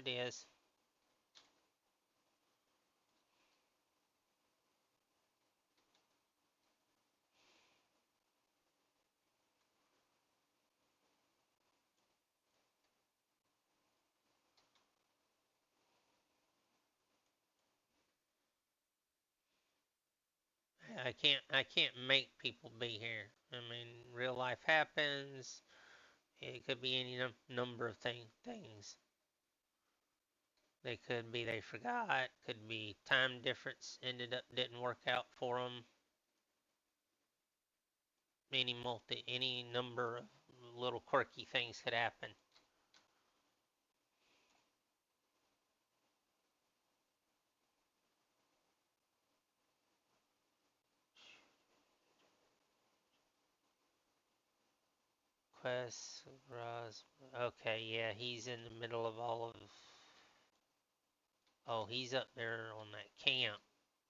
it is. I can't make people be here. I mean, real life happens. It could be any number of things. They could be they forgot. Could be time difference ended up didn't work out for them. Any number of little quirky things could happen. Quest Ros. Okay, yeah, he's in the middle of all of. Oh, he's up there on that camp.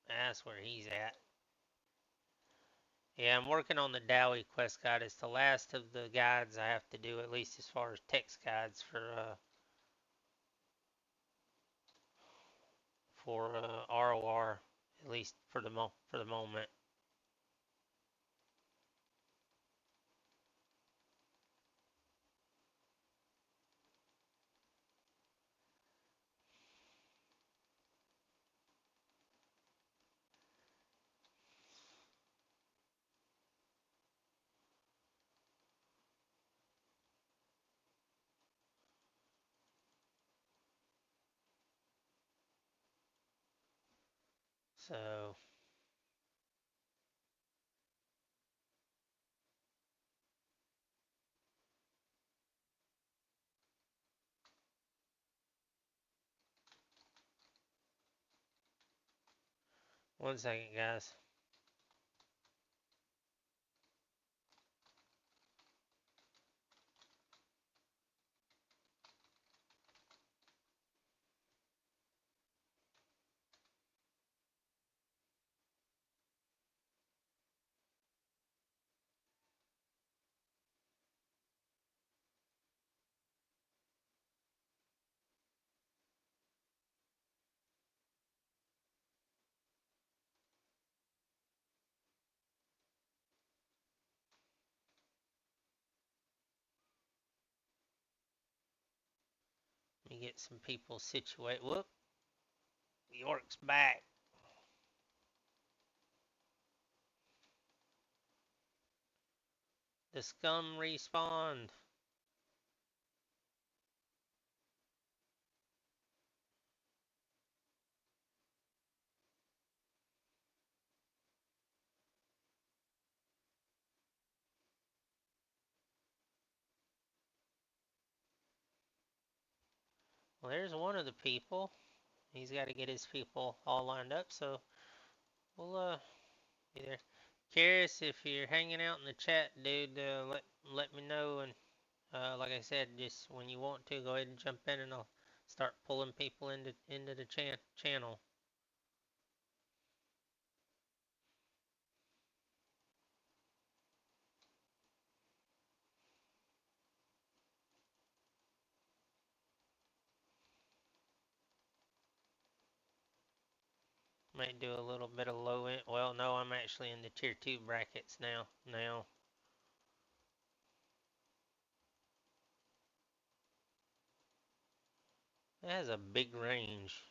That's where he's at. Yeah, I'm working on the Dowie quest guide. It's the last of the guides I have to do, at least as far as text guides for RoR, at least for the moment. So, one second, guys. Let me get some people situated. Whoop, York's back. The scum respawned. Well, there's one of the people. He's got to get his people all lined up, so we'll be there. Karis, if you're hanging out in the chat, dude, let me know. And like I said, just when you want to, go ahead and jump in, and I'll start pulling people into the channel. Might do a little bit of low end. Well, no, I'm actually in the tier 2 brackets now. It has a big range.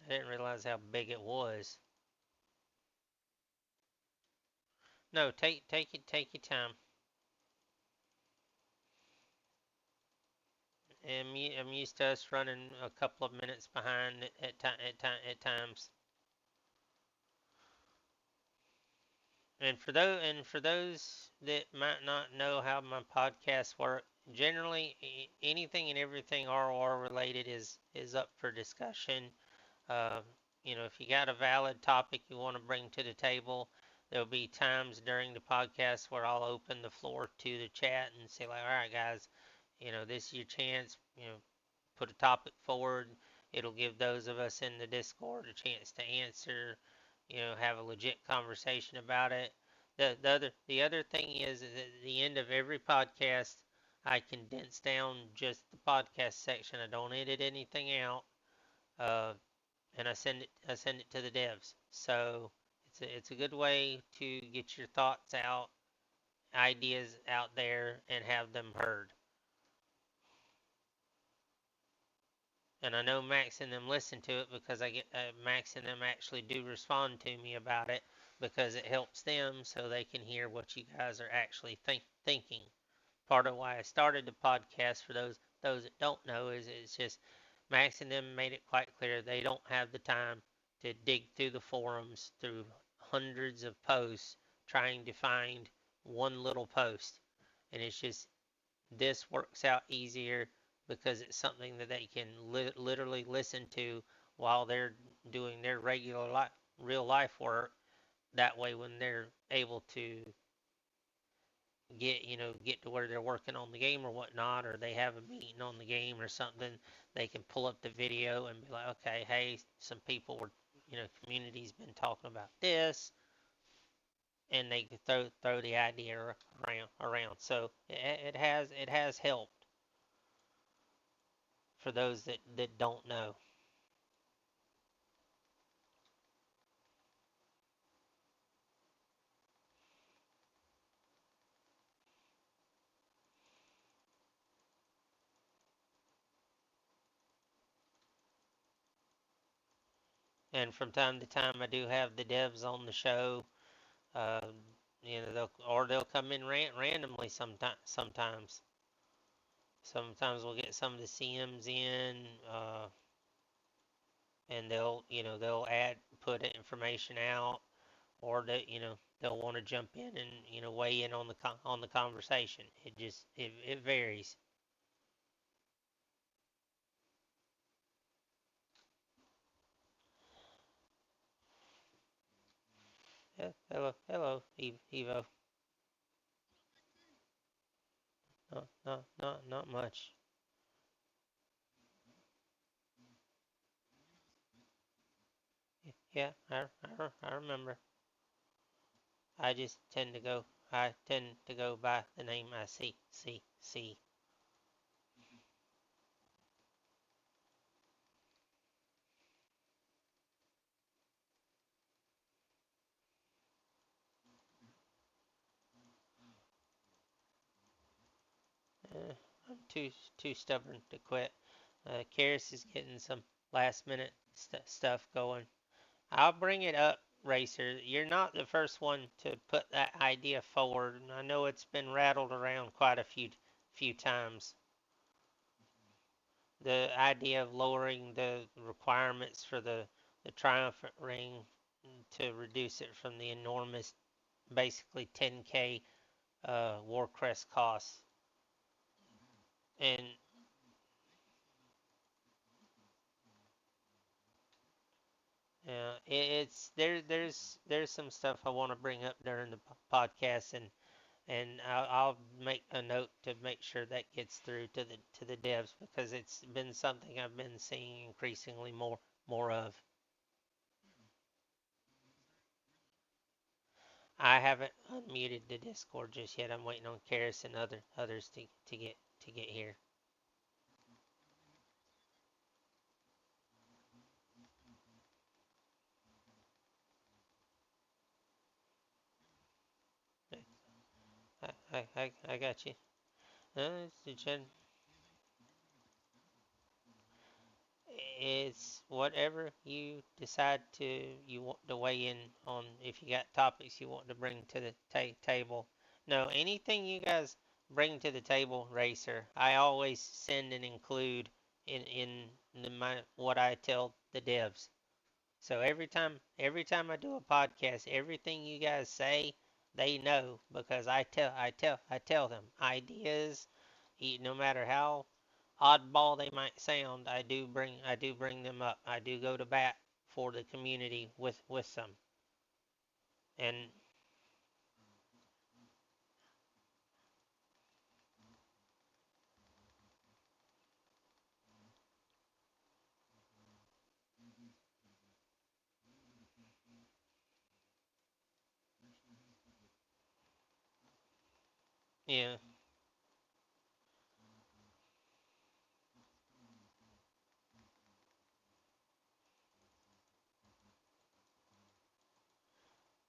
I didn't realize how big it was. No, take your time. I'm used to us running a couple of minutes behind at times. And for those that might not know how my podcasts work, generally anything and everything ROR related is up for discussion. Uh, if you got a valid topic you want to bring to the table, there'll be times during the podcast where I'll open the floor to the chat and say like, all right, guys, this is your chance. Put a topic forward. It'll give those of us in the Discord a chance to answer, have a legit conversation about it. The other thing is at the end of every podcast, I condense down just the podcast section. I don't edit anything out, uh, and I send it to the devs. So it's a good way to get your thoughts out, ideas out there, and have them heard. And I know Max and them listen to it because I get Max and them actually do respond to me about it because it helps them so they can hear what you guys are actually thinking. Part of why I started the podcast, for those that don't know, is it's just Max and them made it quite clear they don't have the time to dig through the forums through hundreds of posts trying to find one little post. And it's just, this works out easier because it's something that they can literally listen to while they're doing their regular real life work. That way, when they're able to get to where they're working on the game or whatnot, or they have a meeting on the game or something, they can pull up the video and be like, okay, hey, some people were, community's been talking about this, and they can throw the idea around. So it has helped for those that don't know. And from time to time, I do have the devs on the show. Uh, they'll come in randomly sometimes. Sometimes we'll get some of the CMs in, and they'll put information out, or they'll want to jump in and weigh in on the conversation. It varies. Yeah, hello, Evo. Not much. Yeah, I remember. I tend to go by the name I see. I'm too stubborn to quit. Karis is getting some last minute stuff going. I'll bring it up, Racer. You're not the first one to put that idea forward, and I know it's been rattled around quite a few times. The idea of lowering the requirements for the triumphant ring to reduce it from the enormous, basically 10K Warcrest costs. And it's there's some stuff I want to bring up during the podcast, and I'll make a note to make sure that gets through to the devs because it's been something I've been seeing increasingly more of. I haven't unmuted the Discord just yet. I'm waiting on Karis and others to get here. I got you. It's it's whatever you decide you want to weigh in on. If you got topics you want to bring to the table. No, anything you guys bring to the table, Racer, I always send and include in what I tell the devs. So every time I do a podcast, everything you guys say, they know because I tell them ideas, no matter how oddball they might sound, I do bring them up. I do go to bat for the community with them. And yeah,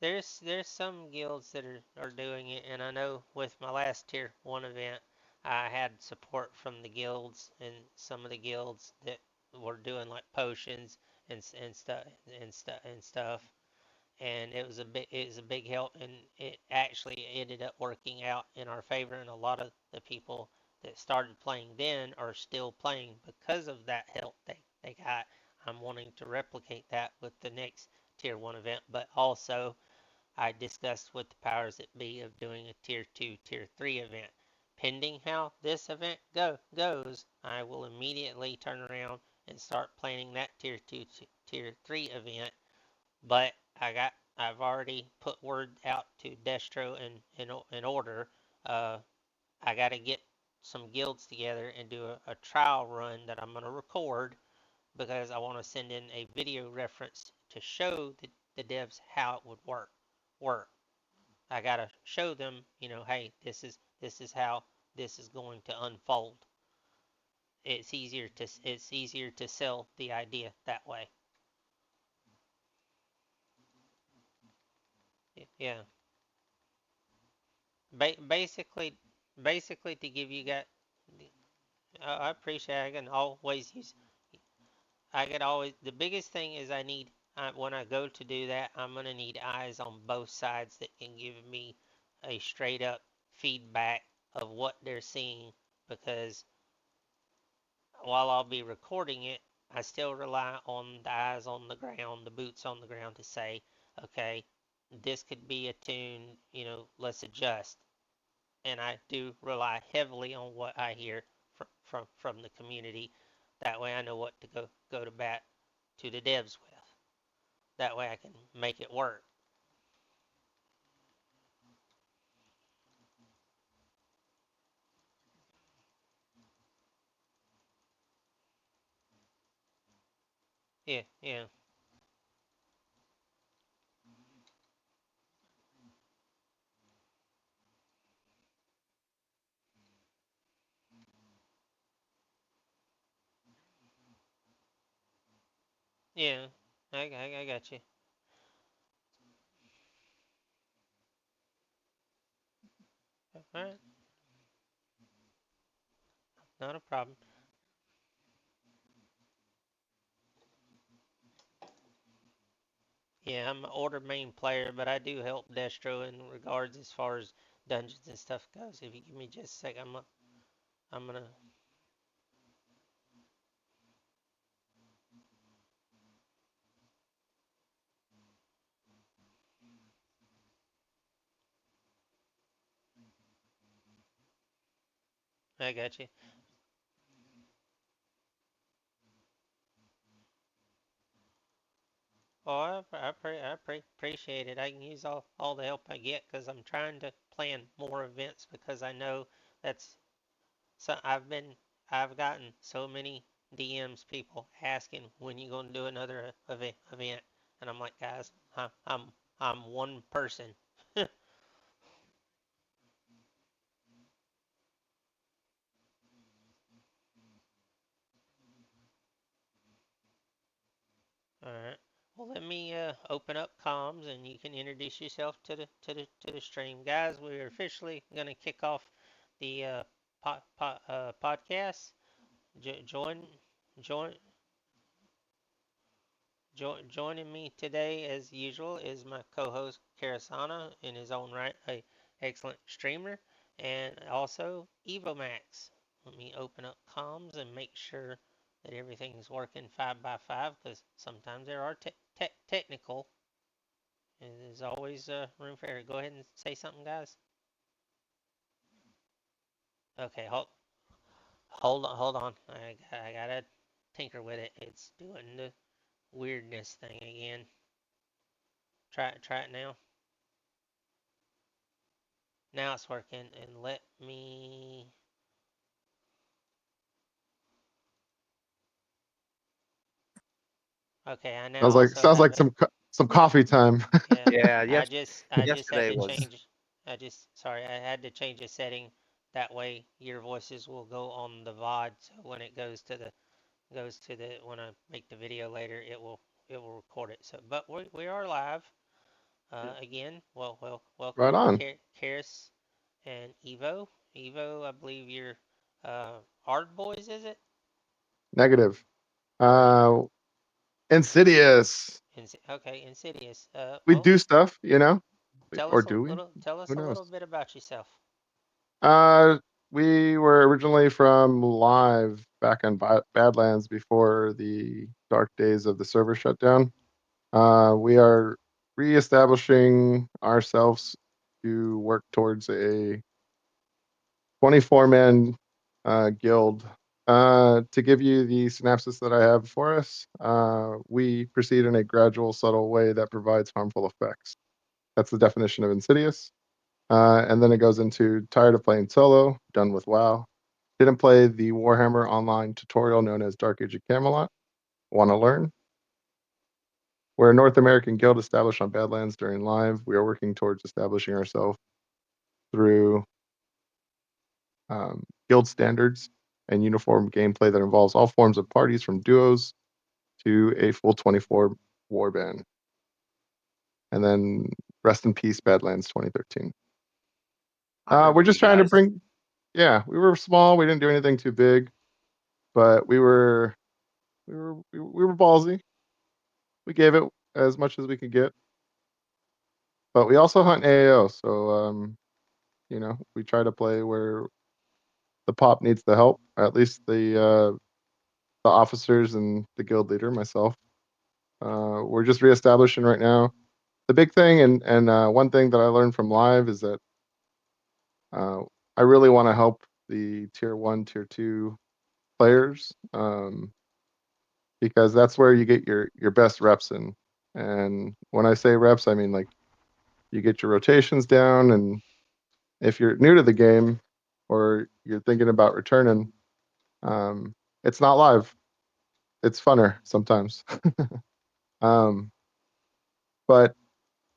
there's some guilds that are doing it, and I know with my last tier 1 event, I had support from the guilds and some of the guilds that were doing like potions and stuff and stuff, and it was a big help, and it actually ended up working out in our favor, and a lot of the people that started playing then are still playing because of that help they got. I'm wanting to replicate that with the next tier 1 event, but also I discussed with the powers that be of doing a tier 2, tier 3 event. Pending how this event goes, I will immediately turn around and start planning that tier 2, tier 3 event. But I've already put word out to Destro and in order. I got to get some guilds together and do a trial run that I'm going to record because I want to send in a video reference to show the devs how it would work. I gotta show them, hey, this is how this is going to unfold. It's easier to sell the idea that way. Yeah. Basically, to give you guys, I appreciate. I can always. The biggest thing is when I go to do that, I'm gonna need eyes on both sides that can give me a straight up feedback of what they're seeing because while I'll be recording it, I still rely on the eyes on the ground, the boots on the ground to say, okay, this could be a tune, let's adjust. And I do rely heavily on what I hear from the community. That way I know what to go to bat to the devs with. That way I can make it work. Yeah, yeah, yeah. I got you. All right, not a problem. Yeah, I'm an order main player, but I do help Destro in regards as far as dungeons and stuff goes. If you give me just a sec, I'm gonna. I got you. Oh, appreciate it. I can use all the help I get because I'm trying to plan more events because I know that's so I've gotten so many DMs people asking when you gonna do another event, and I'm like, guys, I'm one person. All right. Well, let me open up comms, and you can introduce yourself to the stream, guys. We're officially gonna kick off the podcast. Jo- join join Joining me today, as usual, is my co-host Karasana, in his own right, a excellent streamer, and also Evomax. Let me open up comms and make sure that everything is working 5 by 5, because sometimes there are technical. And there's always room for error. Go ahead and say something, guys. Okay, hold on. I gotta tinker with it. It's doing the weirdness thing again. Try it now. Now it's working, and let me. Okay, I now also Sounds have like it. some coffee time. Yeah, Yeah, I just had yesterday to was. change. I had to change a setting. That way, your voices will go on the VOD. So when it when I make the video later, it will record it. So, but we are live. again. Right Welcome, on. Karis and Evo, I believe you're Art Boys, is it? Negative. Uh, Insidious. Okay, Insidious. We do stuff, you know, or do we? Tell us Who a knows? little bit about yourself. Uh, we were originally from Live back on Badlands before the dark days of the server shutdown. We are reestablishing ourselves to work towards a 24-man guild. To give you the synopsis that I have for us, we proceed in a gradual, subtle way that provides harmful effects. That's the definition of insidious. And then it goes into tired of playing solo, done with WoW. Didn't play the Warhammer Online tutorial known as Dark Age of Camelot. Want to learn? We're a North American guild established on Badlands during live. We are working towards establishing ourselves through guild standards and uniform gameplay that involves all forms of parties from duos to a full 24 warband. And then rest in peace, Badlands 2013. I remember We're you just trying to guys. bring, yeah, we were small. We didn't do anything too big, but we were ballsy. We gave it as much as we could get, but we also hunt AAO. So, we try to play where the pop needs the help, or at least the officers and the guild leader, myself. We're just reestablishing right now. The big thing, and one thing that I learned from live is that uh, I really want to help the tier one, tier two players, because that's where you get your best reps in. And when I say reps, I mean like you get your rotations down. And if you're new to the game or you're thinking about returning, um, it's not live. It's funner sometimes. um, but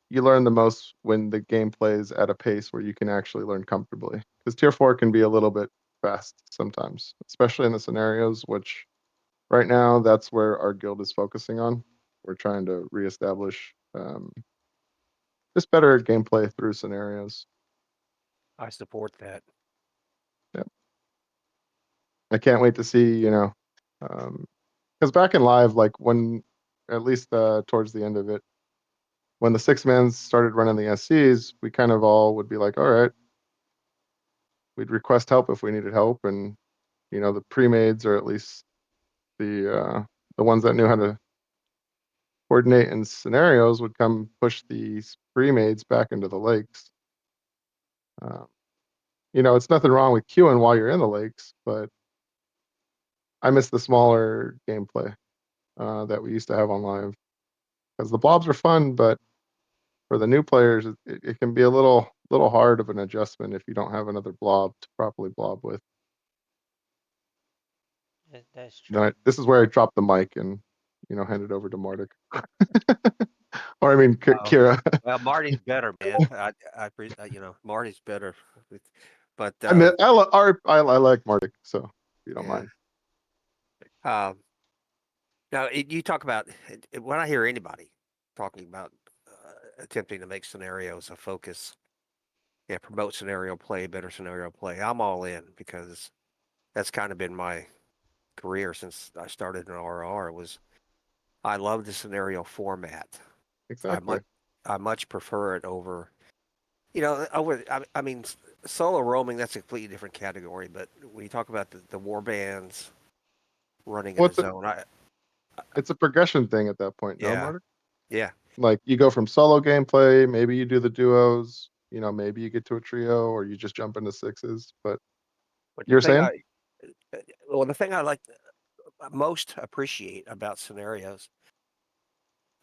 you learn the most when the game plays at a pace where you can actually learn comfortably. Because tier four can be a little bit fast sometimes, especially in the scenarios, which right now that's where our guild is focusing on. We're trying to reestablish just better gameplay through scenarios. I support that. Yeah, I can't wait to see, because back in live, like when at least towards the end of it, when the six men started running the SCs, we kind of all would be like, all right, we'd request help if we needed help, and the pre-mades or at least the ones that knew how to coordinate in scenarios would come push these pre-mades back into the lakes. Um, it's nothing wrong with queuing while you're in the lakes, but I miss the smaller gameplay that we used to have on live because the blobs are fun, but for the new players, it can be a little hard of an adjustment if you don't have another blob to properly blob with. That's true. This is where I drop the mic and hand it over to Mardik, or I mean Oh, Kira. well, Marty's better, man. Marty's better. But I like Mardik, so if you don't yeah. mind. Um, Now, you talk about when I hear anybody talking about attempting to make scenarios a focus, yeah, promote scenario play, better scenario play. I'm all in because that's kind of been my career since I started in RoR. Was I love the scenario format. I Exactly. much I much prefer it over I mean solo roaming, that's a completely different category. But when you talk about the war bands running in Well, a zone, it's a progression thing at that point, no, yeah, Mardik? yeah. Like you go from solo gameplay, maybe you do the duos, maybe you get to a trio or you just jump into sixes. But But the you're thing saying? I well, the thing I like most appreciate about scenarios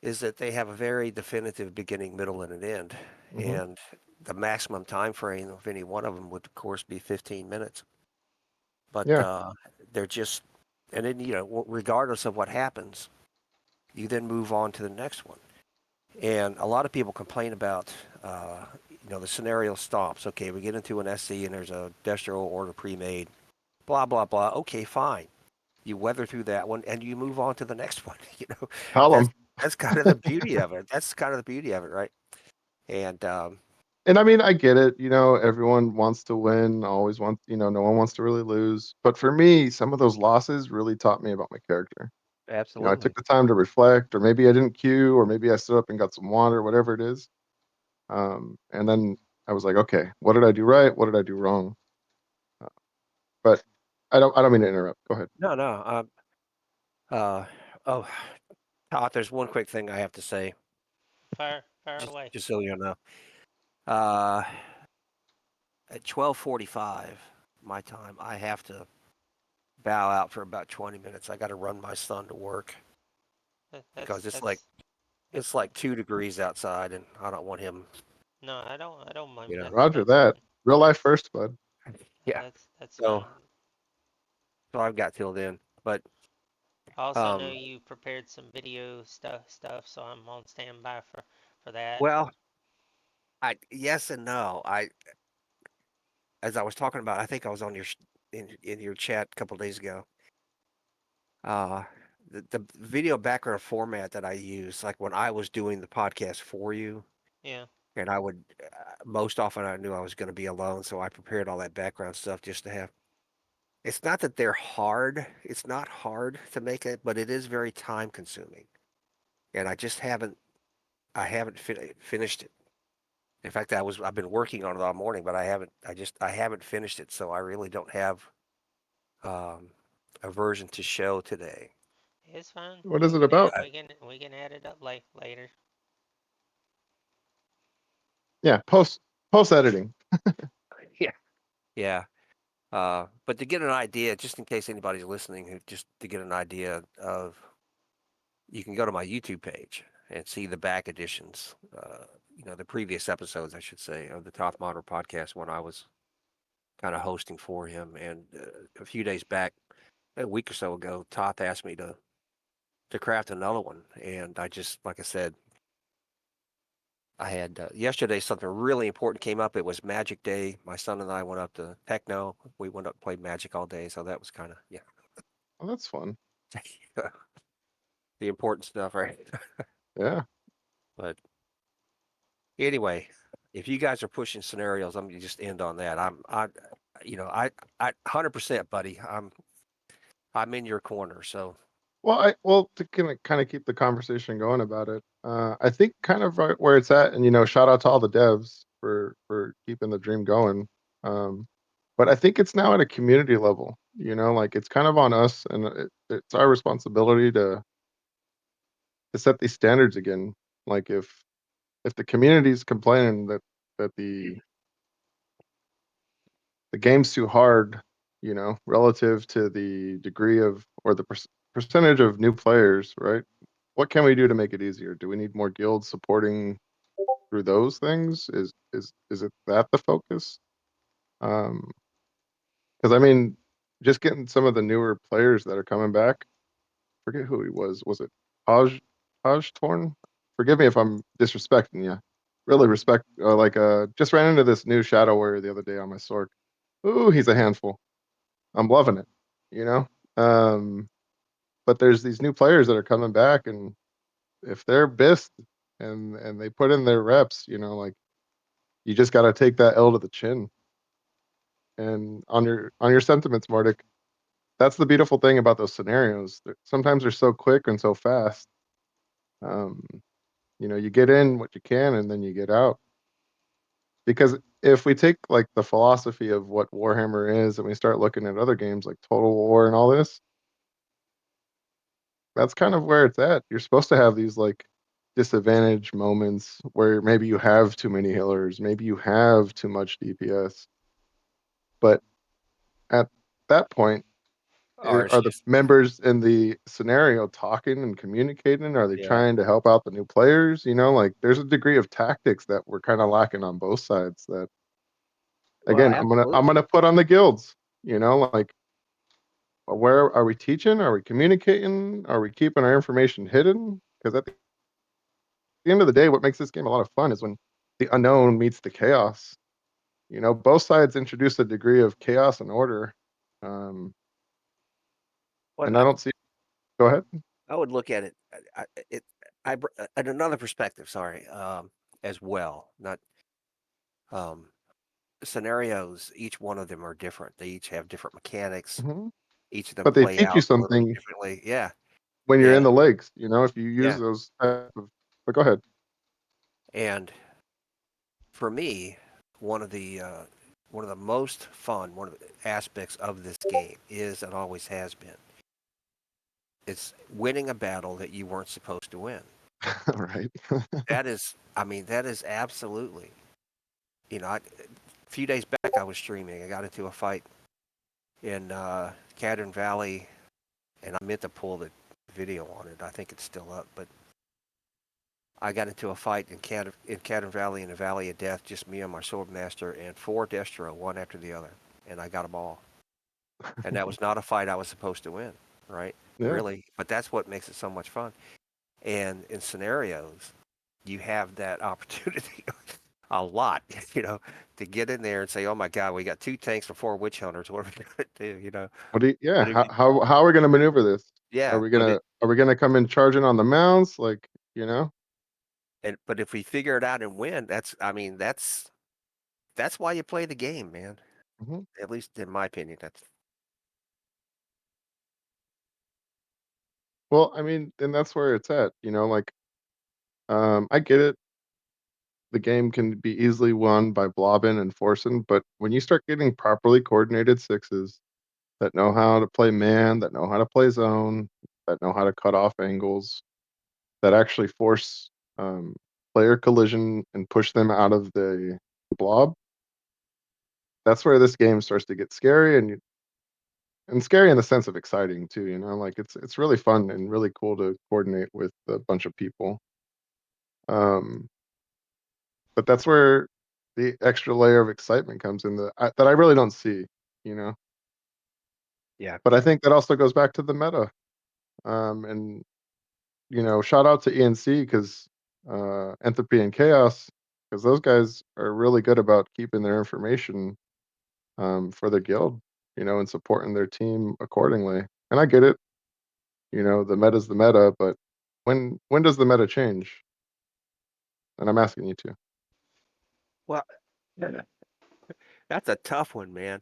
is that they have a very definitive beginning, middle, and an end. Hmm. And the maximum time frame of any one of them would, of course, be 15 minutes. But Yeah. they're just, and then, regardless of what happens, you then move on to the next one. And a lot of people complain about, the scenario stops. Okay, we get into an SC and there's a Destro order pre-made, blah, blah, blah. Okay, fine. You weather through that one and you move on to the next one. Tell That's them. that's kind of the beauty of it. That's kind of the beauty of it, right? And And I mean, I get it. Everyone wants to win, always wants, no one wants to really lose. But for me, some of those losses really taught me about my character. I took absolutely. the time to reflect, or maybe I didn't queue, or maybe I stood up and got some water, whatever it is. And then I was like, okay, what did I do right? What did I do wrong? Uh, but I don't mean to interrupt. Go ahead. No, no. Uh, oh, Todd, there's one quick thing I have to say, Fire just away. just so you know. Uh, at 12:45 my time, I have to bow out for about 20 minutes. I got to run my son to work That, because that's that's that's it's fine. like 2 degrees outside, and I don't want him, No, I don't mind you know. that. Roger That's that. fine. Real life first, bud. Yeah. That's So fine. so I've got till then. But I also know um, you prepared some video stuff, so I'm on standby for that. well, I yes and no. As I was talking about, I think I was on in your chat a couple days ago. Uh, the video background format that I use, like when I was doing the podcast for you, Yeah. and I would most often I knew I was going to be alone, so I prepared all that background stuff just to have. It's not that they're hard. It's not hard to make it, but it is very time consuming, and I just haven't. I haven't finished it. In fact, I've been working on it all morning, but I haven't. I haven't finished it, so I really don't have um, a version to show today. It's fine. What is We it can add about? I, we can add it up later. Yeah, post editing. yeah, yeah. But to get an idea, just in case anybody's listening, just to get an idea of, you can go to my YouTube page and see the back editions. The previous episodes, I should say, of the Top Model podcast when I was kind of hosting for him. And a few days back, a week or so ago, Toth asked me to craft another one, and I just, like I said, I had yesterday something really important came up. It was Magic Day. My son and I went up to Techno. We went up and played Magic all day, so that was kind of yeah, Oh, that's fun. the important stuff, right? Yeah. But anyway, if you guys are pushing scenarios, I'm gonna just end on that. I 100%, buddy. I'm in your corner. So Well, to kind of keep the conversation going about it, I think kind of right where it's at, and shout out to all the devs for keeping the dream going. Um, but I think it's now at a community level. Like it's kind of on us, and it's our responsibility to set these standards again. Like if the community's complaining that the game's too hard, relative to the degree of or the percentage of new players, right? What can we do to make it easier? Do we need more guilds supporting through those things? Is it that the focus? Um, because I mean, just getting some of the newer players that are coming back. Forget who he was. Was it Taj Torn? Forgive me if I'm disrespecting you. Really respect. Just ran into this new Shadow Warrior the other day on my sword. Ooh, he's a handful. I'm loving it. You know. Um, but there's these new players that are coming back, and if they're best and they put in their reps, like you just got to take that L to the chin. And on your sentiments, Mardik, that's the beautiful thing about those scenarios. Sometimes they're so quick and so fast. Um, you get in what you can and then you get out. Because if we take like the philosophy of what Warhammer is and we start looking at other games like Total War and all this, that's kind of where it's at. You're supposed to have these like disadvantage moments where maybe you have too many healers, maybe you have too much DPS. But at that point, or it's are the just members in the scenario talking and communicating? Are they yeah. trying to help out the new players? Like there's a degree of tactics that we're kind of lacking on both sides that Well, again, I'm gonna absolutely. put on the guilds, like where are we teaching? Are we communicating? Are we keeping our information hidden? Because at the end of the day, what makes this game a lot of fun is when the unknown meets the chaos. Both sides introduce a degree of chaos and order. Um, What and I don't see. Go ahead. I would look at it, at another perspective. Sorry. as well. Not um, scenarios. Each one of them are different. They each have different mechanics. Hmm. Each of them But they play teach you out a little bit something differently. Yeah, when you're in yeah, the lakes. You know, if you use yeah. those type of. But go ahead. And for me, one of the most fun, one of the aspects of this game is and always has been. It's winning a battle that you weren't supposed to win. Right. That is, I mean, that is absolutely. A few days back I was streaming. I got into a fight in Cadron Valley, and I meant to pull the video on it. I think it's still up, but I got into a fight in Cadron Valley in the Valley of Death, just me and my swordmaster, and 4 Destro, one after the other, and I got them all. And that was not a fight I was supposed to win, right? Yeah. Really, but that's what makes it so much fun. And in scenarios, you have that opportunity a lot, to get in there and say, "Oh my God, we got 2 tanks and 4 witch hunters. What are we going to do?" What do you, yeah. But if you, How are we gonna maneuver this? yeah, Are we gonna come in charging on the mounds? Like, you know? but if we figure it out and win, I mean, that's why you play the game, man. Hmm. At least in my opinion, that's Well, I mean, and that's where it's at. You know, like, I get it. The game can be easily won by blobbing and forcing, but when you start getting properly coordinated sixes that know how to play man, that know how to play zone, that know how to cut off angles, that actually force player collision and push them out of the blob, that's where this game starts to get scary and scary in the sense of exciting too. You know, like it's really fun and really cool to coordinate with a bunch of people. Um, but that's where the extra layer of excitement comes in that I really don't see. You know, yeah. but I think that also goes back to the meta. And shout out to ENC because Entropy and Chaos, because those guys are really good about keeping their information for the guild, and supporting their team accordingly. And I get it, the meta's the meta, but when does the meta change? And I'm asking you to. Well, that's a tough one, man.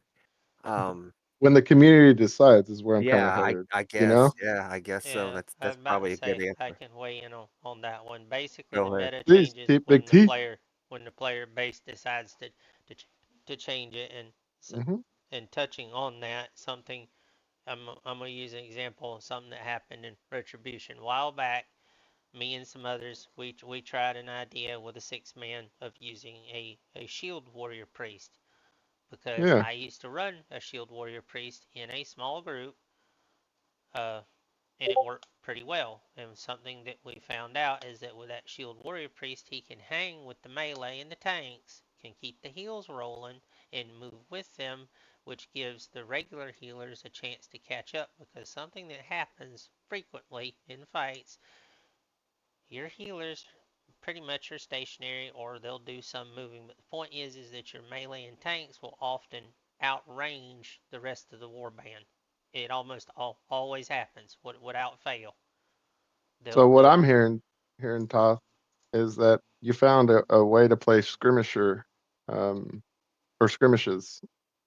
Um, When the community decides is where I'm kind of yeah, headed. I You know, guess, yeah, I guess so. Yeah, I That's was about to probably a good say I answer. can weigh in on that one. Basically, the Go ahead. meta please, changes teeth, big teeth. when the player base decides to to change it, and Hmm. and touching on that, something I'm gonna use an example of something that happened in Retribution a while back. Me and some others, we tried an idea with a 6 man of using a shield warrior priest because Yeah. I used to run a shield warrior priest in a small group. Uh, and it worked pretty well. And something that we found out is that with that shield warrior priest, he can hang with the melee and the tanks, can keep the heals rolling and move with them, which gives the regular healers a chance to catch up. Because something that happens frequently in fights, your healers pretty much are stationary or they'll do some moving. But the point is that your melee and tanks will often outrange the rest of the warband. It almost always happens without fail. So what They'll I'm hearing, Toth, is that you found a way to play skirmisher, um, or skirmishes.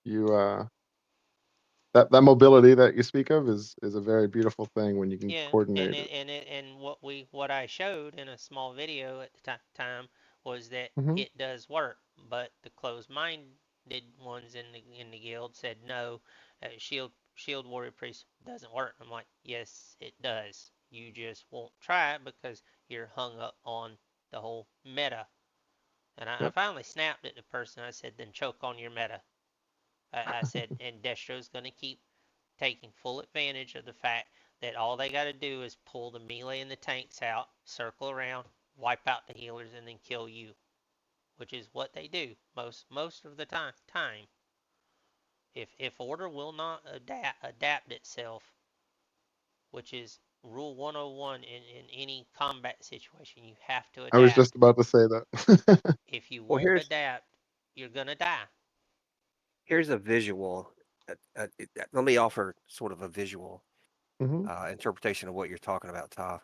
You that mobility that you speak of is a very beautiful thing when you can Yeah, coordinate it. and what I showed in a small video at the time was that Hmm. it does work, but the closed-minded ones in the guild said no, shield warrior priest doesn't work. I'm like, yes, it does. You just won't try it because you're hung up on the whole meta. And I Yep. finally snapped at the person. I said, then choke on your meta. I said, and Destro's going to keep taking full advantage of the fact that all they got to do is pull the melee and the tanks out, circle around, wipe out the healers, and then kill you, which is what they do most of the time. If order will not adapt itself, which is rule 101 in any combat situation, you have to I was adapt. just about to say that. If you Well, won't adapt, you're gonna die. here's a visual. Let me offer sort of a visual Hmm. interpretation of what you're talking about, Tom.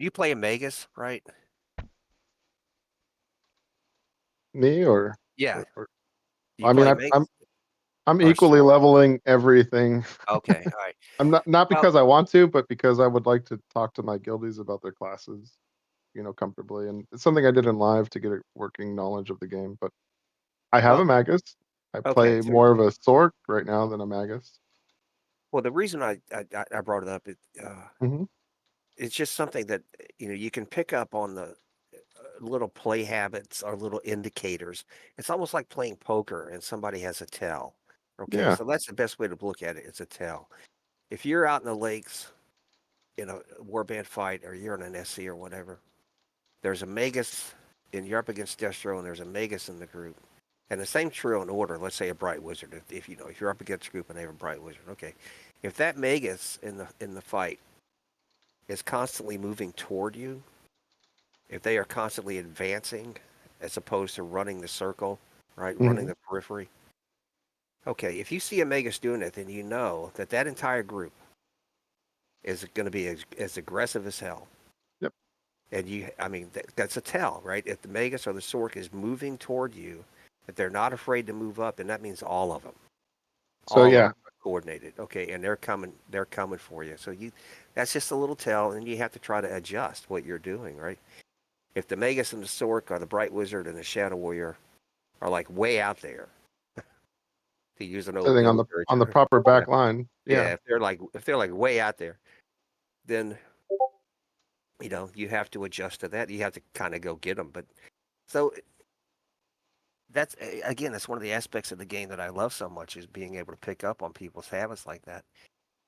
You play a Magus, right? Me Yeah. or You I mean, play I'm Megas I'm or equally Sword? leveling everything. Okay, all right. I'm not Well, because I want to, but because I would like to talk to my guildies about their classes, comfortably. And it's something I did in live to get a working knowledge of the game. But I have a well, Magus. I okay. play So, more of a Sorc right now than a Magus. well, the reason I brought it up, Hmm. it's just something that you can pick up on the little play habits or little indicators. It's almost like playing poker and somebody has a tell. Okay, Yeah. so that's the best way to look at it. It's a tell. If you're out in the lakes in a warband fight, or you're in an SC or whatever, there's a Magus, and you're up against Destro, and there's a Magus in the group. And the same true in order. Let's say a Bright Wizard. If you're up against a group and they have a Bright Wizard, okay. If that Magus in the fight is constantly moving toward you, if they are constantly advancing as opposed to running the circle, right, running Hmm. the periphery. Okay, if you see a Magus doing it, then you know that that entire group is going to be as aggressive as hell. Yep. And I mean, that's a tell, right? If the Magus or the Sorc is moving toward you, if they're not afraid to move up, then that means all of them. So All of yeah. them are coordinated, okay, and they're coming for you. So that's just a little tell, and you have to try to adjust what you're doing, right? If the Magus and the Sorc or the Bright Wizard and the Shadow Warrior are like way out there, to use an old Sitting military on the term, proper yeah, back line. yeah, Yeah. if they're like way out there, then you have to adjust to that. You have to kind of go get them. But so that's again, that's one of the aspects of the game that I love so much, is being able to pick up on people's habits like that.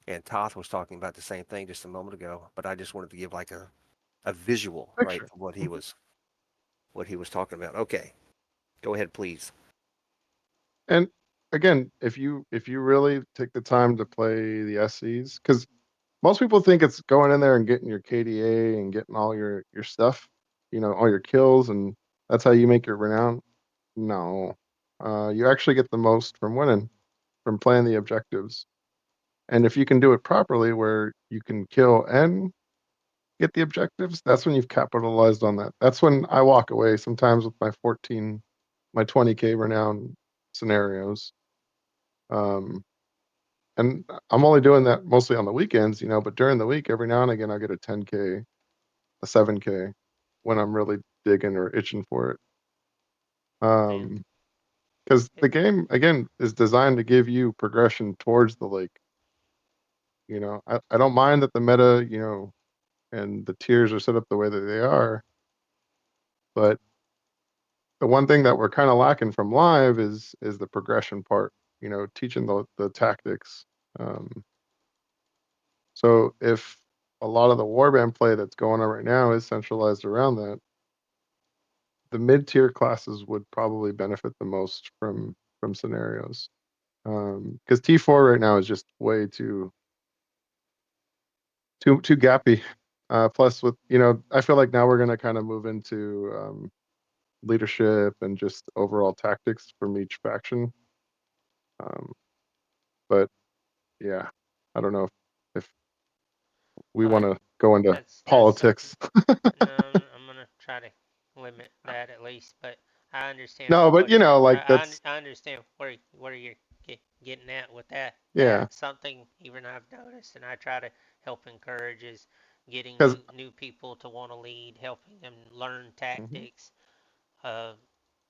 And Toth was talking about the same thing just a moment ago, but I just wanted to give like a visual, right, Picture. of what he Mhm. was talking about. Okay, go ahead, please. And again, if you really take the time to play the SCs, because most people think it's going in there and getting your KDA and getting all your stuff, all your kills, and that's how you make your renown. No, you actually get the most from winning, from playing the objectives. And if you can do it properly, where you can kill and get the objectives, that's when you've capitalized on that. That's when I walk away sometimes with my 20K renown scenarios. Um, and I'm only doing that mostly on the weekends, but during the week, every now and again, I'll get a 10K, a 7K when I'm really digging or itching for it. Yeah. Because It, the game, again, is designed to give you progression towards the lake. I don't mind that the meta, and the tiers are set up the way that they are, but the one thing that we're kind of lacking from live is the progression part, teaching the tactics. Um, so if a lot of the warband play that's going on right now is centralized around that, the mid-tier classes would probably benefit the most from scenarios. Because T4 right now is just way too gappy. Plus, with I feel like now we're gonna kind of move into leadership and just overall tactics from each faction. Um, but yeah, I don't know if we well, want to go into that's something. politics. No, I'm gonna try to limit that at least, but I understand No, but what you're. like that's I understand where you're getting at with that. yeah, That's something even I've noticed, and I try to help encourage is getting because new people to want to lead, helping them learn tactics. Uh,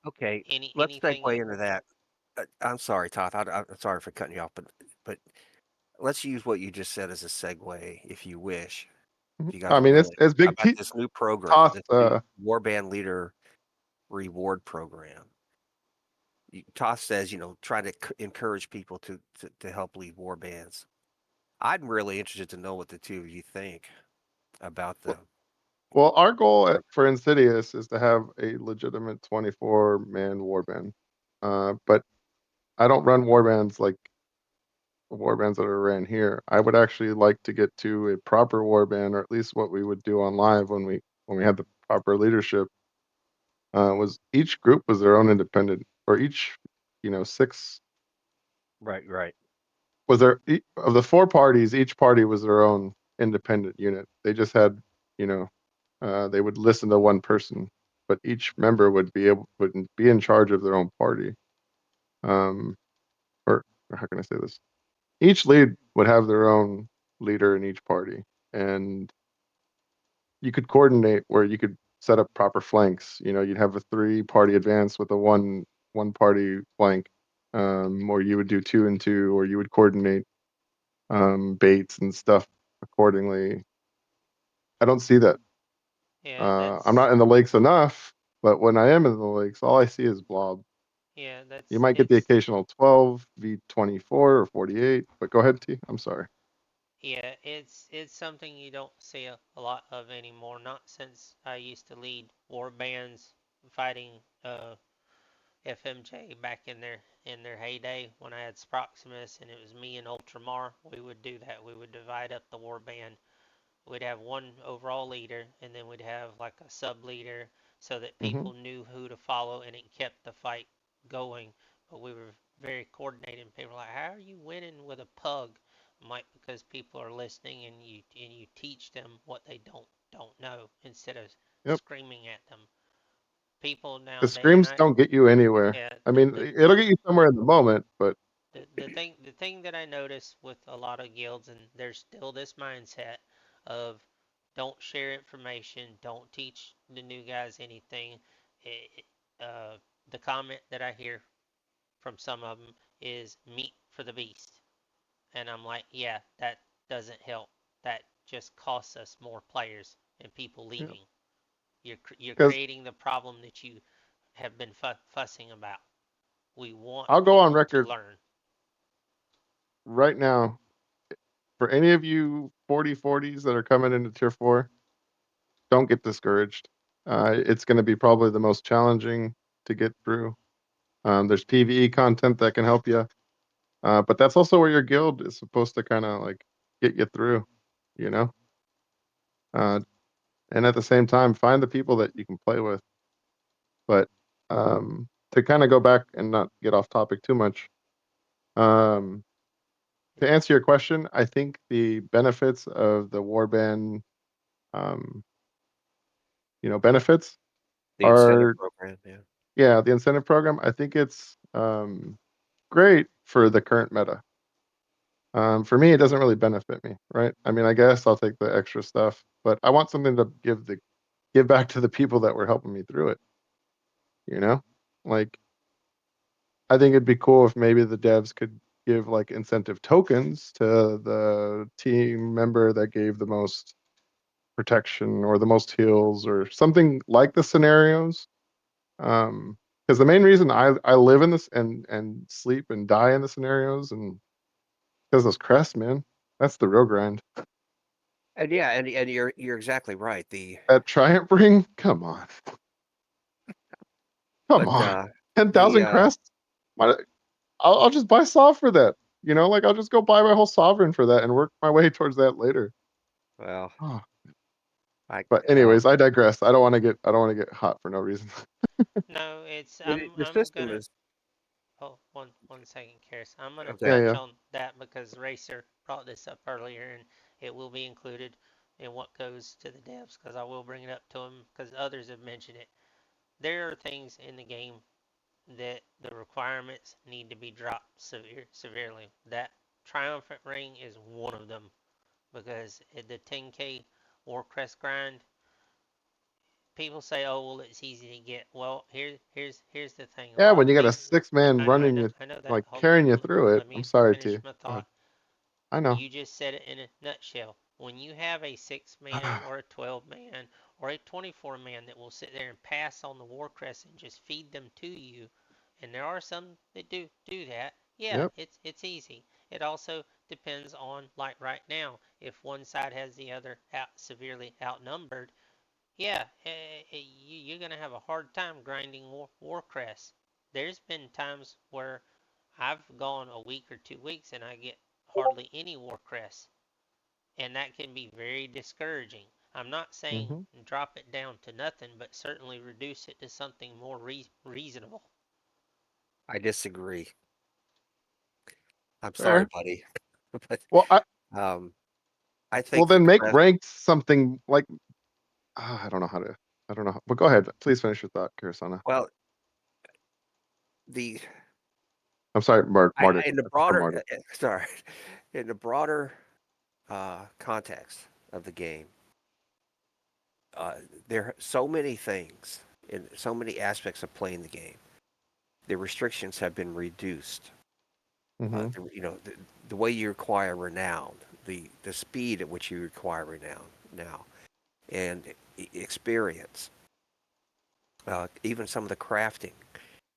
Okay, let's anything. segue into that. I'm sorry, Toth. I'm sorry for cutting you off, but let's use what you just said as a segue, if you wish, if you guys I are mean willing, it's Big about T this new program, Toth. this new Warband Leader Reward Program. Toth says, try to encourage people to help lead war bands. I'm really interested to know what the two of you think about the Well, our goal program. for Insidious is to have a legitimate 24-man warband. But I don't run warbands like the warbands that are ran here. I would actually like to get to a proper warband, or at least what we would do on live when we had the proper leadership. Was each group was their own independent, or each, six Right, right. was there of the four parties. Each party was their own independent unit. They just had, they would listen to one person. but each member would be in charge of their own party. Um, or how can I say this? Each lead would have their own leader in each party, and you could coordinate where you could set up proper flanks. You'd have a 3-party advance with a one-party flank, or you would do 2 and 2, or you would coordinate baits and stuff accordingly. I don't see that. Yeah, I'm not that's in the lakes enough, but when I am in the lakes, all I see is blob. yeah, You that's might get the it's occasional 12 v24 or 48, but go ahead, T. I'm sorry. yeah, it's something you don't see a lot of anymore. Not since I used to lead war bands fighting FMJ back in their heyday when I had Sproximus and it was me and Ultramar. We would do that. We would divide up the war band. We'd have one overall leader and then we'd have like a sub leader so that Hmm. people knew who to follow and it kept the fight going. But we were very coordinated. People were like, "How are you winning with a pug?" I'm like, because people are listening and you teach them what they don't know instead of Yep. screaming at them. People The nowadays, and screams don't get you anywhere. yeah, I mean, it'll get you somewhere in the moment, but the thing that I notice with a lot of guilds, and there's still this mindset of don't share information, don't teach the new guys anything. It, the comment that I hear from some of them is meat for the beast, and I'm like, yeah, that doesn't help. That just costs us more players and people yeah, leaving. You're because creating the problem that you have been fussing about. We want I'll go on people to record learn. right now for any of you 40/40s that are coming into tier 4, don't get discouraged. It's going to be probably the most challenging to get through. There's PvE content that can help you, but that's also where your guild is supposed to kind of like get you through, you know. Uh, and at the same time, find the people that you can play with. But to kind of go back and not get off topic too much, um, to answer your question, I think the benefits of the warband, um, benefits The incentive are, program, yeah. yeah, the incentive program. I think it's great for the current meta. For me, it doesn't really benefit me, right? I mean, I guess I'll take the extra stuff, but I want something to give back to the people that were helping me through it. You know, like I think it'd be cool if maybe the devs could give like incentive tokens to the team member that gave the most protection or the most heals or something like the scenarios. Because the main reason I live in this and sleep and die in the scenarios and because those crests, man, that's the real grind. And yeah, and you're exactly right. That Triumph ring, come But on, the 10,000 crests. Why, I'll just buy Sov for that. Like I'll just go buy my whole sovereign for that and work my way towards that later. well, Oh, I but anyways, I digress. I don't want to get hot for no reason. No, it's the I'm system gonna is oh one second, Karis. I'm gonna okay. Yeah, touch yeah. on that because Racer brought this up earlier, and it will be included in what goes to the devs because I will bring it up to them because others have mentioned it. There are things in the game that the requirements need to be dropped severely. That triumphant ring is one of them because the 10K Warcrest grind. People say, "Oh, well, it's easy to get." Well, here's the thing. A Yeah, lot when of you got a people, 6-man running you, I know that. like Hold carrying you on, through it. let I'm me sorry, finish T. my Go ahead. thought. I know. You just said it in a nutshell. When you have a 6-man or a 12-man or a 24-man that will sit there and pass on the Warcrest and just feed them to you, and there are some that do that. Yeah, Yep. it's easy. It also depends on, like right now, if one side has the other severely outnumbered, yeah, you're gonna have a hard time grinding Warcrest. There's been times where I've gone a week or 2 weeks and I get hardly any Warcrest, and that can be very discouraging. I'm not saying Hmm. drop it down to nothing, but certainly reduce it to something more reasonable. I disagree. I'm sorry, Fair. buddy, but Well, um, I well think the then make crest. ranked something like I don't know how to. I don't know, but go ahead. Please finish your thought, Karasana. Well, the I'm sorry, Marduk. in the Or broader Marduk. sorry, in the broader context of the game, uh, there are so many things in so many aspects of playing the game. The restrictions have been reduced. Mm-hmm. The way you acquire renown, the speed at which you acquire renown now, and experience, even some of the crafting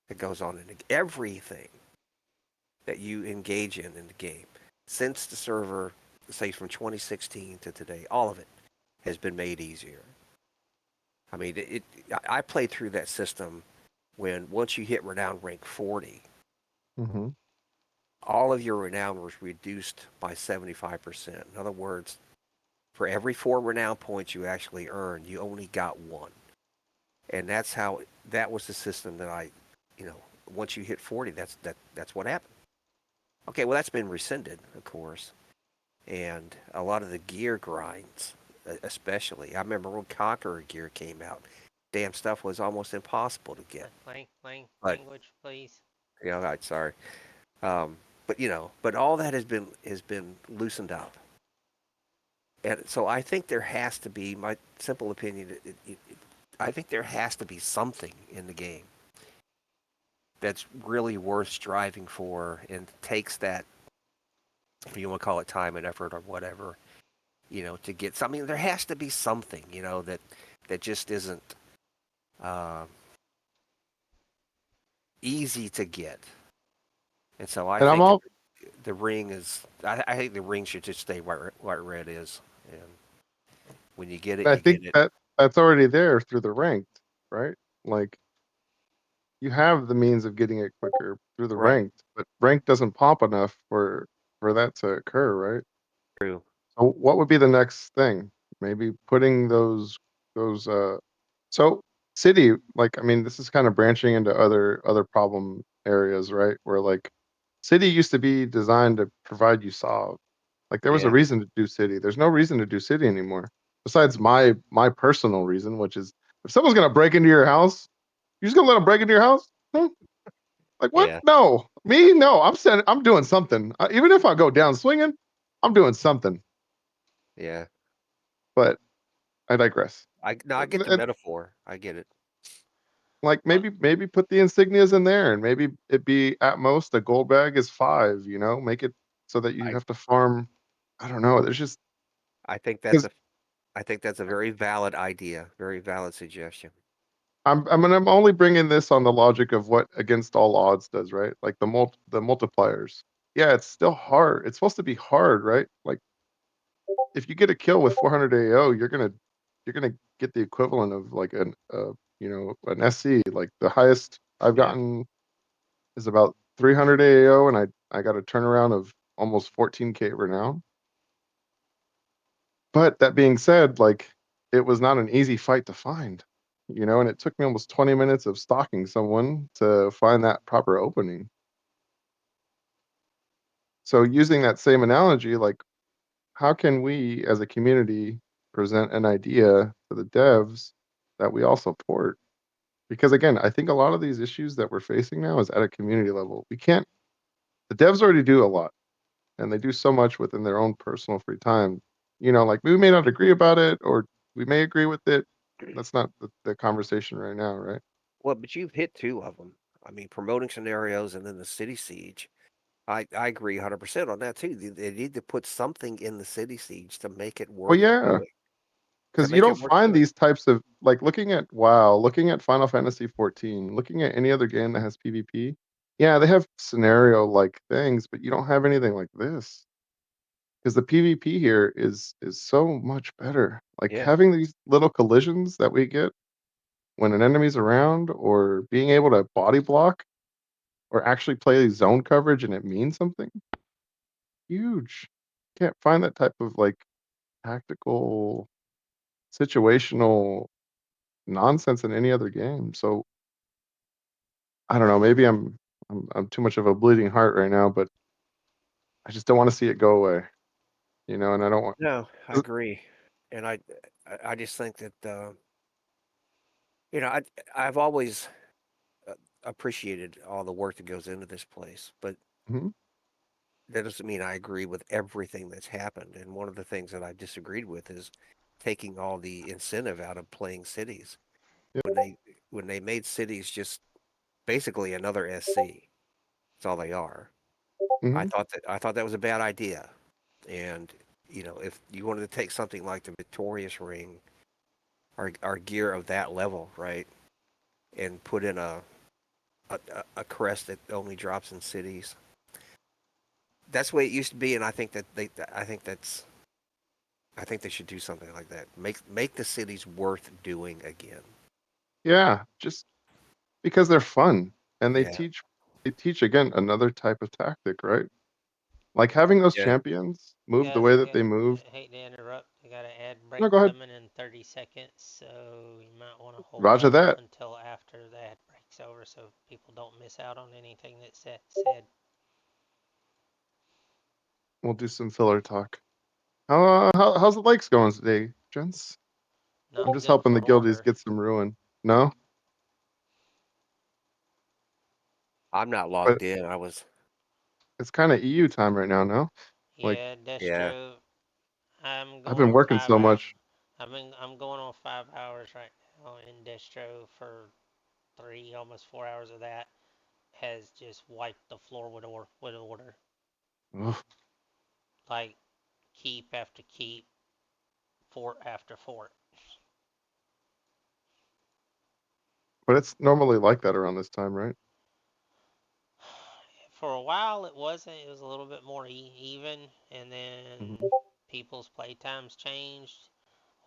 that goes on in everything that you engage in the game since the server, say from 2016 to today, all of it has been made easier. I mean, I played through that system when once you hit renown rank 40, Mm-hmm. all of your renown was reduced by 75%. In other words, for every 4 renown points you actually earned, you only got 1. And that was the system that once you hit 40, that's what happened. Okay, well that's been rescinded, of course. And a lot of the gear grinds, especially. I remember when Conqueror gear came out, damn stuff was almost impossible to get. But Language, please. sorry. Um, but all that has been loosened up. And so I think there has to be, my simple opinion, I think there has to be something in the game that's really worth striving for and takes that, if you want to call it time and effort or whatever, to get something. There has to be something, that just isn't uh, easy to get. And so I And I'm think all, the ring is, I think the ring should just stay where it is. And when you get it, I you think get it. that's already there through the ranked, right? Like you have the means of getting it quicker through the Right. ranked, but ranked doesn't pop enough for that to occur, right? True. So what would be the next thing? Maybe putting those so city, like I mean, this is kind of branching into other problem areas, right? Where like city used to be designed to provide you solve. Like there was a Yeah. reason to do city. There's no reason to do city anymore. Besides my personal reason, which is if someone's gonna break into your house, you're just gonna let them break into your house? Hmm? Like what? Yeah. No, me, no. I'm doing something. Even if I go down swinging, I'm doing something. Yeah. But I digress. I get the metaphor. I get it. Like Well, maybe put the insignias in there, and maybe it be at most a gold bag is 5. Make it so that you I have to farm. I don't know. There's just I think that's because a I think that's a very valid idea, very valid suggestion. I'm only bringing this on the logic of what against all odds does, right? Like the multipliers. Yeah, it's still hard. It's supposed to be hard, right? Like if you get a kill with 400 AO, you're gonna get the equivalent of like an SC. Like the highest I've Yeah. gotten is about 300 AO, and I got a turnaround of almost 14K renown. But that being said, like it was not an easy fight to find, and it took me almost 20 minutes of stalking someone to find that proper opening. So using that same analogy, like how can we as a community present an idea to the devs that we all support? Because again, I think a lot of these issues that we're facing now is at a community level. We can't, the devs already do a lot and they do so much within their own personal free time. Like we may not agree about it or we may agree with it. That's not the conversation right now, right? Well, but you've hit 2 of them. I mean, promoting scenarios and then the city siege. I agree 100% on that too. They need to put something in the city siege to make it Well, worth yeah, doing. To because you make it don't worth find doing. these types of like looking at WoW, looking at Final Fantasy 14, looking at any other game that has PvP. Yeah, they have scenario like things, but you don't have anything like this. Because the PvP here is so much better. Like Yeah. having these little collisions that we get when an enemy's around, or being able to body block, or actually play zone coverage and it means something huge. Can't find that type of like tactical, situational nonsense in any other game. So I don't know. Maybe I'm too much of a bleeding heart right now, but I just don't want to see it go away. And I don't want. No, I agree. And I just think that You know, I've always uh, appreciated all the work that goes into this place, but Hmm. that doesn't mean I agree with everything that's happened. And one of the things that I disagreed with is taking all the incentive out of playing cities Yep. when they made cities just basically another SC. That's all they are. Hmm. I thought that was a bad idea. And if you wanted to take something like the Victorious Ring or gear of that level, right, and put in a crest that only drops in cities, that's the way it used to be. And I think they should do something like that. Make the cities worth doing again. Yeah, just because they're fun and Yeah, they teach again another type of tactic, right? Like having those yeah. champions move the Guys, way that they move. I hate to interrupt. I got an ad break No, go ahead. coming in 30 seconds, so you might want to hold Roger off that. until after the ad break's over so people don't miss out on anything that's said. We'll do some filler talk. How's the lakes going today, gents? I'm Not just good helping for the guildies order. get some ruin. No, I'm not but logged in. I was, it's kind of EU time right now. No, like Yeah, yeah. Destro, I'm I've going been on working five so hours. much. I'm going on 5 hours right now in Destro for 3, almost 4 hours of that has just wiped the floor with order. Ugh. Like keep after keep, fort after fort. But it's normally like that around this time, right? For a while it wasn't. It was a little bit more even, and then Hmm. people's playtimes changed.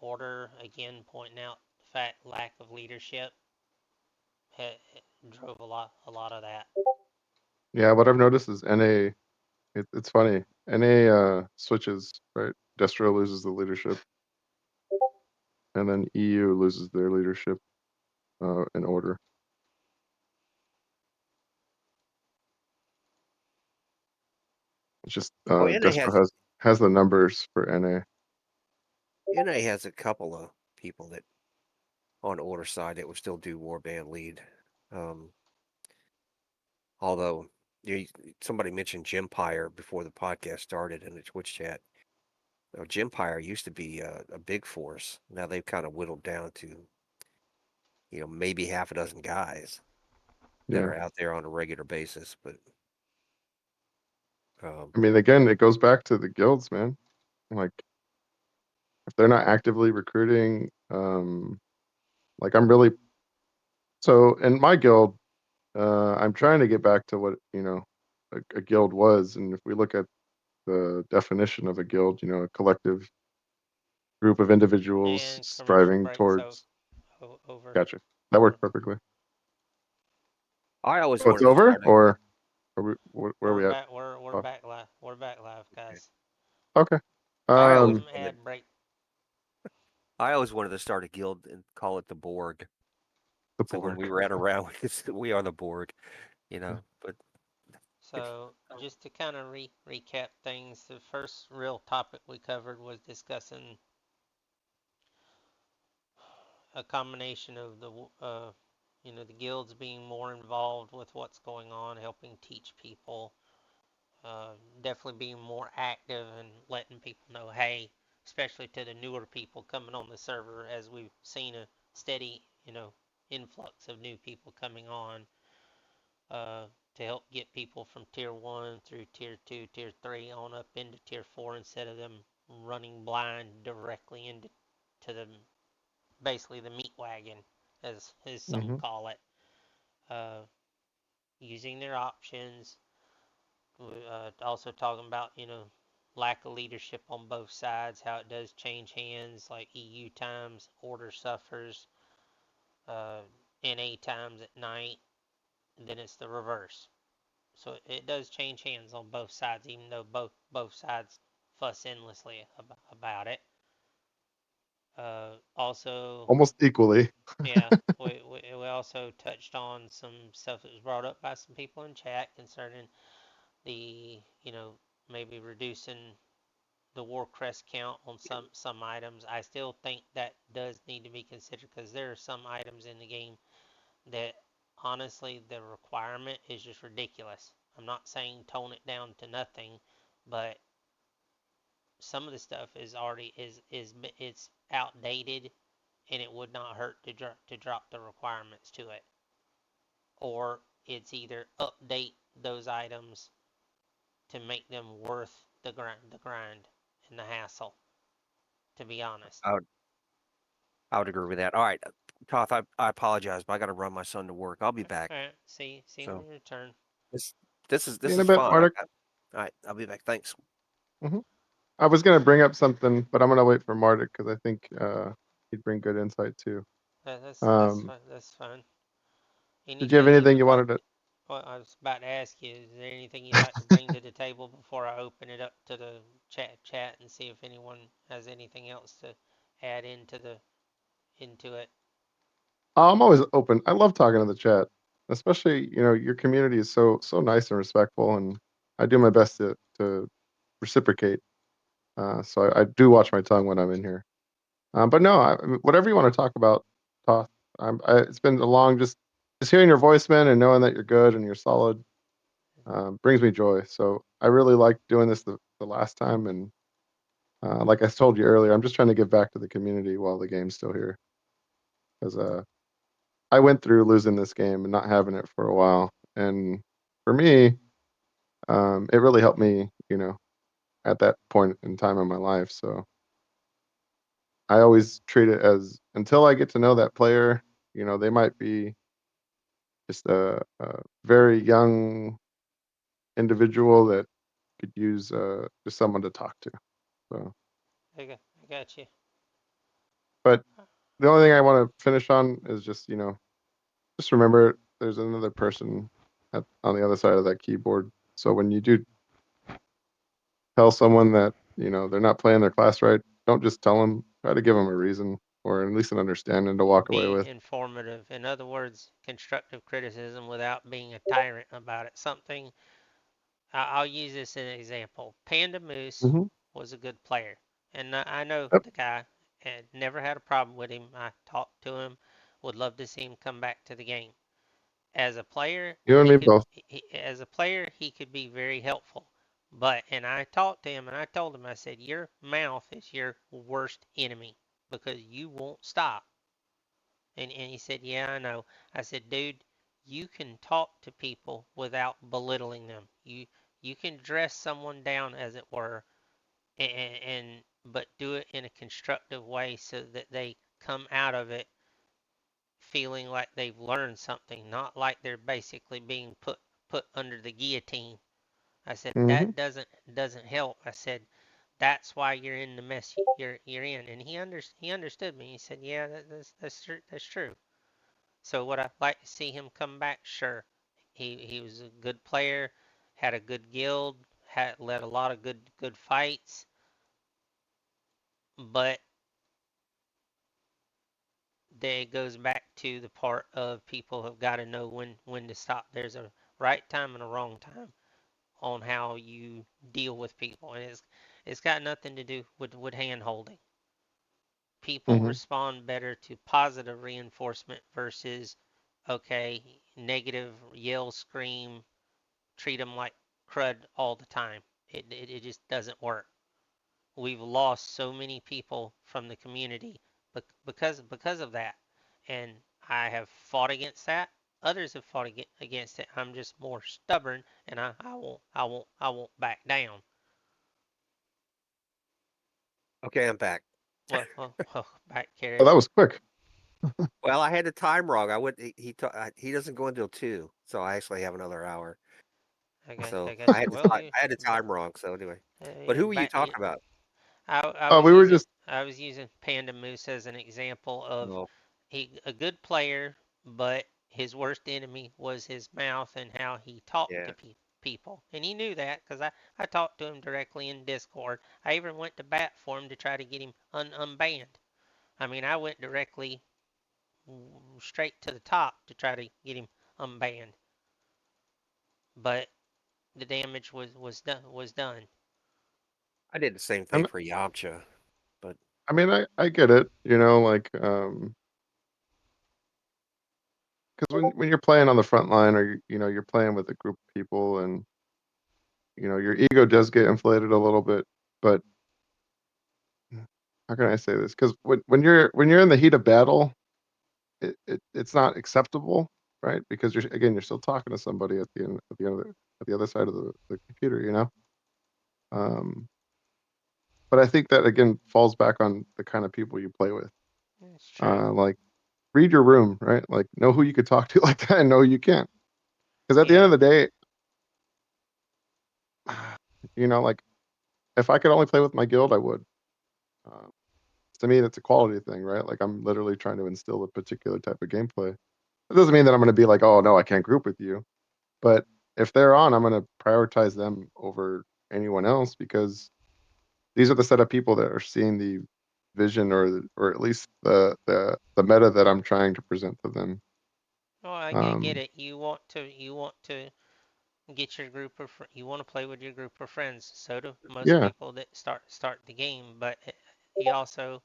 Order again pointing out the fact lack of leadership drove a lot of that. Yeah, what I've noticed is NA. It's funny. NA switches, right? Destro loses the leadership, and then EU loses their leadership in order. It's just Well, NA Destro has has the numbers for NA. NA has a couple of people that on order side that would still do warband lead. Um, although you, somebody mentioned Gympire before the podcast started in the Twitch chat. Now, Gympire used to be a big force. Now they've kind of whittled down to maybe half a dozen guys that Yeah, are out there on a regular basis. But um, I mean, again, it goes back to the guilds, man. Like if they're not actively recruiting, like I'm really so in my guild, I'm trying to get back to what a guild was, and if we look at the definition of a guild, a collective group of individuals And commercial striving breaks towards. over. Gotcha. That worked perfectly. I always Oh, it's wanted to over, start a. or where are We're we at? back. We're Oh, back live. We're back live, Okay. guys. okay. I After always Um, them wanted. ad break. I always wanted to start a guild and call it the Borg. the So when we Borg. ran around, we are the Borg, Yeah. But So just to kind of recap things, the first real topic we covered was discussing a combination of the guilds being more involved with what's going on, helping teach people, uh, definitely being more active and letting people know, hey, especially to the newer people coming on the server, as we've seen a steady, influx of new people coming on, uh, to help get people from tier 1 through tier 2, tier 3 on up into tier 4 instead of them running blind directly into the basically the meat wagon, as some Hmm. call it, uh, using their options. Also talking about lack of leadership on both sides, how it does change hands, like EU times, order suffers, uh, NA times at night, then it's the reverse. So it does change hands on both sides, even though both sides fuss endlessly about it. Also, Almost equally. yeah, we also touched on some stuff that was brought up by some people in chat concerning the maybe reducing the war crest count on some items. I still think that does need to be considered because there are some items in the game that honestly the requirement is just ridiculous. I'm not saying tone it down to nothing, but some of the stuff is already is it's outdated and it would not hurt to drop the requirements to it, or it's either update those items to make them worth the grind and the hassle, to be honest. I would agree with that. All right, Toth, I apologize, but I got to run my son to work. I'll be back. All right, see you So when you return. this See you this in a is bit, fun. Mardik. All right, I'll be back. Thanks. Mhm. I was gonna bring up something, but I'm gonna wait for Mardik because I think he'd bring good insight too. That's Um, fine. That's fine. did you have Anything you anything would you like? wanted to? Well, I was about to ask you, is there anything you'd like to bring to the table before I open it up to the chat and see if anyone has anything else to add into it? I'm always open. I love talking to the chat, especially your community is so nice and respectful, and I do my best to reciprocate. So I do watch my tongue when I'm in here. But no, whatever you want to talk about, Toth. It's been a long just hearing your voice, man, and knowing that you're good and you're solid brings me joy. So I really liked doing this the last time, and like I told you earlier, I'm just trying to give back to the community while the game's still here, because I went through losing this game and not having it for a while, and for me, it really helped me, at that point in time in my life. So I always treat it as until I get to know that player, they might be just a very young individual that could use just someone to talk to. So, I got you. but the only thing I want to finish on is just remember there's another person on the other side of that keyboard. So when you do tell someone that they're not playing their class right, don't just tell them. Try to give them a reason or at least an understanding to walk away Be with. informative. In other words, constructive criticism without being a tyrant about it. Something I'll use this as an example. Panda Moose Hmm. was a good player, and I know Yep. the guy, and never had a problem with him. I talked to him, would love to see him come back to the game. As a player, You and me both. as a player, he could be very helpful. But, and I talked to him and I told him, I said, your mouth is your worst enemy because you won't stop. And he said, yeah, I know. I said, dude, you can talk to people without belittling them. You can dress someone down, as it were, and but do it in a constructive way so that they come out of it feeling like they've learned something, not like they're basically being put under the guillotine. I said Hmm. that doesn't help. I said that's why you're in the mess you're in, and he understood me. He said, yeah, that's true. So would I like to see him come back? Sure. He was a good player, had a good guild, had led a lot of good fights, but then it goes back to the part of people have got to know when to stop. There's a right time and a wrong time on how you deal with people, and it's got nothing to do with hand holding. People Hmm. respond better to positive reinforcement versus okay, negative yell, scream, treat them like crud all the time. It just doesn't work. We've lost so many people from the community because of that, and I have fought against that. Others have fought against it. I'm just more stubborn, and I won't back down. Okay, I'm back. Well, back, Oh, that Karis. was quick. Well, I had the time wrong. I would he doesn't go until 2, so I actually have another hour. I So got you. Well, I had the time wrong. So anyway, but yeah, who were you talking about? I Oh, was we were using just. I was using Panda Moose as an example of Oh, a good player, but his worst enemy was his mouth and how he talked to yeah. people. And he knew that because I talked to him directly in Discord. I even went to bat for him to try to get him unbanned. I mean, I went directly straight to the top to try to get him unbanned, but the damage was done. I did the same thing And for Yamcha, but I mean, I get it, you know, like, because when you're playing on the front line, or you know, you're playing with a group of people, and you know, your ego does get inflated a little bit. But how can I say this? Because when you're in the heat of battle, it's not acceptable, right? Because you're still talking to somebody at the other side of the computer, you know. Um, but I think that again falls back on the kind of people you play with. It's true. Like, read your room, right? Like, know who you could talk to like that, and know who you can't. Because at the end Yeah. of the day, you know, like, if I could only play with my guild, I would. Uh, to me, that's a quality thing, right? Like, I'm literally trying to instill a particular type of gameplay. It doesn't mean that I'm going to be like, oh no, I can't group with you. But if they're on, I'm going to prioritize them over anyone else, because these are the set of people that are seeing the vision, or at least the meta that I'm trying to present to them. Oh, I get Um, it. You want to get your group of you want to play with your group of friends. So do most yeah, people that start the game, but you also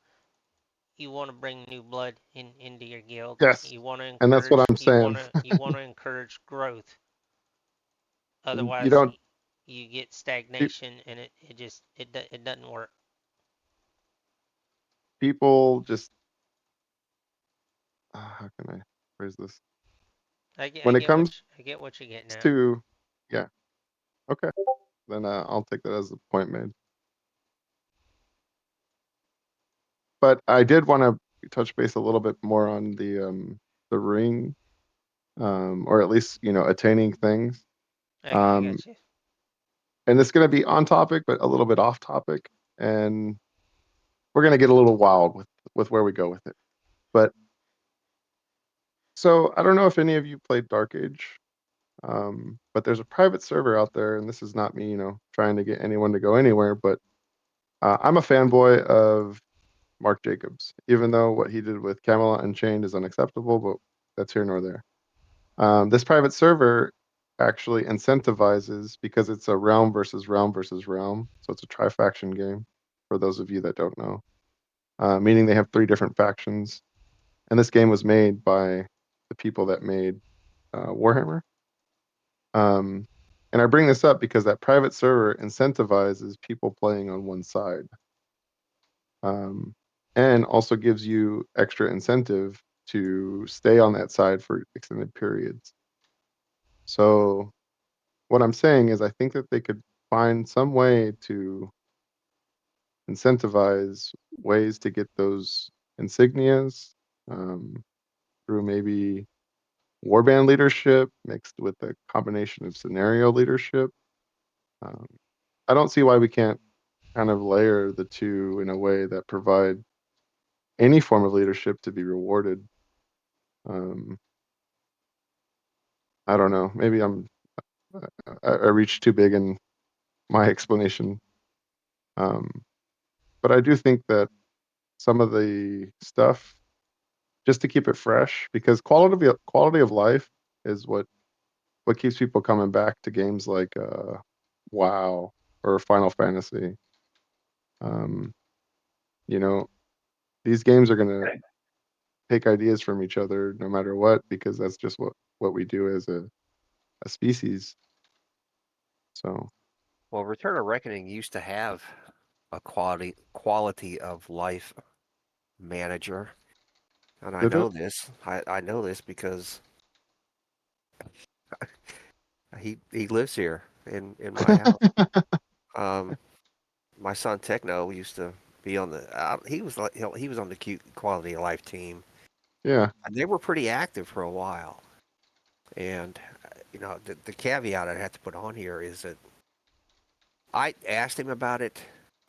you want to bring new blood into your guild. yes, You want to and that's what encourage I'm saying. you want to encourage growth. You Otherwise, don't. you get pe- stagnation, and it doesn't work. People just how can I phrase this? When it comes I get what you get now. to, yeah, okay, then I'll take that as a point made. But I did want to touch base a little bit more on the ring, or at least, you know, attaining things. I Um, got you. and it's going to be on topic, but a little bit off topic, and we're going to get a little wild with where we go with it. But so I don't know if any of you played Dark Age, but there's a private server out there, and this is not me, you know, trying to get anyone to go anywhere, but I'm a fanboy of Mark Jacobs, even though what he did with Camelot Unchained is unacceptable, but that's here nor there. This private server actually incentivizes, because it's a realm versus realm versus realm, so it's a tri-faction game, for those of you that don't know, meaning they have 3 different factions. And this game was made by the people that made Warhammer. Um, and I bring this up because that private server incentivizes people playing on one side, um, and also gives you extra incentive to stay on that side for extended periods. So what I'm saying is, I think that they could find some way to incentivize ways to get those insignias, um, through maybe warband leadership mixed with a combination of scenario leadership. Um, I don't see why we can't kind of layer the two in a way that provide any form of leadership to be rewarded. Um, I don't know. Maybe I reached too big in my explanation, um, but I do think that some of the stuff, just to keep it fresh, because quality of life is what keeps people coming back to games like WoW or Final Fantasy. Um, you know, these games are gonna take ideas from each other no matter what, because that's just what we do as a species. So well, Return of Reckoning used to have a quality of life manager, and I did it? know this. I know this because he lives here in my house. Um, my son Techno used to be on the. He was like he was on the cute quality of life team, Yeah. and they were pretty active for a while. And you know, the caveat I have to put on here is that I asked him about it.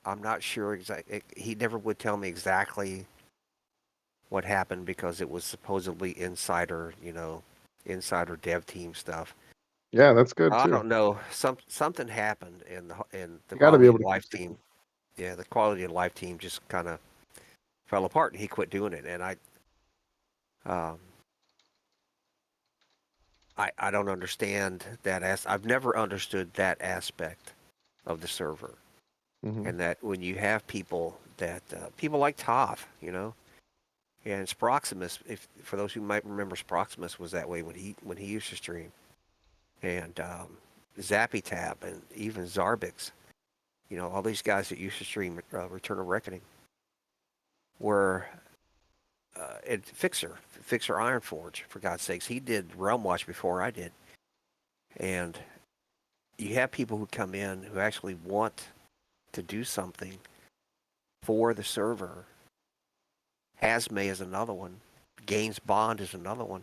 I'm not sure exactly. He never would tell me exactly what happened because it was supposedly insider, you know, insider dev team stuff. Yeah, that's good I too. don't know. Something happened in the You got to be quality able of to keep life secret. team. Yeah, the quality of life team just kind of fell apart, and he quit doing it. And um, I don't understand that. I've never understood that aspect of the server. Hmm. and that when you have people that people like Toph, and Sproximus, if for those who might remember, Sproximus was that way when he used to stream, and Zappy Tap, and even Zarbix, all these guys that used to stream Return of Reckoning were and Fixer Ironforge, for God's sakes, he did Realm Watch before I did, and you have people who come in who actually want to do something for the server. Hazme is another one. Gaines Bond is another one.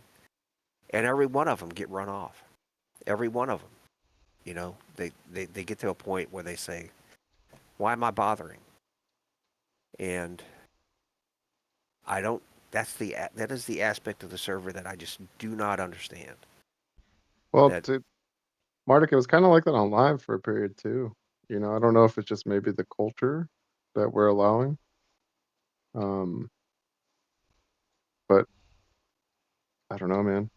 And every one of them get run off. Every one of them. They get to a point where they say, why am I bothering? And I don't, that is the aspect of the server that I just do not understand. Well, That, Marduk, it was kind of like that on live for a period too. I don't know if it's just maybe the culture that we're allowing. Um, but I don't know, man.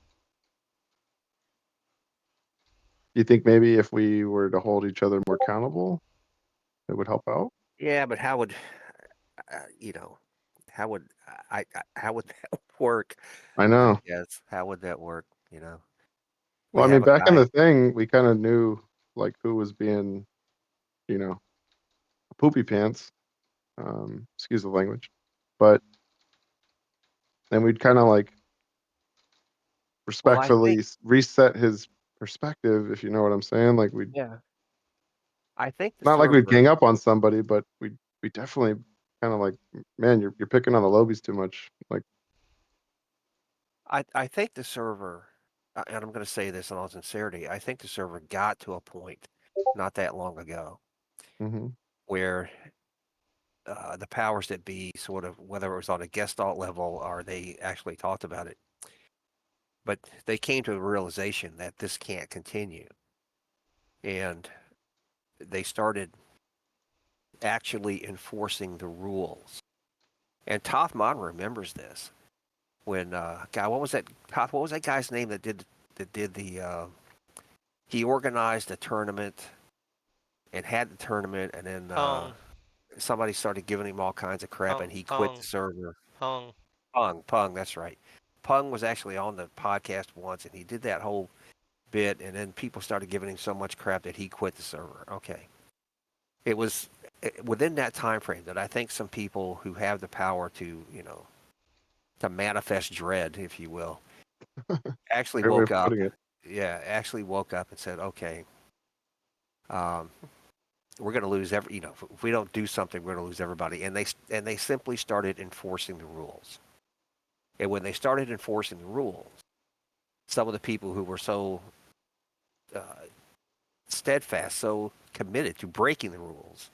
You think maybe if we were to hold each other more accountable, it would help out? yeah, but how would, uh, you know, how would how would that work? I I know. guess, how would that work? We Well, I mean, have a back in guy. the thing, we kind of knew like who was being, you know, poopy pants. Excuse the language, but then we'd kind of like Well, I think, respectfully reset his perspective, if you know what I'm saying. Like we, yeah, I think the not like we'd server. gang up on somebody, but we definitely kind of like, man, you're picking on the lobies too much. Like, I think the server, and I'm going to say this in all sincerity, I think the server got to a point not that long ago hmm where the powers that be, sort of, whether it was on a gestalt level or they actually talked about it, but they came to the realization that this can't continue. And they started actually enforcing the rules. And Tothmon remembers this when, God, what was that? Toth, what was that guy's name that did the? He organized a tournament and had the tournament, and then Pong, somebody started giving him all kinds of crap, Pong, and he quit the Pong, server. Pong. Pung, that's right. Pung was actually on the podcast once, and he did that whole bit, and then people started giving him so much crap that he quit the server. Okay, it was within that time frame that I think some people who have the power to, to manifest dread, if you will, actually great way woke of up. putting it. Yeah, actually woke up and said, okay, um, we're going to lose if we don't do something, we're going to lose everybody. And they simply started enforcing the rules. And when they started enforcing the rules, some of the people who were so uh, steadfast, so committed to breaking the rules,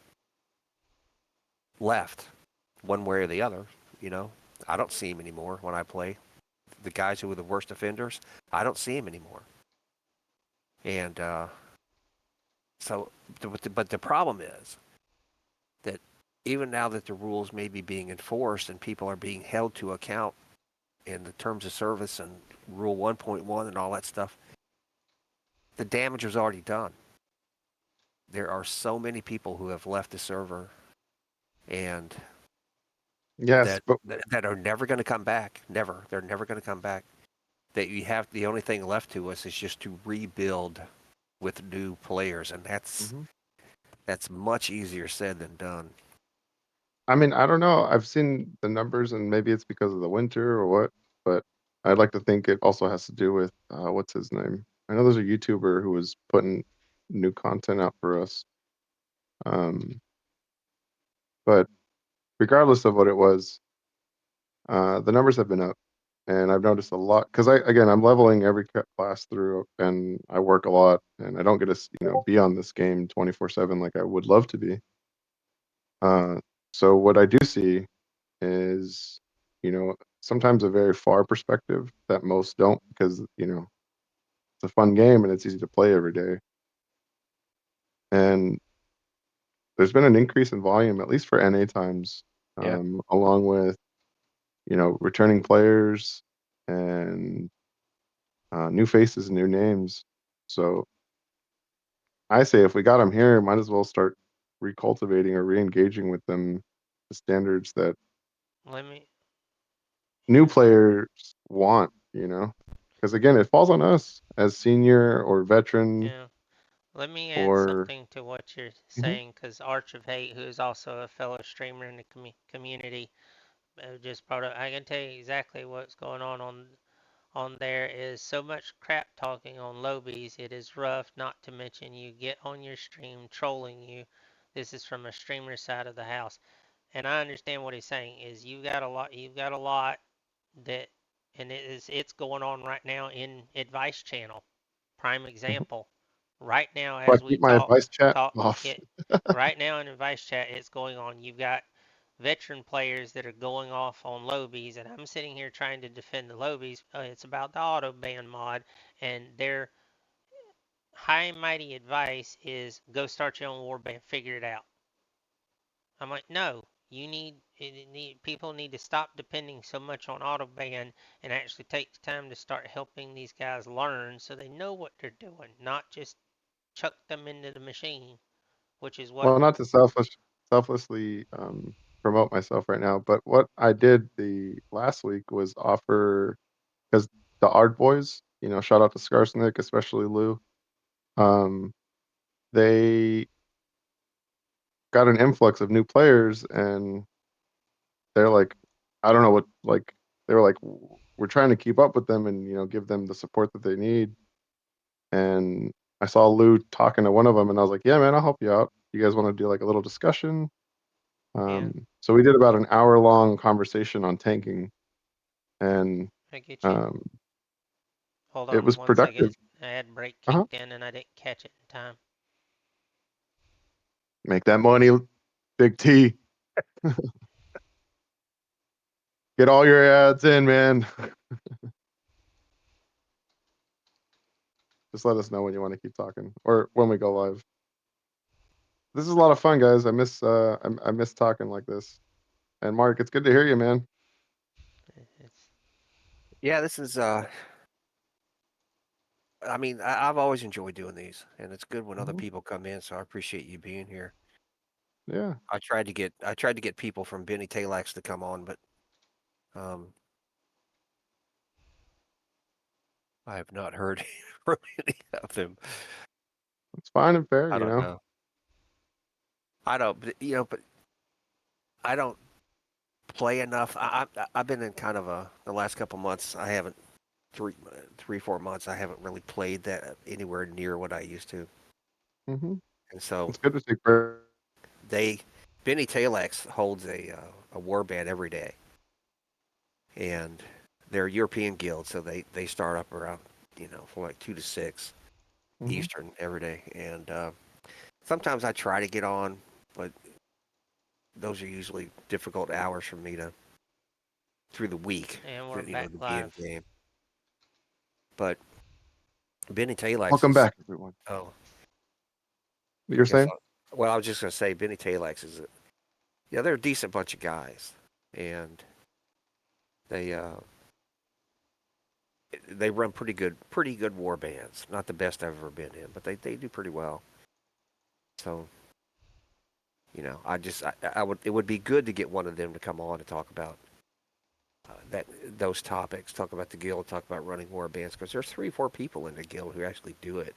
left one way or the other. You know, I don't see them anymore when I play. The guys who were the worst offenders, I don't see them anymore. And so, but the problem is that even now that the rules may be being enforced and people are being held to account in the terms of service and Rule 1.1 and all that stuff, the damage was already done. There are so many people who have left the server and Yes, that but that are never going to come back. Never, they're never going to come back. That you have the only thing left to us is just to rebuild with new players, and mhm. that's much easier said than done. I mean, I don't know. I've seen the numbers, and maybe it's because of the winter or what, but I'd like to think it also has to do with what's his name? I know there's a YouTuber who was putting new content out for us. Um, but regardless of what it was, the numbers have been up, and I've noticed a lot because I'm leveling every class through, and I work a lot, and I don't get to be on this game 24/7 like I would love to be. So what I do see is, sometimes a very far perspective that most don't because, it's a fun game and it's easy to play every day. And there's been an increase in volume, at least for NA times, Yeah. along with, returning players and new faces, new names. So I say if we got them here, might as well start, recultivating or re-engaging with them the standards that Let me, new players want, you know? Because again, it falls on us as senior or veteran yeah, let me add or something to what you're Mhm. saying, because Arch of Hate, who is also a fellow streamer in the community, just brought up. I can tell you exactly what's going on there is so much crap talking on lobbies. It is rough, not to mention you get on your stream trolling you. This is from a streamer side of the house. And I understand what he's saying is you've got a lot that and it's going on right now in advice channel. Prime Mhm. example. Right now So I as we keep my advice chat talk off. it right now in advice chat it's going on. You've got veteran players that are going off on lobies, and I'm sitting here trying to defend the lobies. It's about the auto ban mod, and their high and mighty advice is go start your own warband, figure it out. I'm like, no, people need to stop depending so much on auto ban and actually take the time to start helping these guys learn so they know what they're doing, not just chuck them into the machine, which is what. Well, not to selflessly promote myself right now, but what I did the last week was offer because the Art Boys, you know, shout out to Skarsnik, especially Lou. Um, they got an influx of new players, and they're like, I don't know what, like, they were like, we're trying to keep up with them and you know give them the support that they need. And I saw Lou talking to one of them, and I was like, yeah, man, I'll help you out. You guys want to do like a little discussion? Yeah, So we did about an hour long conversation on tanking, and I get you. um, Hold it on was one second. productive. I had break Uh-huh. kicked in and I didn't catch it in time. Make that money, Big T. Get all your ads in, man. Just let us know when you want to keep talking or when we go live. This is a lot of fun, guys. I miss talking like this. And Mark, it's good to hear you, man. It's Yeah, this is. I mean, I've always enjoyed doing these, and it's good when other Mhm. people come in. So I appreciate you being here. Yeah, I tried to get people from Benny Talax to come on, but um, I have not heard from any of them. it's fine and fair, I you don't know. know. I don't, but I don't play enough. I've been in kind of the last couple months. I haven't 3, 4 months. I haven't really played that anywhere near what I used to, Hmm. and so It's good to see. Prayer. they Benny Talax holds a war band every day, and they're a European guild, so they start up around from like 2 to 6 Hmm. Eastern every day, and sometimes I try to get on, but those are usually difficult hours for me to through the week, and we're to back be in live. game. But Benny Talax Welcome is back, everyone. oh, You're I guess saying? well, I was just gonna say Benny Talax is yeah, they're a decent bunch of guys, and they uh they run pretty good war bands. Not the best I've ever been in, but they do pretty well. So I would it would be good to get one of them to come on and talk about that those topics, talk about the guild, talk about running war bands, because there's 3, 4 people in the guild who actually do it.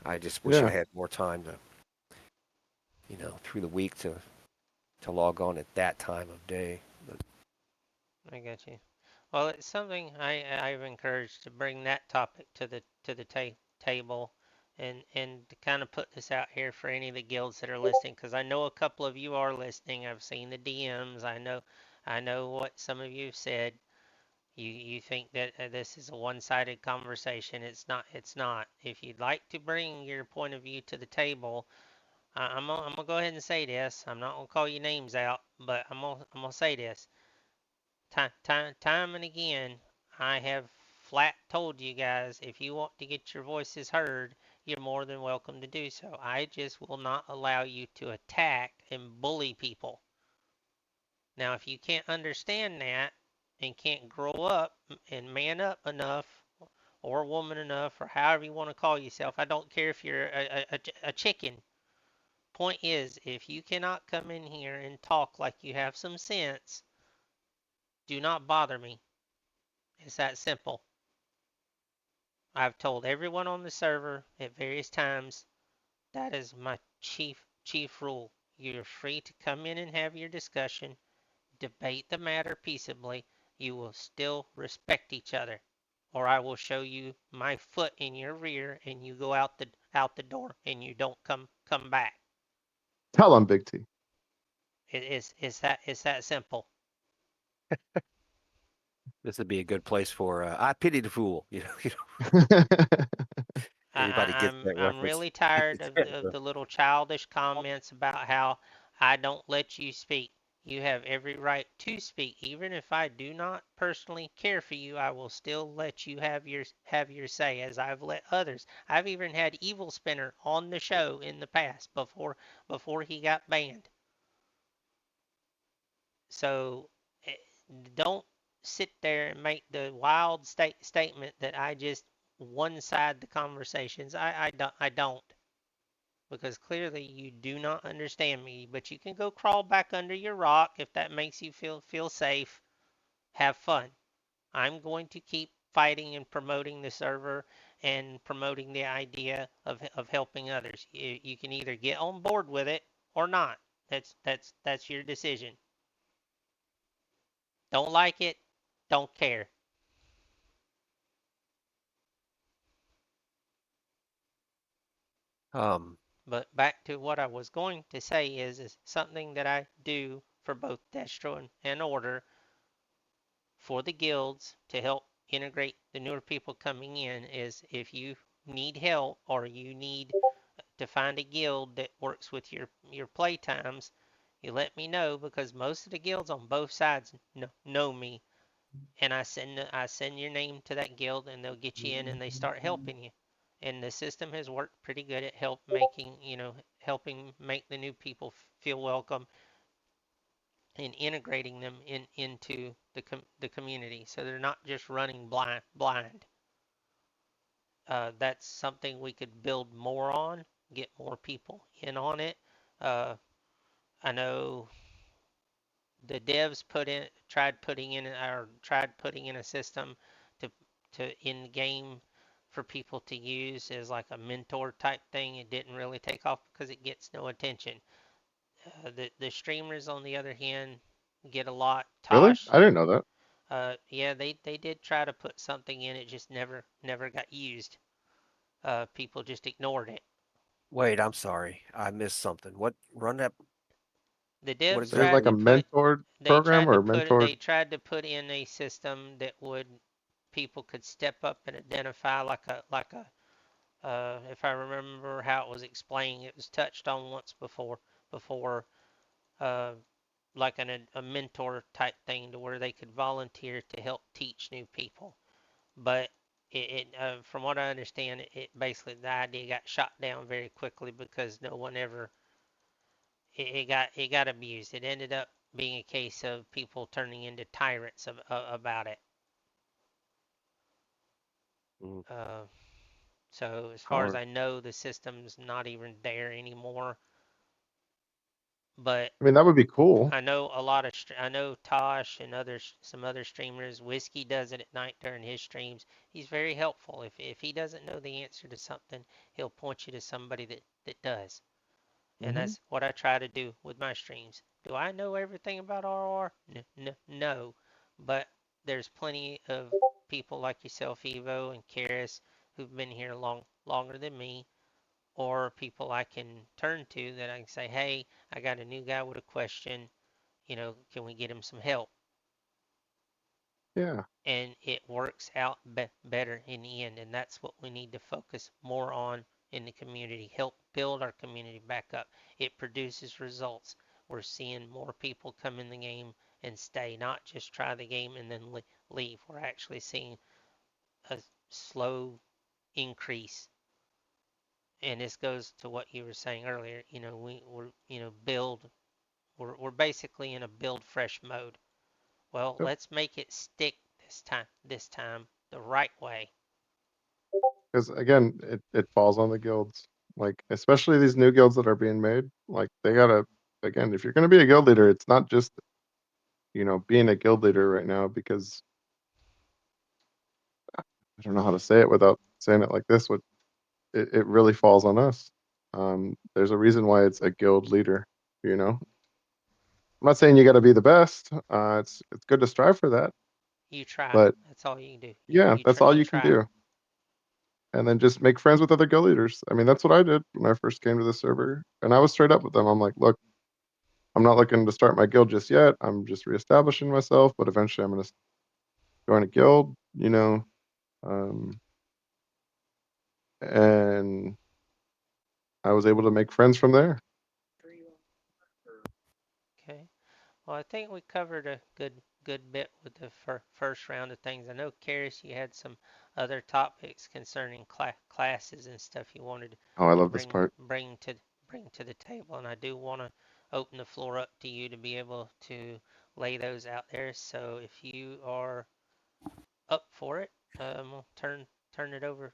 I just wish I Yeah. had more time to through the week to log on at that time of day. But I got you. Well, it's something I've encouraged to bring that topic to the table, and to kind of put this out here for any of the guilds that are listening, because I know a couple of you are listening. I've seen the DMs. I know what some of you have said. You think that this is a one-sided conversation. It's not. It's not. If you'd like to bring your point of view to the table, I'm gonna go ahead and say this. I'm not gonna call you names out, but I'm gonna say this. Time and again, I have flat told you guys if you want to get your voices heard, you're more than welcome to do so. I just will not allow you to attack and bully people. Now, if you can't understand that and can't grow up and man up enough or woman enough or however you want to call yourself, I don't care if you're a chicken. point is, if you cannot come in here and talk like you have some sense, do not bother me. It's that simple. I've told everyone on the server at various times that is my chief rule. You're free to come in and have your discussion, debate the matter peaceably. You will still respect each other, or I will show you my foot in your rear and you go out the door and you don't come back. Tell him, Big T. It's that simple. This would be a good place for I pity the fool. Anybody gets that I'm reference? really tired of the little childish comments about how I don't let you speak. You have every right to speak. Even if I do not personally care for you, I will still let you have your say, as I've let others. I've even had Evil Spinner on the show in the past before he got banned. So eh, don't sit there and make the wild statement that I just one side the conversations. I don't, because clearly you do not understand me. But you can go crawl back under your rock if that makes you feel safe. Have fun. I'm going to keep fighting and promoting the server and promoting the idea of helping others. You can either get on board with it or not. That's your decision. Don't like it, don't care. Um, But back to what I was going to say is something that I do for both Destro and Order for the guilds to help integrate the newer people coming in is, if you need help or you need to find a guild that works with your play times, you let me know, because most of the guilds on both sides know me, and I send your name to that guild and they'll get you in and they start helping you. And the system has worked pretty good at helping make the new people feel welcome and integrating them into the community, so they're not just running blind. That's something we could build more on, get more people in on it. Uh, I know the devs tried putting in a system to in game for people to use as like a mentor type thing. It didn't really take off because it gets no attention. The streamers, on the other hand, get a lot. Really? Tosh, I didn't know that. yeah, they did try to put something in. It just never got used. People just ignored it. Wait, I'm sorry, I missed something. What run that? The What devs There's tried like to a exactly? put mentored they program tried to or a put mentored. they tried to put in a system that would people could step up and identify like a if I remember how it was explained, it was touched on once before uh, like a mentor type thing, to where they could volunteer to help teach new people. But from what I understand, it basically, the idea got shot down very quickly because no one ever it got abused. It ended up being a case of people turning into tyrants about it. Mm, Uh, so as far as Power. I know, the system's not even there anymore. But I mean, that would be cool. I know a lot of I know Tosh and some other streamers. Whiskey does it at night during his streams. He's very helpful. If he doesn't know the answer to something, he'll point you to somebody that does. And Hmm. that's what I try to do with my streams. Do I know everything about RoR? No. But there's plenty of people like yourself, Evo and Karis, who've been here longer than me, or people I can turn to that I can say, hey, I got a new guy with a question. Can we get him some help? Yeah. And it works out better in the end. And that's what we need to focus more on in the community. Help build our community back up. It produces results. We're seeing more people come in the game and stay, not just try the game and then leave. We're actually seeing a slow increase. And this goes to what you were saying earlier. We're build. We're basically in a build fresh mode. Well, Yep. let's make it stick this time the right way. Because again, it falls on the guilds. Like, especially these new guilds that are being made, like they gotta, again, if you're gonna be a guild leader, it's not just, being a guild leader right now, because I don't know how to say it without saying it like this. What it really falls on us. There's a reason why it's a guild leader, you know. I'm not saying you gotta be the best. It's good to strive for that, You try. but That's all you can do. yeah, that's all You you can try. do. And then just make friends with other guild leaders. I mean, that's what I did when I first came to the server, and I was straight up with them. I'm like, look, I'm not looking to start my guild just yet. I'm just reestablishing myself, but eventually I'm going to join a guild, um, and I was able to make friends from there. Okay. Well, I think we covered a good bit with the first round of things. I know, Karis, you had some other topics concerning classes and stuff you wanted Oh, I to love this part. bring to the table, and I do want to open the floor up to you to be able to lay those out there. So if you are up for it, we'll turn it over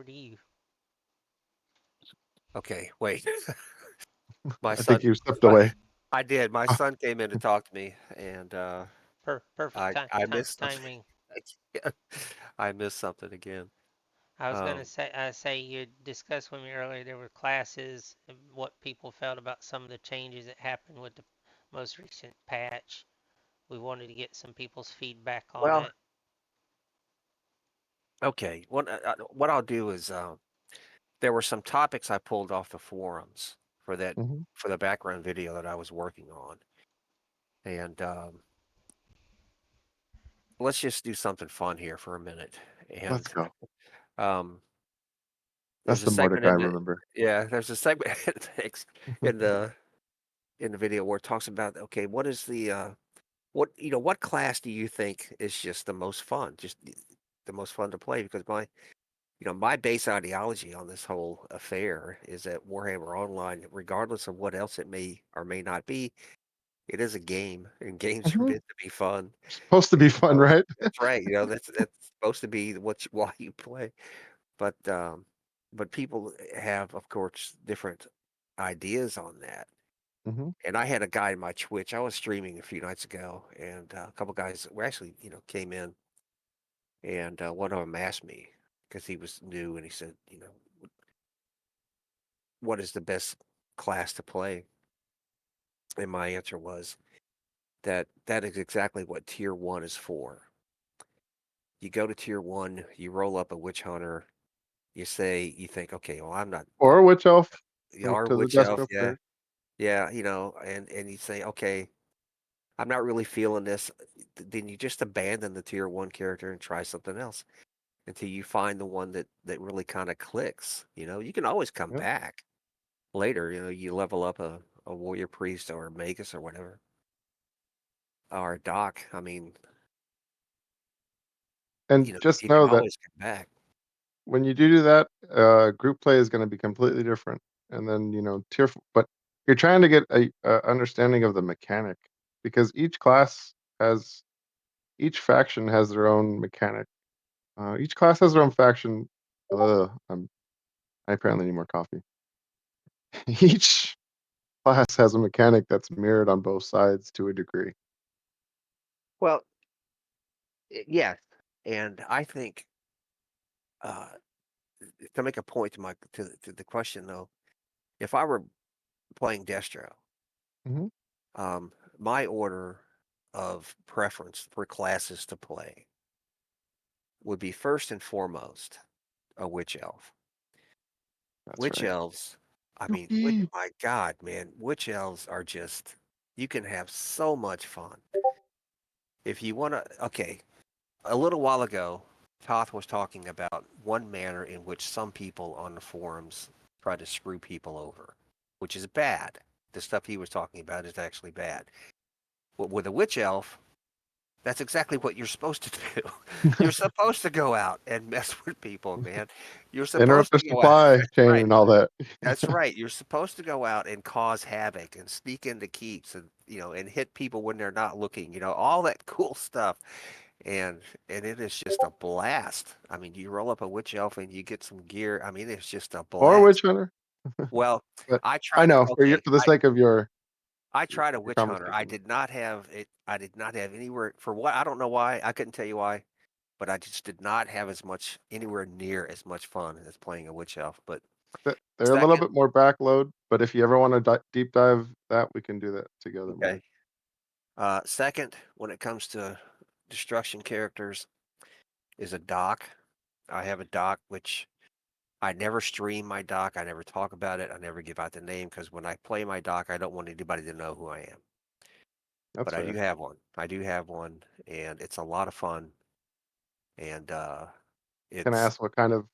to you. Okay, wait. My I think son, you stepped my, away. I did. My Ah, son came in to talk to me, and Perfect I missed something. timing. again. I missed something again. I was gonna Um, say you discussed with me earlier there were classes and what people felt about some of the changes that happened with the most recent patch. We wanted to get some people's feedback on well, it. okay. What I'll do is there were some topics I pulled off the forums for that mhm. for the background video that I was working on, and let's just do something fun here for a minute. Let's And go. um, That's there's a the segment Mordecai, in the remember? yeah, there's a segment thanks, in the video where it talks about, okay, what is the what class do you think is just the most fun, just the most fun to play? Because my base ideology on this whole affair is that Warhammer Online, regardless of what else it may or may not be, it is a game, and games are Mhm. meant to be fun. Supposed to be fun, So right? that's right. That's supposed to be why you play. But people have, of course, different ideas on that. Hmm. And I had a guy in my Twitch. I was streaming a few nights ago, and a couple guys were actually, came in, and one of them asked me because he was new, and he said, what is the best class to play? And my answer was that is exactly what tier one is for. You go to tier one, you roll up a witch hunter, you think, okay, well, I'm not, Or a witch elf, like our to the witch elf, Destro yeah, player. yeah, and you say, okay, I'm not really feeling this. Then you just abandon the tier one character and try something else until you find the one that really kind of clicks. You can always come Yep. back later. You level up a warrior priest or a magus or whatever, or a doc. I mean, And just you can know that always come back. when you do that, group play is going to be completely different. And then, but you're trying to get a understanding of the mechanic, because each faction has their own mechanic. Each class has their own faction. I apparently need more coffee. Each class has a mechanic that's mirrored on both sides to a degree. Well, yes, and I think uh, to make a point to the question though, if I were playing Destro, Hmm. my order of preference for classes to play would be first and foremost a witch elf. That's Witch right. elves, I mean, Yuki. my God, man, witch elves are just, you can have so much fun. If you want to, okay, a little while ago, Toth was talking about one manner in which some people on the forums try to screw people over, which is bad. The stuff he was talking about is actually bad. But with a witch elf, that's exactly what you're supposed to do. You're supposed to go out and mess with people, man. You're Interrupt supposed the to go out. supply That's chain right. and all that. That's right. You're supposed to go out and cause havoc and sneak into keeps and and hit people when they're not looking, all that cool stuff. and it is just a blast. I mean, you roll up a witch elf and you get some gear. I mean, it's just a Or blast. Witch Hunter. Well, But I I tried to. know Okay, for the sake of I tried a your witch hunter. I conversation. did not have it. I did not have anywhere for what I don't know why. I couldn't tell you why, but I just did not have as much anywhere near as much fun as playing a witch elf. But They're a little second, bit more backload, but if you ever want to deep dive that, we can do that together, okay. man. Second, when it comes to destruction characters, is a doc. I have a doc which I never stream my doc. I never talk about it. I never give out the name because when I play my doc, I don't want anybody to know who I am. That's But I do fair. have one. I do have one, and it's a lot of fun. And Can I it's ask what kind of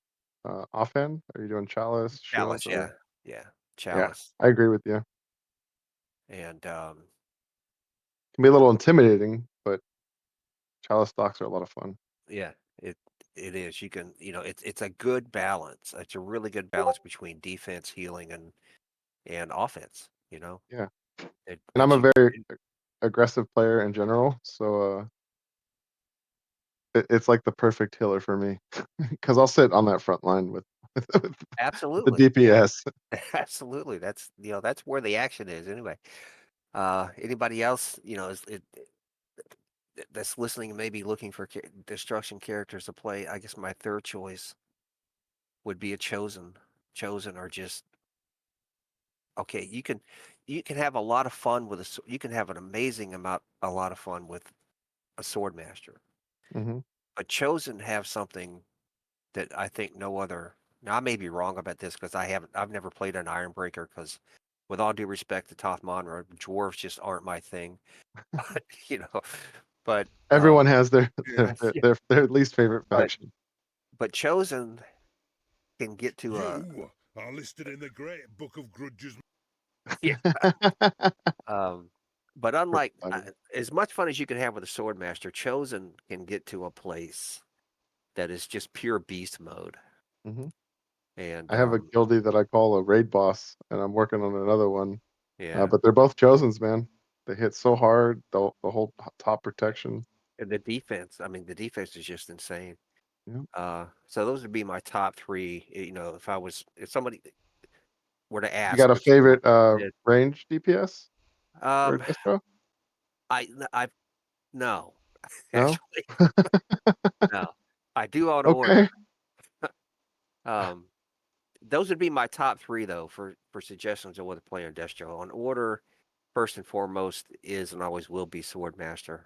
offhand? Are you doing chalice, shield, Chalice, or yeah, yeah, yeah? Chalice, I agree with you. and Can be a little intimidating, but chalice stocks are a lot of fun. yeah, it it is. You can, it's a good balance. It's a really good balance between defense, healing, and offense. Yeah, It and I'm puts a you. very aggressive player in general, so it's like the perfect healer for me because I'll sit on that front line with the Absolutely, yeah, DPS. absolutely. That's where the action is anyway. Anybody else, that's listening and maybe looking for destruction characters to play? I guess my third choice would be a chosen. Chosen are just okay. You can have a lot of fun with you can have an amazing amount, a lot of fun with a sword master. Hmm. But chosen have something that I think no other. Now I may be wrong about this because I've never played an Ironbreaker because, with all due respect to Toth Monroe, dwarves just aren't my thing. you know, but Everyone has their their, yes, their yeah. their their least favorite but faction. but chosen can get to a You are listed in the Great Book of Grudges. yeah. Um, but Pretty unlike funny. as much fun as you can have with a sword master, chosen can get to a place that is just pure beast mode. Hmm. And I have a guildie that I call a raid boss, and I'm working on another one. yeah, But they're both chosens, man. They hit so hard, the whole top protection. and the defense. I mean, the defense is just insane. Yeah. So those would be my top three. If somebody were to You ask got a which one, favorite range DPS or um, distro? I no, No. actually no. I do on Okay. order. Um, those would be my top three though for suggestions of what to play on Destro. On order, first and foremost is and always will be Swordmaster.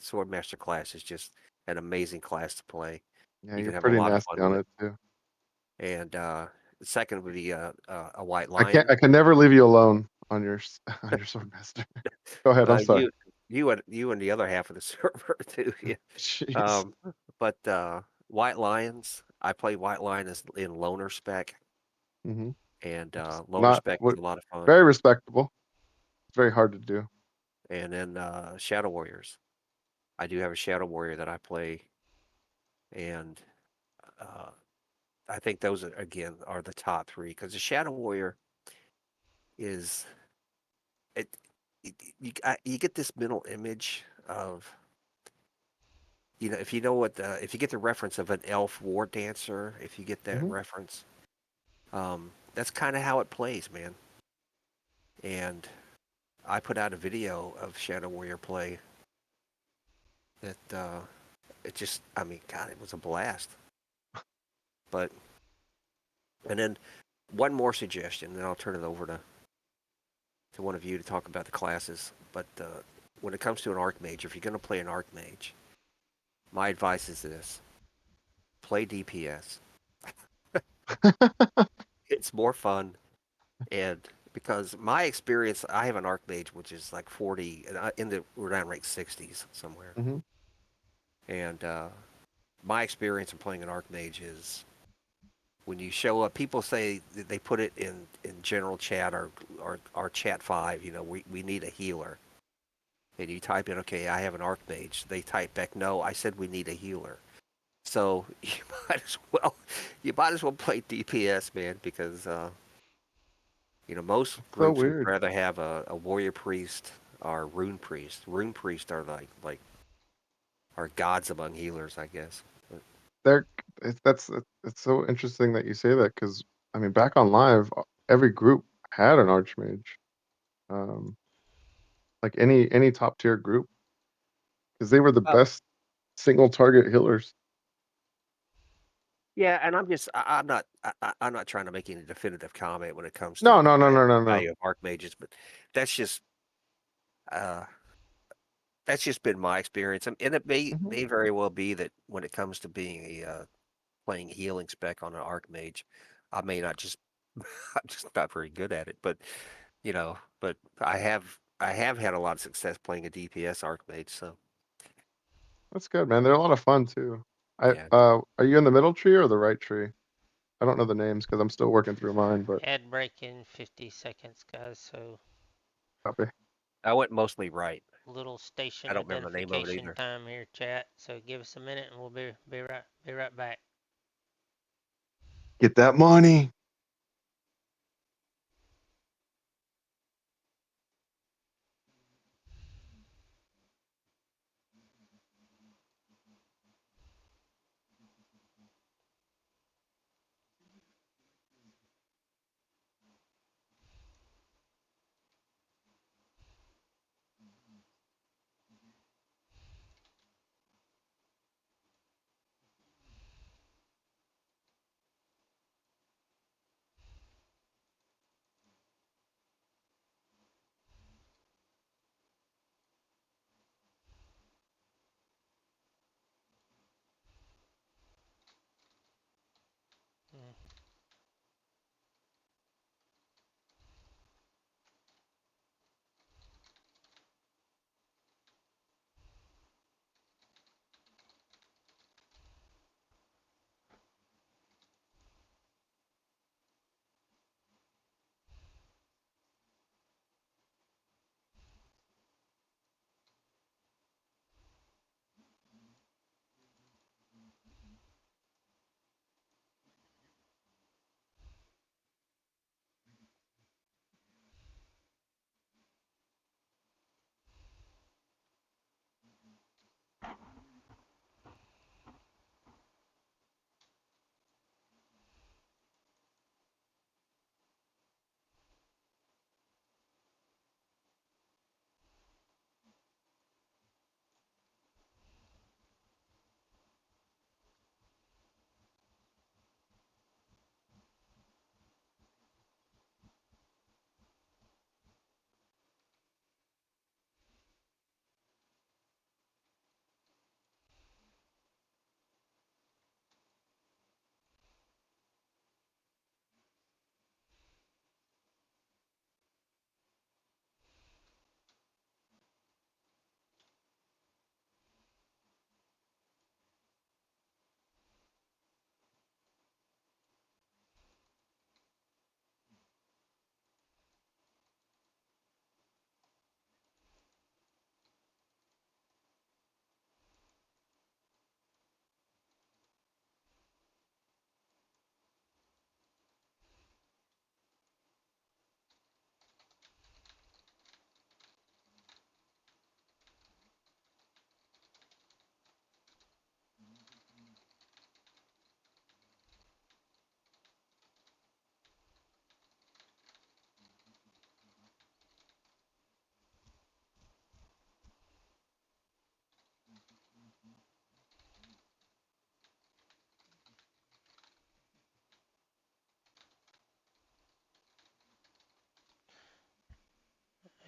Swordmaster class is just an amazing class to play. Yeah, You you're can have a pretty lot of nasty fun on with it. it too. And the second would be a White I can't. Lion. I can never leave you alone on your on your swordmaster. Go ahead. I'm Well, sorry. you and the other half of the server too. Yeah. Jeez. Um, but White Lions, I play White Lion in loner spec, Hmm. and Which is loner not spec is what a lot of fun. very respectable. It's very hard to do. And then Shadow Warriors. I do have a Shadow Warrior that I play, and uh, I think those again are the top three because the Shadow Warrior is it. You get this mental image of if you know if you get the reference of an elf war dancer, if you get that Hmm. reference, that's kind of how it plays, man. And I put out a video of Shadow Warrior play that it just, I mean, God, it was a blast. But and then one more suggestion, and then I'll turn it over to one of you to talk about the classes. But when it comes to an Archmage, if you're going to play an Archmage, my advice is this: play DPS. It's more fun, and because my experience, I have an Archmage which is like 40, and we're down rank 60s somewhere. Hmm. And my experience in playing an Archmage is when you show up, people say that they put it in general chat or chat 5, we need a healer. And you type in, okay, I have an Archmage. They type back, no, I said we need a healer. So might as well you might as well play DPS, man, because most So groups would weird. rather have a warrior priest or rune priest. Rune priest are like are gods among healers, I guess. They're it's so interesting that you say that because I mean back on live, every group had an archmage, um, like any top tier group, because they were the Uh, best single target healers. yeah, and I'm not trying to make any definitive comment when it comes to No, no, no, no, no, no. value of archmages, but that's just uh that's just been my experience, and it Mhm. may very well be that when it comes to being a playing healing spec on an archmage, I may not just I'm just not very good at it, but but I have had a lot of success playing a DPS archmage, so That's good, man. They're a lot of fun too. yeah. Are you in the middle tree or the right tree? I don't know the names because I'm still working through mine, but Ad break in 50 seconds, guys. So copy. I went mostly right. little I station don't remember the name of it identification either. time here, chat. So give us a minute and we'll be right back. Get that money. Mm.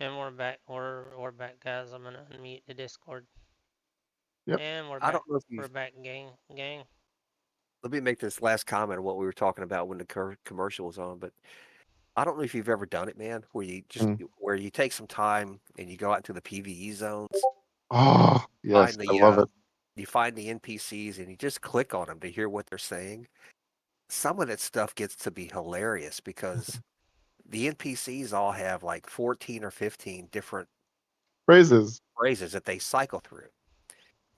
And we're back. We're back, guys. I'm gonna unmute the Discord. Yep. And we're I back. don't know if We're you've. back, gang. Let me make this last comment on what we were talking about when the commercial was on, but I don't know if you've ever done it, man, Mm. where you take some time and you go out to the PVE zones, Oh, yes, find I the love it. you find the NPCs and you just click on them to hear what they're saying. Some of that stuff gets to be hilarious because the NPCs all have like 14 or 15 different Phrases. phrases that they cycle through.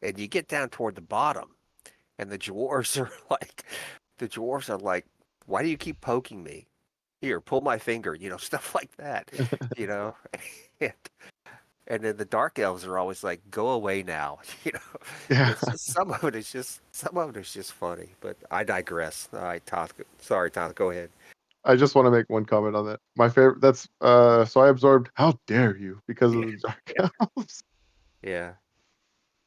And you get down toward the bottom and the dwarves are like, why do you keep poking me? Here, pull my finger, stuff like that, you know. And And then the dark elves are always like, "Go away now," you know. Yeah. It's just some of it is just funny. But I digress. All right, Todd. Sorry, Todd. Go ahead. I just want to make one comment on that. My favorite. That's so I absorbed. How dare you? Because of Yeah, the dark yeah, elves. yeah.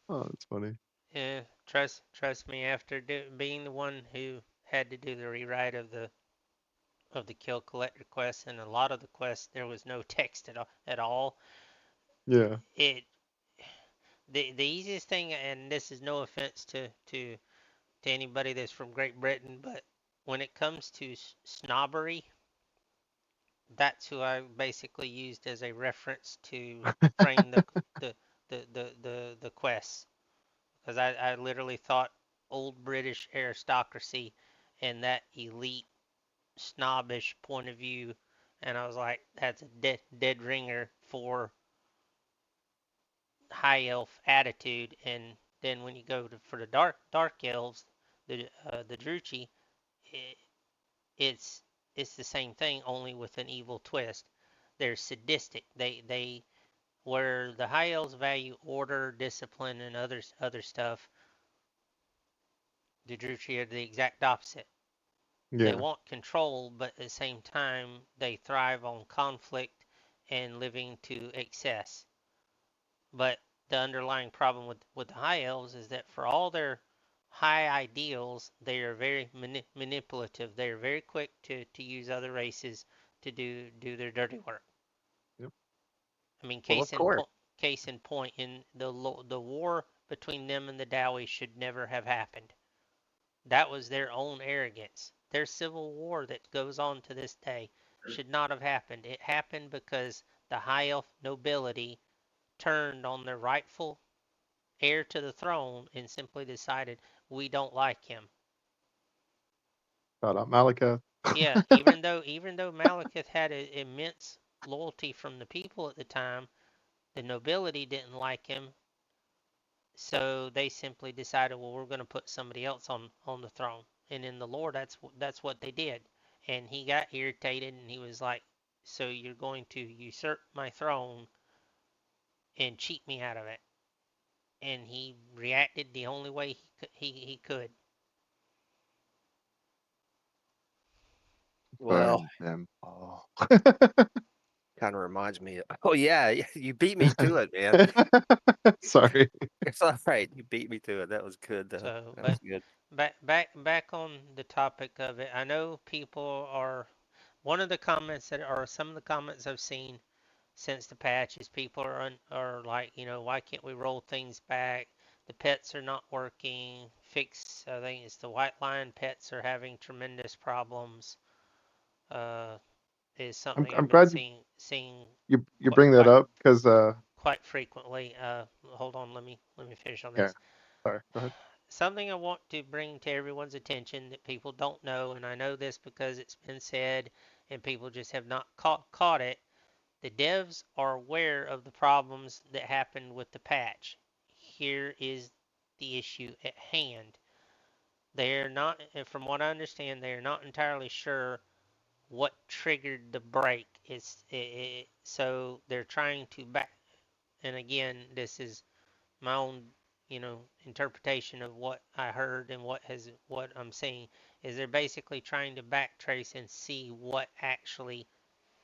Oh, that's funny. Yeah, trust me. After being the one who had to do the rewrite of the kill collector quest, and a lot of the quests there was no text at all. Yeah. It the easiest thing, and this is no offense to anybody that's from Great Britain, but when it comes to snobbery, that's who I basically used as a reference to frame the the quests, because I literally thought old British aristocracy and that elite snobbish point of view, and I was like, that's a dead ringer for high elf attitude. And then when you go for the dark elves, the Druchii, it, it's it's the same thing, only with an evil twist. They're sadistic. They where the high elves value order, discipline, and other stuff, the Druchii are the exact opposite. They Yeah. want control, but at the same time, they thrive on conflict and living to excess. But the underlying problem with the high elves is that for all their high ideals, they are very manipulative. They are very quick to use other races to do their dirty work. Yep. I mean, Well, of course. case in point, in the war between them and the Dowie should never have happened. That was their own arrogance. Their civil war that goes on to this day should not have happened. It happened because the high elf nobility turned on their rightful heir to the throne and simply decided we don't like him. Shout out Malika. Yeah, even though Malekith had immense loyalty from the people at the time, the nobility didn't like him, so they simply decided, well, we're going to put somebody else on the throne. And in the lore, that's what they did. And he got irritated, and he was like, so you're going to usurp my throne and cheat me out of it? And he reacted the only way he could. Well, Burn them all. kind of reminds me. Oh yeah, you beat me to it, man. Sorry. It's all right. You beat me to it. That was good, though. So, That but was good. back on the topic of it. I know people are one of the comments that are some of the comments I've seen since the patch is people are like, why can't we roll things back? The pets are not working. I think it's the white lion pets are having tremendous problems. Uh, is something I'm I've been glad seeing you bring that quite up because quite frequently. Hold on, let me finish on yeah. this. Sorry. Go ahead. Something I want to bring to everyone's attention that people don't know, and I know this because it's been said and people just have not caught it. The devs are aware of the problems that happened with the patch. Here is the issue at hand. They are not, from what I understand, they are not entirely sure what triggered the break. So they're trying to back. And again, this is my own, interpretation of what I heard and what I'm seeing. Is they're basically trying to backtrace and see what actually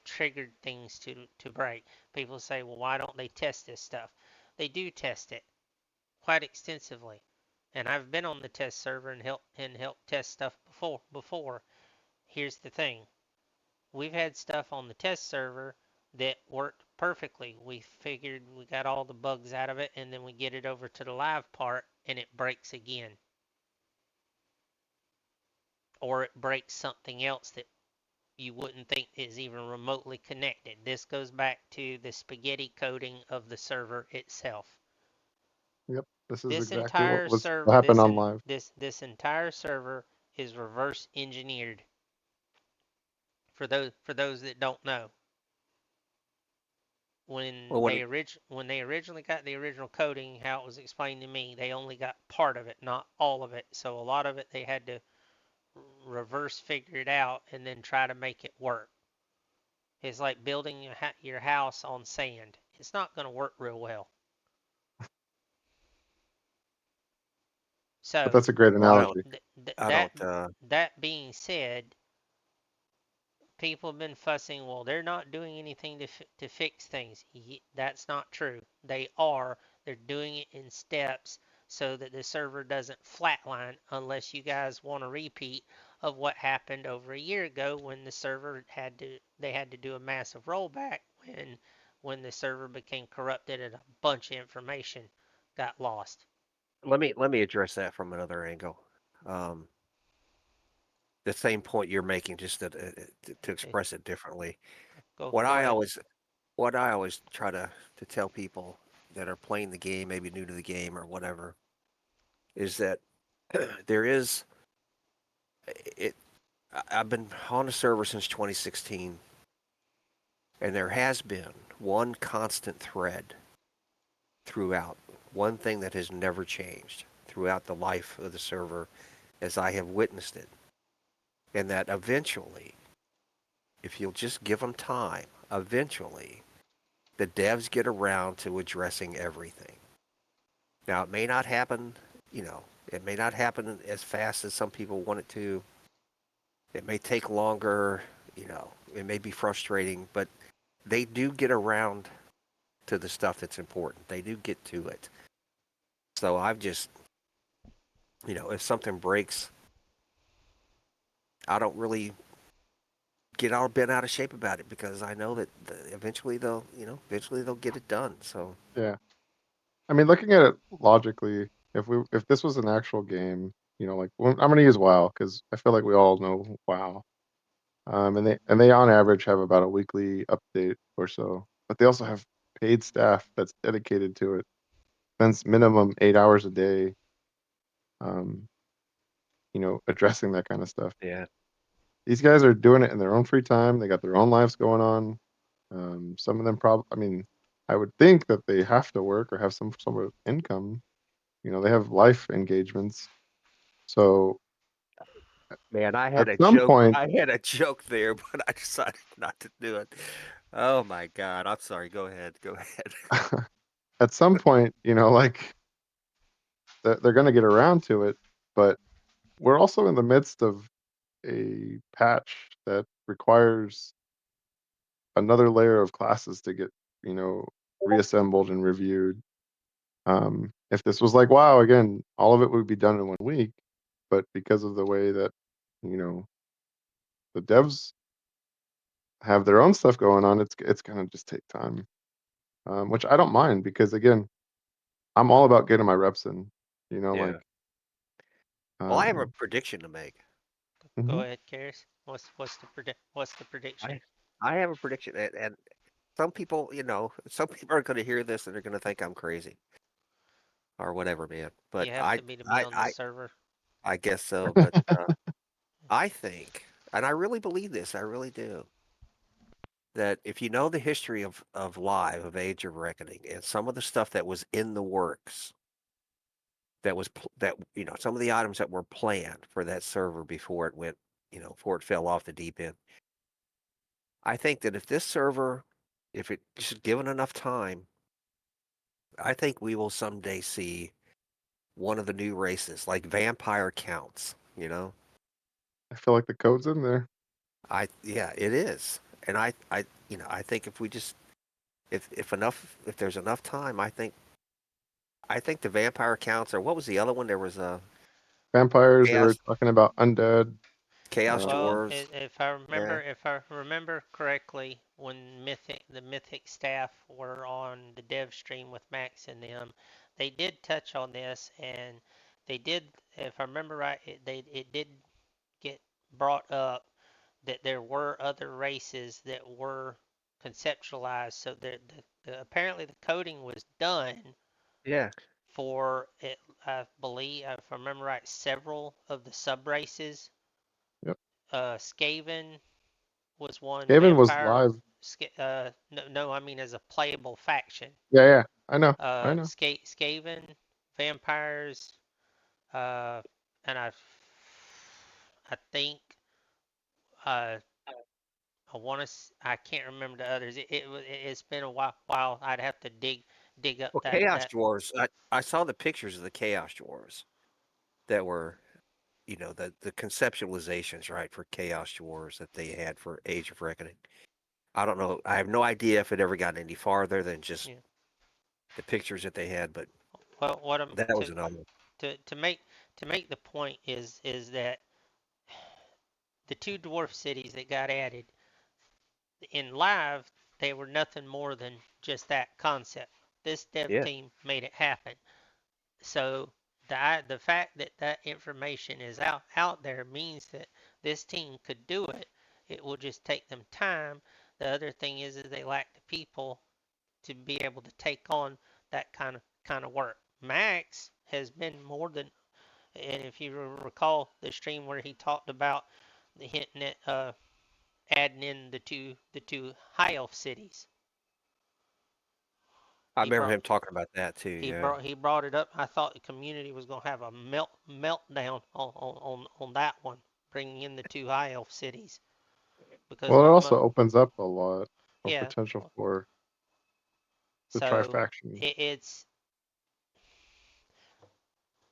triggered things to break. People say, well, why don't they test this stuff? They do test it quite extensively, and I've been on the test server and helped test stuff before. Here's the thing: we've had stuff on the test server that worked perfectly. We figured we got all the bugs out of it, and then we get it over to the live part, and it breaks again, or it breaks something else that you wouldn't think is even remotely connected. This goes back to the spaghetti coding of the server itself. Yep. This is This exactly entire what server, happened on live. this entire server is reverse engineered. For those that don't know, Well, when when they originally got the original coding, how it was explained to me, they only got part of it, not all of it. So a lot of it they had to reverse figure it out and then try to make it work. It's like building your house on sand. it's not going to work real well. But So that's a great Well, analogy. I don't. that being said, people have been fussing, well, they're not doing anything to fix things. That's not true. They are. They're doing it in steps so that the server doesn't flatline unless you guys want a repeat of what happened over a year ago when the server they had to do a massive rollback when the server became corrupted and a bunch of information got lost. Let me address that from another angle. Um, the same point you're making, just to Okay, express it differently. go What I ahead. always what I always try to tell people that are playing the game, maybe new to the game or whatever, is that there is it. I've been on a server since 2016, and there has been one constant thread throughout, one thing that has never changed throughout the life of the server as I have witnessed it, and that eventually, if you'll just give them time, eventually the devs get around to addressing everything. Now, it may not happen, it may not happen as fast as some people want it to. It may take longer, it may be frustrating, but they do get around to the stuff that's important. They do get to it. So I've just, if something breaks, I don't really get all bent out of shape about it because I know that eventually they'll get it done. So Yeah. I mean, looking at it logically, if this was an actual game, like I'm going to use WoW because I feel like we all know WoW. And they on average have about a weekly update or so, but they also have paid staff that's dedicated to it, spends minimum 8 hours a day, um, addressing that kind of stuff. yeah, These guys are doing it in their own free time. They got their own lives going on. Some of them I mean, I would think that they have to work or have some sort of income. They have life engagements. So man, I at had a some joke. point, I had a joke there, but I decided not to do it. Oh my God, I'm sorry. Go ahead. Go ahead. at some point, like they're going to get around to it. But we're also in the midst of a patch that requires another layer of classes to get, you know, reassembled and reviewed. If this was like WoW again, all of it would be done in 1 week, but because of the way that, you know, the devs have their own stuff going on, it's gonna just take time. Which I don't mind because again, I'm all about getting my reps in. Yeah. Like Well, I have a um, prediction to make. Go mhm. ahead, Karis. What's the prediction? I I have a prediction, and some people, some people are going to hear this and they're going to think I'm crazy or whatever, man. But You have to be to be I, on this I, server. I guess so. But I think, and I really believe this, I really do, that if you know the history of Live, of Age of Reckoning, and some of the stuff that was in the works, that some of the items that were planned for that server before it went, before it fell off the deep end. I think that if this server, if it just given enough time, I think we will someday see one of the new races, like vampire counts, I feel like the code's in there. Yeah, it is. And I think if we just if there's enough time, I think the vampire counts, or what was the other one? There was a Vampires, they were chaos talking about undead. chaos Um, Well, dwarves. Yeah. if I remember correctly, when the Mythic staff were on the dev stream with Max and them, they did touch on this, and they did, if I remember right, it did get brought up that there were other races that were conceptualized, so that apparently the coding was done Yeah. for it. I believe, if I remember right, several of the sub races. yep. Skaven was one Skaven was vampire. live. No, no, I mean as a playable faction. Yeah, yeah. I know. Skaven, vampires, uh, and I think uh, I can't remember the others. It's been a while. I'd have to dig up Well, Chaos Dwarves. I saw the pictures of the Chaos Dwarves that were, the conceptualizations, right, for Chaos Dwarves that they had for Age of Reckoning. I don't know. I have no idea if it ever got any farther than just Yeah. the pictures that they had, but Well, what I'm that was another one. to make the point is that the two dwarf cities that got added in live, they were nothing more than just that concept. This dev Yeah. team made it happen. So the fact that that information is out there means that this team could do it. It will just take them time. The other thing is they lack the people to be able to take on that kind of work. Max has been more than, and if you recall the stream where he talked about the hinting at adding in the two high elf cities. I He remember brought him talking about that too. he Yeah. brought he brought it up. I thought the community was gonna have a meltdown on that one, bringing in the two high elf cities because Well, it also opens up a lot of yeah. potential for the So trifaction.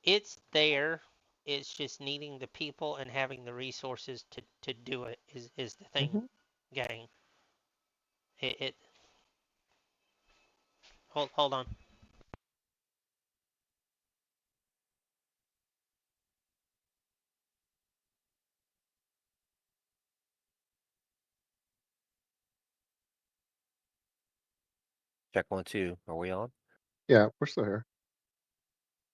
it's there. It's just needing the people and having the resources to do it is the thing, Hmm. gang. It hold on. Check 1, 2. Are we on? Yeah, we're still here.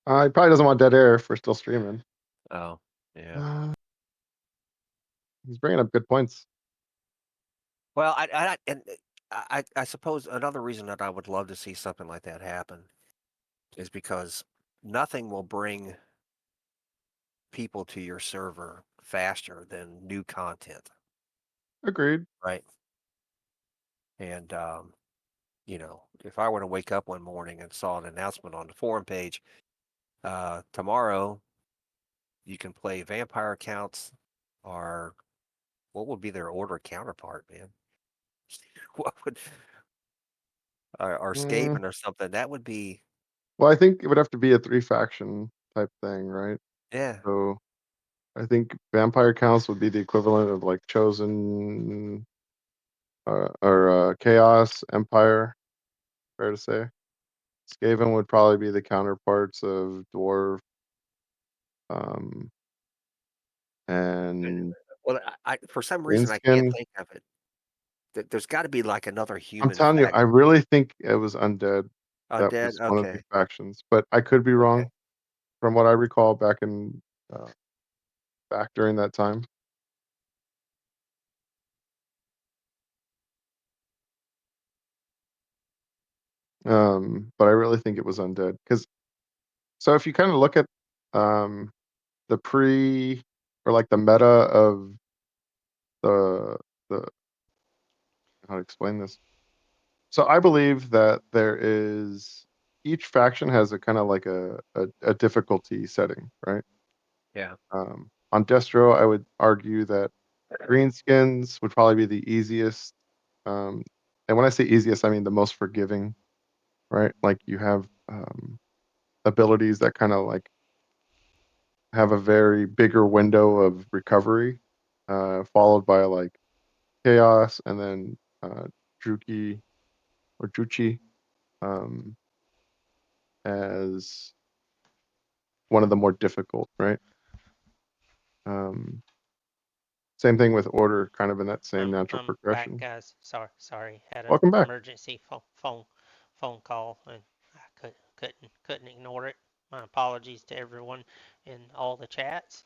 He probably doesn't want dead air if we're still streaming. Oh, yeah. Uh, he's bringing up good points. Well, I suppose another reason that I would love to see something like that happen is because nothing will bring people to your server faster than new content, Agreed. right? And if I were to wake up one morning and saw an announcement on the forum page, tomorrow you can play vampire accounts, or what would be their order counterpart, man? What would or Mm, Skaven or something? That would be, well, I think it would have to be a 3-faction type thing, right? yeah. So I think vampire counts would be the equivalent of like chosen or chaos empire. Fair to say. Skaven would probably be the counterparts of dwarf um, and Well, for some reason I can't greenskin. think of it. There's got to be like another I'm human telling you, I faction. really think it was undead. That Undead. was one of the Okay. factions, but I could be Okay. wrong. From what I recall uh, back during that time. But I really think it was undead because so if you kind of look at um, the pre or like the meta of the the how to explain this. So I believe that there is each faction has a kind of like a difficulty setting, right? Yeah. On Destro, I would argue that greenskins would probably be the easiest. Um, and when I say easiest, I mean the most forgiving, right? Like you have abilities that kind of like have a very bigger window of recovery, followed by like chaos and then Druki or Juchi um, as one of the more difficult, right? Um, Same thing with order, kind of in that same natural I'm back, progression. guys. Sorry. Had an Welcome back. emergency phone call, and I couldn't ignore it. My apologies to everyone in all the chats.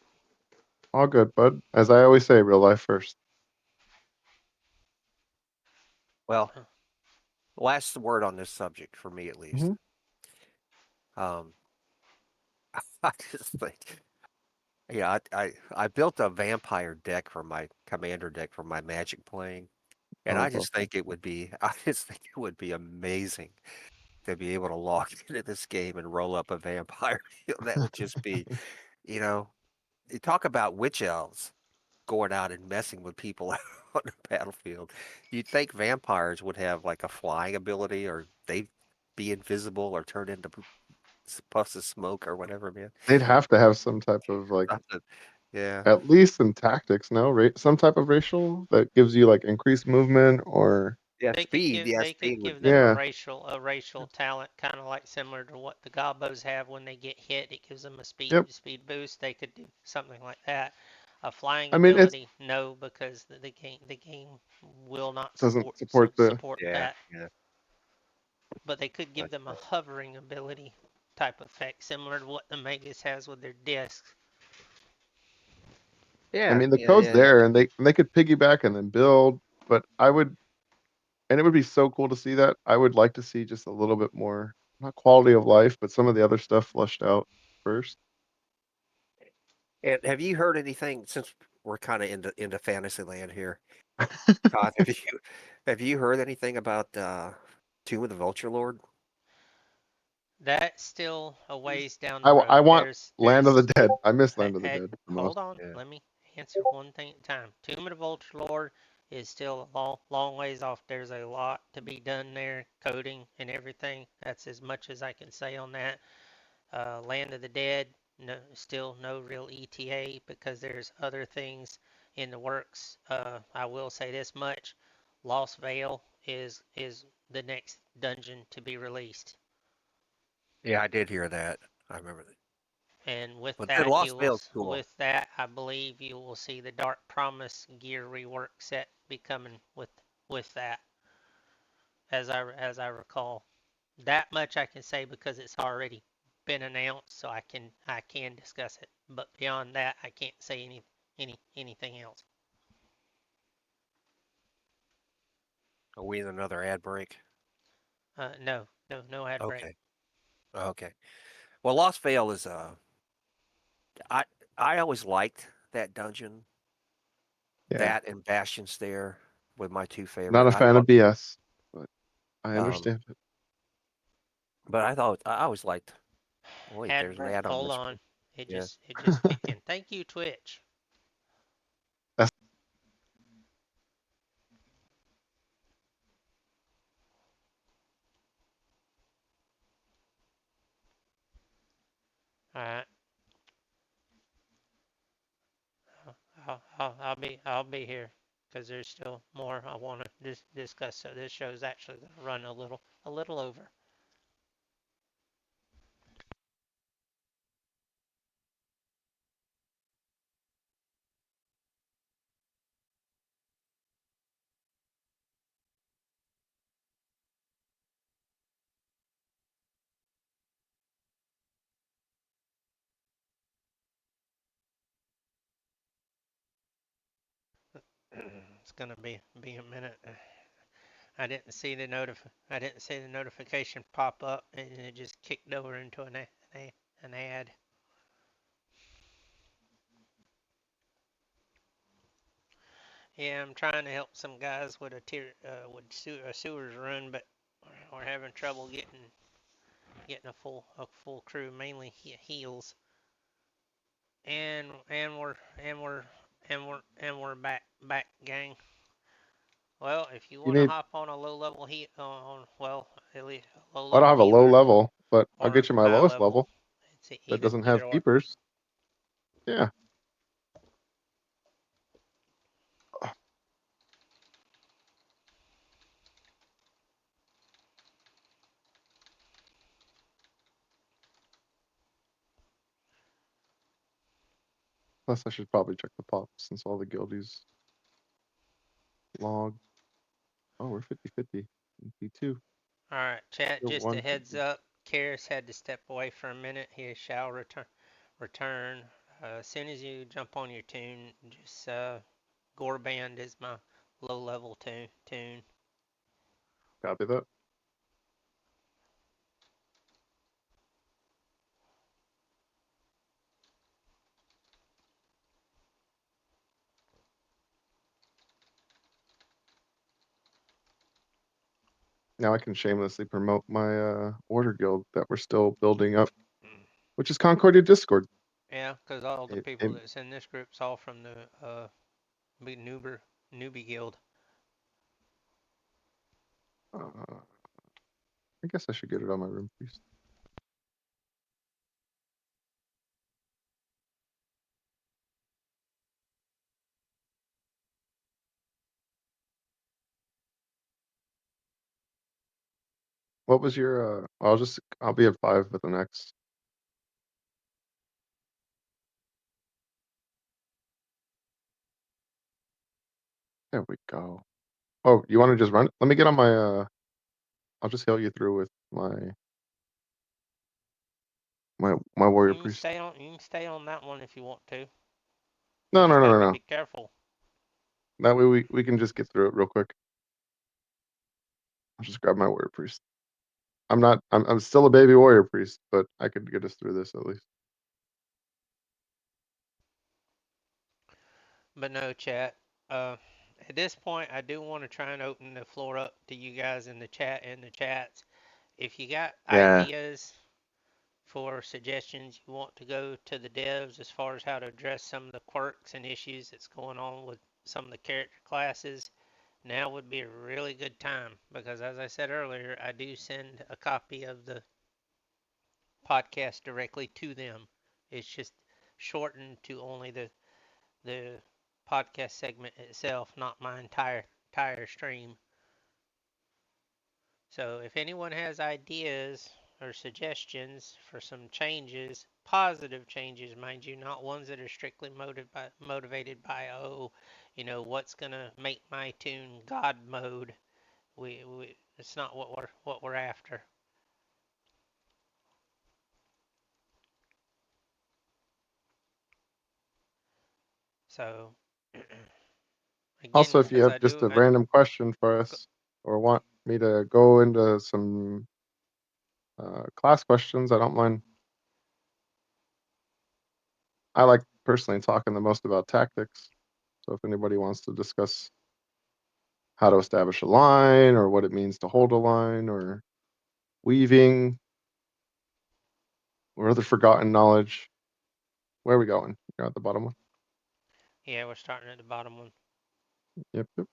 All good, bud. As I always say, real life first. Well, last word on this subject for me at least. Hmm. Um, I just think, yeah, I built a vampire deck for my commander deck for my Magic playing, and Oh, I that's just awesome. think it would be, I just think it would be amazing to be able to log into this game and roll up a vampire. That would just be, you know, you talk about witch elves. going out and messing with people on the battlefield. You'd think vampires would have like a flying ability, or they'd be invisible or turn into puffs of smoke or whatever, man. They'd have to have some type of like, Something. Yeah. at least in tactics, no, some type of racial that gives you like increased movement or Yeah, They could speed. give Yeah, they speed could would give be. them yeah, a racial talent, kind of like similar to what the Gobos have when they get hit. It gives them a yep. speed boost. They could do something like that. A flying I mean, it ability, no, because the game will not doesn't support support the. support Yeah, that. yeah. But they could give But, them a hovering ability type effect, similar to what the Magus has with their discs. I yeah, mean, the yeah, code's yeah. there, and they could piggyback and then build. But I would, and it would be so cool to see that. I would like to see just a little bit more, not quality of life, but some of the other stuff flushed out first. And have you heard anything since we're kind of into fantasy land here? Todd, have you heard anything about Tomb of the Vulture Lord? That's still a ways down I, the I road. want Land of the There's Dead. I miss Land of the Dead the most. hold on, Yeah. let me answer one thing at a time. Tomb of the Vulture Lord is still a long ways off. There's a lot to be done there, coding and everything. That's as much as I can say on that. Land of the Dead, no, still no real ETA because there's other things in the works. I will say this much: Lost Vale is the next dungeon to be released. Yeah, I did hear that. I remember that. And with But the that, Lost Vale's cool. I believe you will see the Dark Promise gear rework set be coming with that, as I recall. That much I can say because it's already been announced, so I can discuss it. But beyond that, I can't say anything else. Are we in another ad break? No ad break. Okay. Okay. Well, Lost Vale is I I always liked that dungeon. Yeah, That and Bastion's there with my two not favorite. a I fan of thought BS, but I um understand it. but I thought I always liked. Wait, Ad there's an break. ad on Hold this on. screen. Yeah. It just kicked in. Thank you, Twitch. That's All right. I'll be here because there's still more I want to discuss. So this show's actually going to run a little over. It's going to be a minute. I didn't see the notification pop up, and it just kicked over into an ad. Yeah, I'm trying to help some guys with a sewers run, but we're having trouble getting a full crew, mainly heels. And we're back, gang. Well, if you you want to need. hop on a low level heat on, well, at least a low I don't level have a low healer level, but I'll or get you my high lowest level, level it's that either doesn't either have or. keepers. Yeah. Plus, I should probably check the pop since all the guildies log. Oh, we're 50-50 in P2. All right, chat. Still Just a one heads 50. up. Karis had to step away for a minute. He shall return. As soon as you jump on your tune, just Gorband is my low level tune. Copy that. Now I can shamelessly promote my order guild that we're still building up, which is Concordia Discord. Yeah, because all the It, people it, that's in this group's all from the Big newbie guild. I guess I should get it on my room priest. What was your I'll be at 5 with the next. There we go. Oh, you want to just run it? Let me get on my I'll just heal you through with my warrior priest. You can stay on that one if you want to. No, You no, just no, gotta no, no. be careful. That way we can just get through it real quick. I'll just grab my warrior priest. I'm still a baby warrior priest, but I could get us through this at least. But no, chat. At this point, I do want to try and open the floor up to you guys in the chats. If you got Yeah. ideas for suggestions, you want to go to the devs as far as how to address some of the quirks and issues that's going on with some of the character classes, now would be a really good time because, as I said earlier, I do send a copy of the podcast directly to them. It's just shortened to only the podcast segment itself, not my entire stream. So if anyone has ideas or suggestions for some changes, positive changes, mind you, not ones that are strictly motivated by, oh, what's gonna make my tune God mode. We it's not what we're after. So again, Also, if you because have I just do a I random question for us or want me to go into some class questions, I don't mind. I like personally talking the most about tactics. So if anybody wants to discuss how to establish a line or what it means to hold a line or weaving or other forgotten knowledge, where are we going? You're at the bottom one. yeah, we're starting at the bottom one. Yep, yep.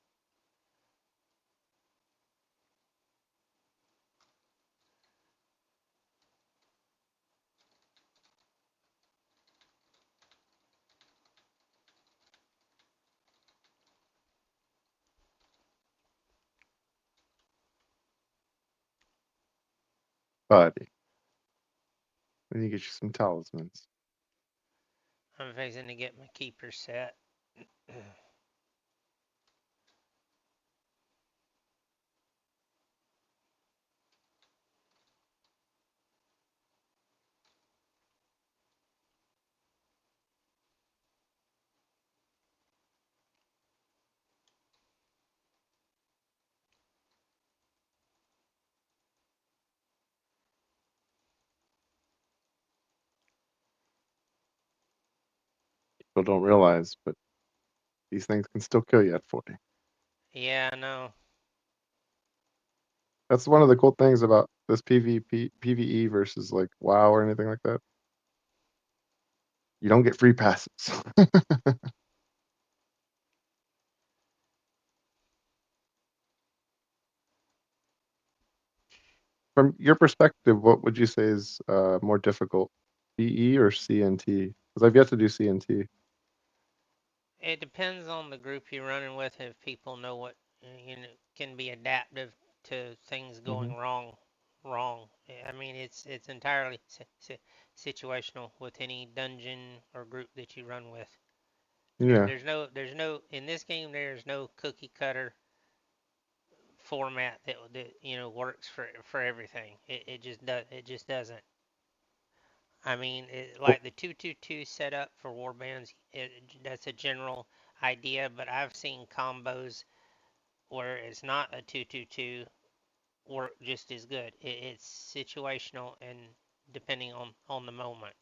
Buddy, we need to get you some talismans. I'm fixing to get my keeper set. People don't realize, but these things can still kill you at 40. Yeah, I know. That's one of the cool things about this PvE versus like WoW or anything like that. You don't get free passes. From your perspective, what would you say is more difficult, PE or CNT? Because I've yet to do CNT. It depends on the group you're running with. If people know what can be adaptive to things Hmm. going wrong. I mean, it's entirely situational with any dungeon or group that you run with. Yeah. There's no in this game. There's no cookie cutter format that works for everything. It just doesn't. I mean, Well, like the 222 setup for warbands, that's a general idea, but I've seen combos where it's not a 222 work just as good. It's situational and depending on the moment.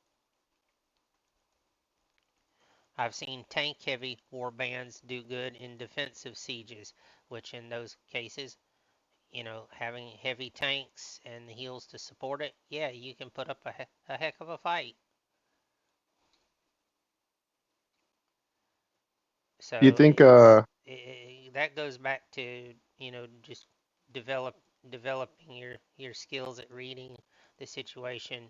I've seen tank heavy warbands do good in defensive sieges, which in those cases, having heavy tanks and the heals to support it, yeah, you can put up a heck of a fight. Do you So think that goes back to, just develop developing your skills at reading the situation,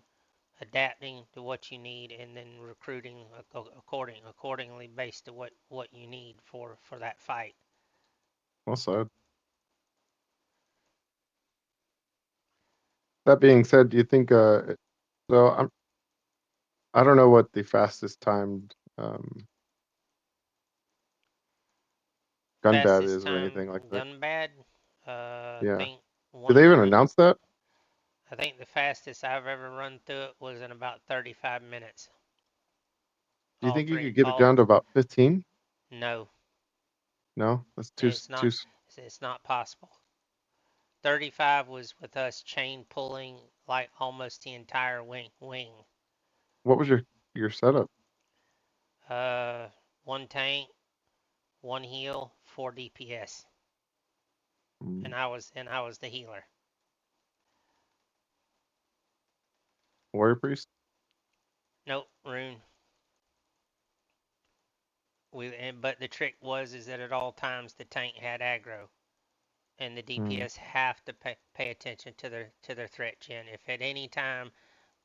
adapting to what you need, and then recruiting accordingly based to what you need for that fight. well said. That being said, do you think so I don't know what the fastest timed gun bat Fastest is or time anything like that. gun bad. I Yeah. think Did one they even one. announce that? I think the fastest I've ever run through it was in about 35 minutes. Do you All think you three. could get it All down to about 15? No, No, that's it's too. not. It's not possible. 35 was with us chain pulling like almost the entire wing. What was your setup? Uh, one tank, one heal, 4 DPS, Mm, and I was the healer. Warrior priest? Nope, rune. But the trick is that at all times the tank had aggro, and the Mm, DPS have to pay attention to their threat gen. If at any time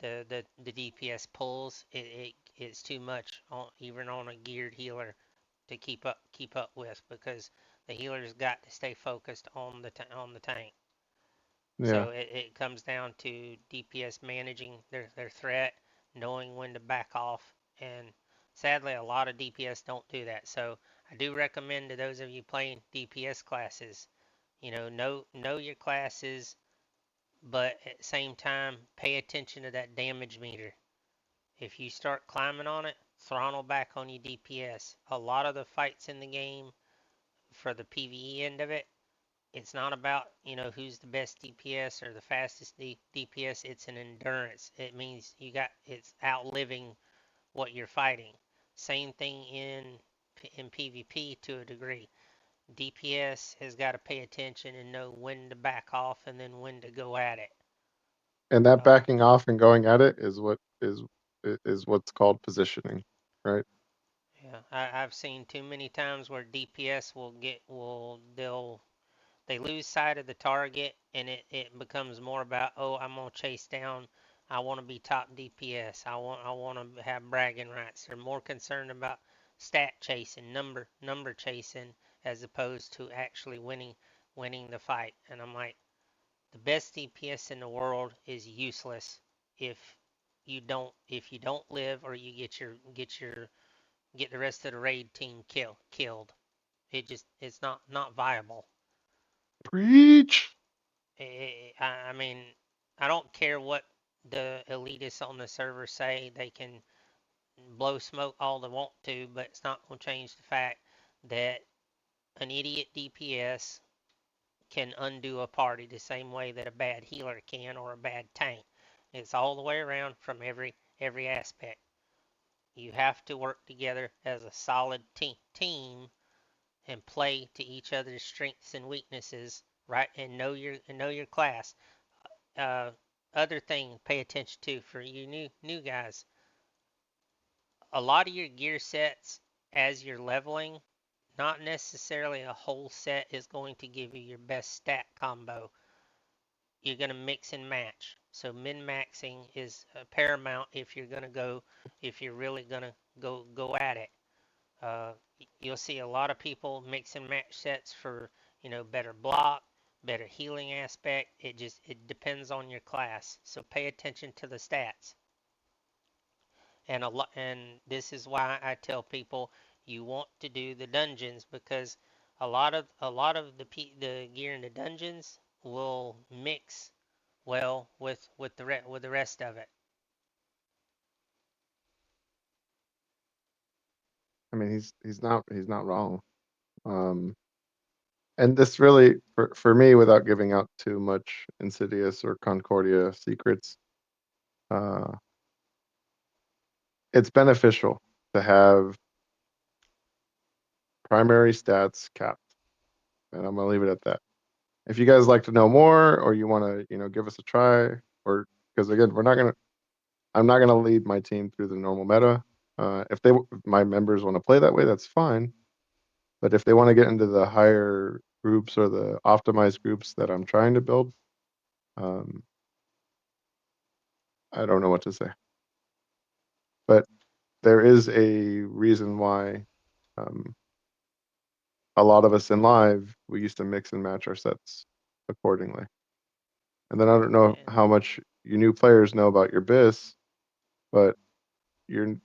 the DPS pulls, it's too much even on a geared healer to keep up with, because the healer's got to stay focused on the tank. yeah, So it comes down to DPS managing their threat, knowing when to back off, and sadly a lot of DPS don't do that. So I do recommend to those of you playing DPS classes, know your classes, but at the same time pay attention to that damage meter. If you start climbing on it, throttle back on your DPS. A lot of the fights in the game for the PvE end of it, it's not about, who's the best DPS or the fastest DPS. It's an endurance. It means it's outliving what you're fighting. Same thing in PvP to a degree. DPS has got to pay attention and know when to back off and then when to go at it. and that Uh, backing off and going at it is is what's called positioning, right? yeah, I've seen too many times where DPS they lose sight of the target, and it becomes more about, oh, I'm gonna chase down, I want to be top DPS, I want to have bragging rights. They're more concerned about stat chasing, number chasing, as opposed to actually winning the fight. And I'm like, the best DPS in the world is useless if you don't live, or you get the rest of the raid team killed. It's not viable. Preach. I mean, I don't care what the elitists on the server say. They can blow smoke all they want to, but it's not going to change the fact that an idiot DPS can undo a party the same way that a bad healer can, or a bad tank. It's all the way around from every aspect. You have to work together as a solid team and play to each other's strengths and weaknesses, right? And know your class. uh, Other thing pay attention to for you new guys. A lot of your gear sets, as you're leveling, not necessarily a whole set is going to give you your best stat combo. You're going to mix and match. So min maxing is paramount if you're really going to go at it. Uh, you'll see a lot of people mix and match sets for, better block, better healing aspect. It depends on your class. So pay attention to the stats. And this is why I tell people you want to do the dungeons, because a lot of the gear in the dungeons will mix well with the rest of it. I mean, he's not wrong. Um, and this really for me, without giving out too much Insidious or Concordia secrets, uh, it's beneficial to have primary stats capped, and I'm gonna leave it at that. If you guys like to know more, or you want to, give us a try, or because again, I'm not gonna lead my team through the normal meta. If my members want to play that way, that's fine. But if they want to get into the higher groups or the optimized groups that I'm trying to build, um, I don't know what to say. But there is a reason why um, a lot of us in live, we used to mix and match our sets accordingly. And then I don't know And how much you new players know about your BIS, but you're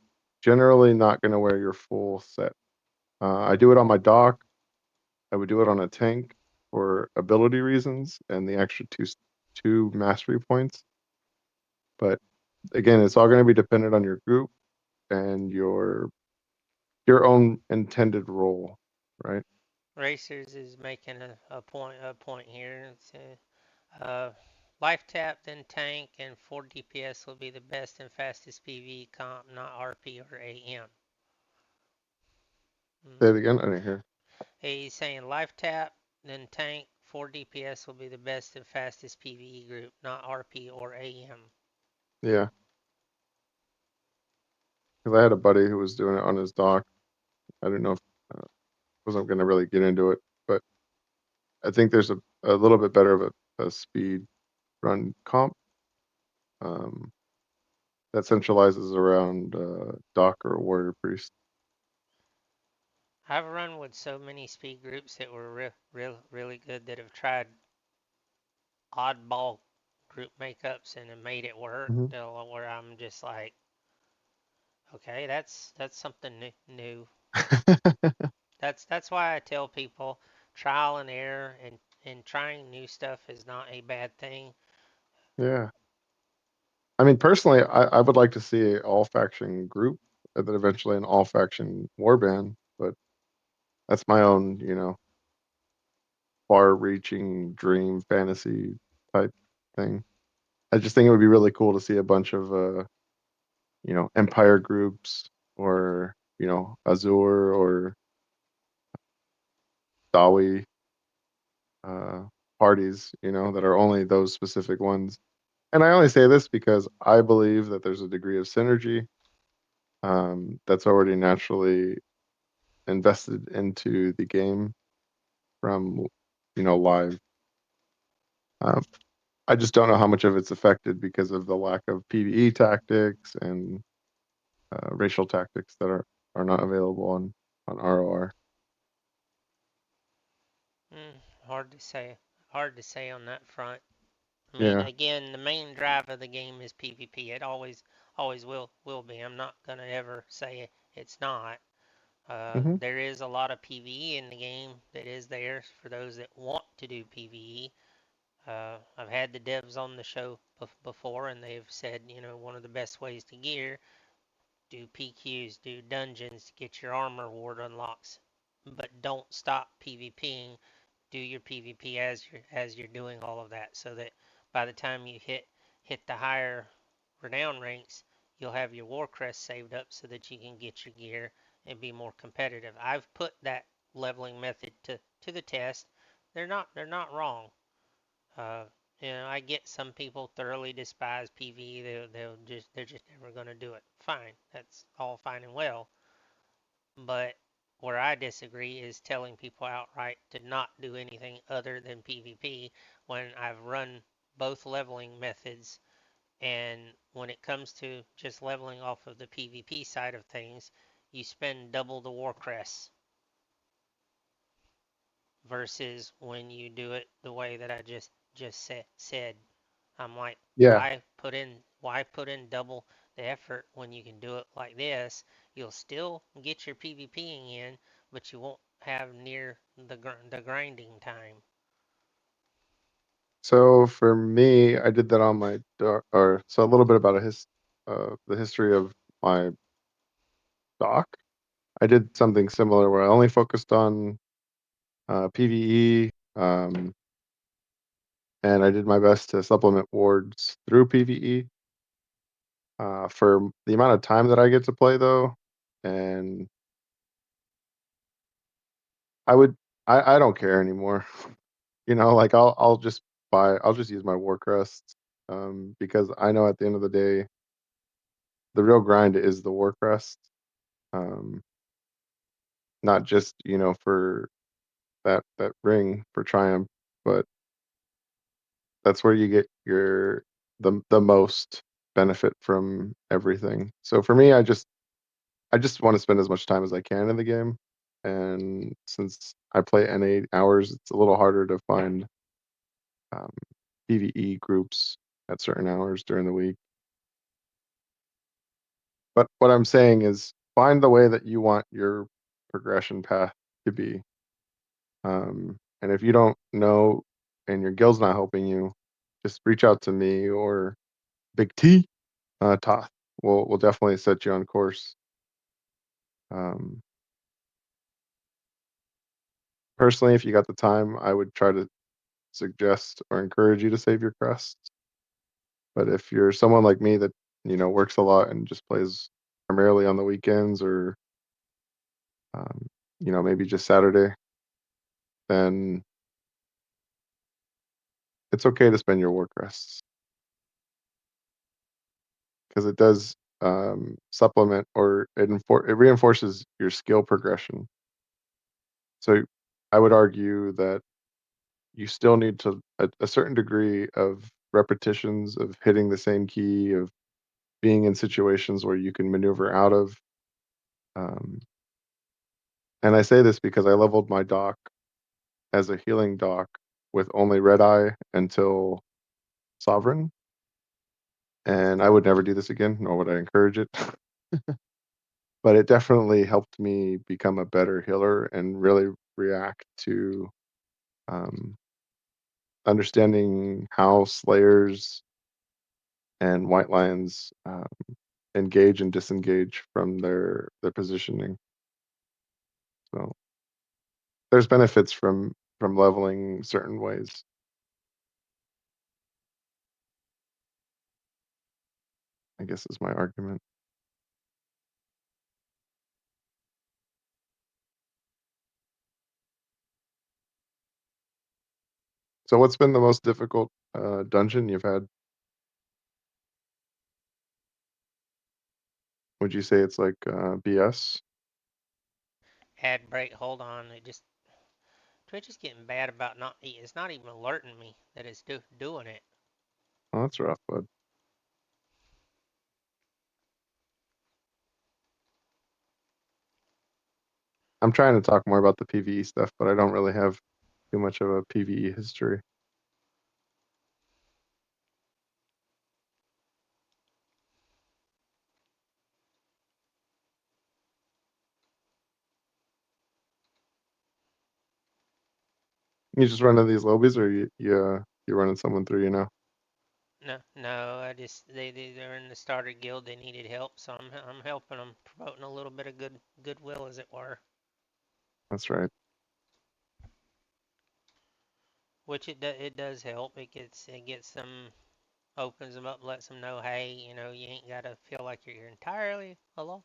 generally not going to wear your full set. I do it on my dock. I would do it on a tank for ability reasons and the extra two mastery points. But again, it's all going to be dependent on your group and your own intended role, right? Racers is making a point here. It's, life tap, then tank, and 4 DPS will be the best and fastest PvE comp, not RP or AM. Say it again. I didn't hear. He's saying life tap, then tank, 4 DPS will be the best and fastest PvE group, not RP or AM. Yeah, because I had a buddy who was doing it on his dock. I don't know if wasn't going to really get into it, but I think there's a little bit better of a speed run comp um, that centralizes around dock or warrior priest. I've run with so many speed groups that were really good that have tried oddball group makeups and have made it work. Hmm. Where I'm just like, okay, that's something new. That's why I tell people trial and error and trying new stuff is not a bad thing. Yeah. I mean, personally, I would like to see an all faction group and then eventually an all faction warband, but that's my own, far reaching dream fantasy type thing. I just think it would be really cool to see a bunch of, empire groups or, Azure or Dawi uh, parties, that are only those specific ones. And I only say this because I believe that there's a degree of synergy that's already naturally invested into the game from, live. Um, I just don't know how much of it's affected because of the lack of PvE tactics and racial tactics that are not available on ROR. Hard to say. Hard to say on that front. I mean, Yeah. again, the main drive of the game is PvP. It always will be. I'm not gonna ever say it's not. Hmm. There is a lot of PvE in the game that is there for those that want to do PvE. I've had the devs on the show before, and they've said, one of the best ways to gear, do PQs, do dungeons, get your armor ward unlocks, but don't stop PvPing. Do your PvP as you're doing all of that, so that by the time you hit the higher renown ranks, you'll have your war crest saved up so that you can get your gear and be more competitive. I've put that leveling method to the test. They're not wrong. Uh, I get some people thoroughly despise PvE. They're just never gonna do it. Fine, that's all fine and well. But where I disagree is telling people outright to not do anything other than PvP when I've run both leveling methods. And when it comes to just leveling off of the PvP side of things, you spend double the war crests versus when you do it the way that I just said. I'm like, Yeah. why put in double the effort when you can do it like this? You'll still get your PvPing in, but you won't have near the grinding time. So for me, I did that on my or so a little bit about the history of my doc. I did something similar where I only focused on PvE, and I did my best to supplement wards through PvE. For the amount of time that I get to play though, and I would I don't care anymore. Like I'll just use my war crest because I know at the end of the day the real grind is the war crest. Um, not just for that ring for triumph, but that's where you get the most benefit from everything. So for me, I just want to spend as much time as I can in the game, and since I play N8 hours, it's a little harder to find um, PvE groups at certain hours during the week. But what I'm saying is find the way that you want your progression path to be. And if you don't know and your guild's not helping you, just reach out to me or Big T, Toth. We'll definitely set you on course. Um, Personally, if you got the time, I would try to suggest or encourage you to save your crests. But if you're someone like me that works a lot and just plays primarily on the weekends or um, maybe just Saturday, then it's okay to spend your war crests because it does supplement or it reinforces your skill progression. So I would argue that you still need to a certain degree of repetitions of hitting the same key, of being in situations where you can maneuver out of. Um, and I say this because I leveled my doc as a healing doc with only red eye until sovereign, and I would never do this again, nor would I encourage it. But it definitely helped me become a better healer and really react to um, understanding how slayers and white lions engage and disengage from their positioning. So there's benefits from leveling certain ways. I guess is my argument. So what's been the most difficult dungeon you've had? Would you say it's like BS? Ad break. Hold on. Twitch is getting bad about not. It's not even alerting me that it's doing it. Oh, that's rough, bud. I'm trying to talk more about the PvE stuff, but I don't really have too much of a PvE history. You just run into these lobbies, or you running someone through you now? No. They're in the starter guild. They needed help, so I'm helping them, promoting a little bit of goodwill, as it were. That's right. Which it does help. It gets them, opens them up, lets them know, hey, you ain't gotta feel like you're entirely alone.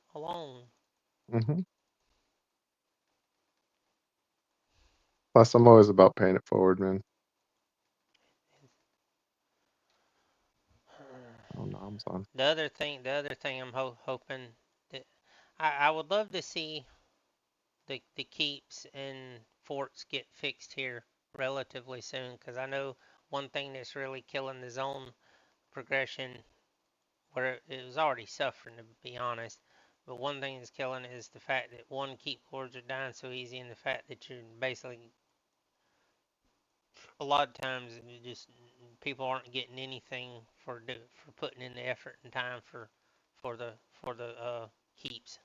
hmm Plus, I'm always about paying it forward, man. Oh, no, I'm on. The other thing I'm hoping that I would love to see the keeps and forts get fixed here relatively soon, because I know one thing that's really killing the zone progression, where it was already suffering, to be honest. But one thing that's killing it is the fact that one, keep lords are dying so easy, and the fact that you're basically, a lot of times, just people aren't getting anything for putting in the effort and time for the keeps.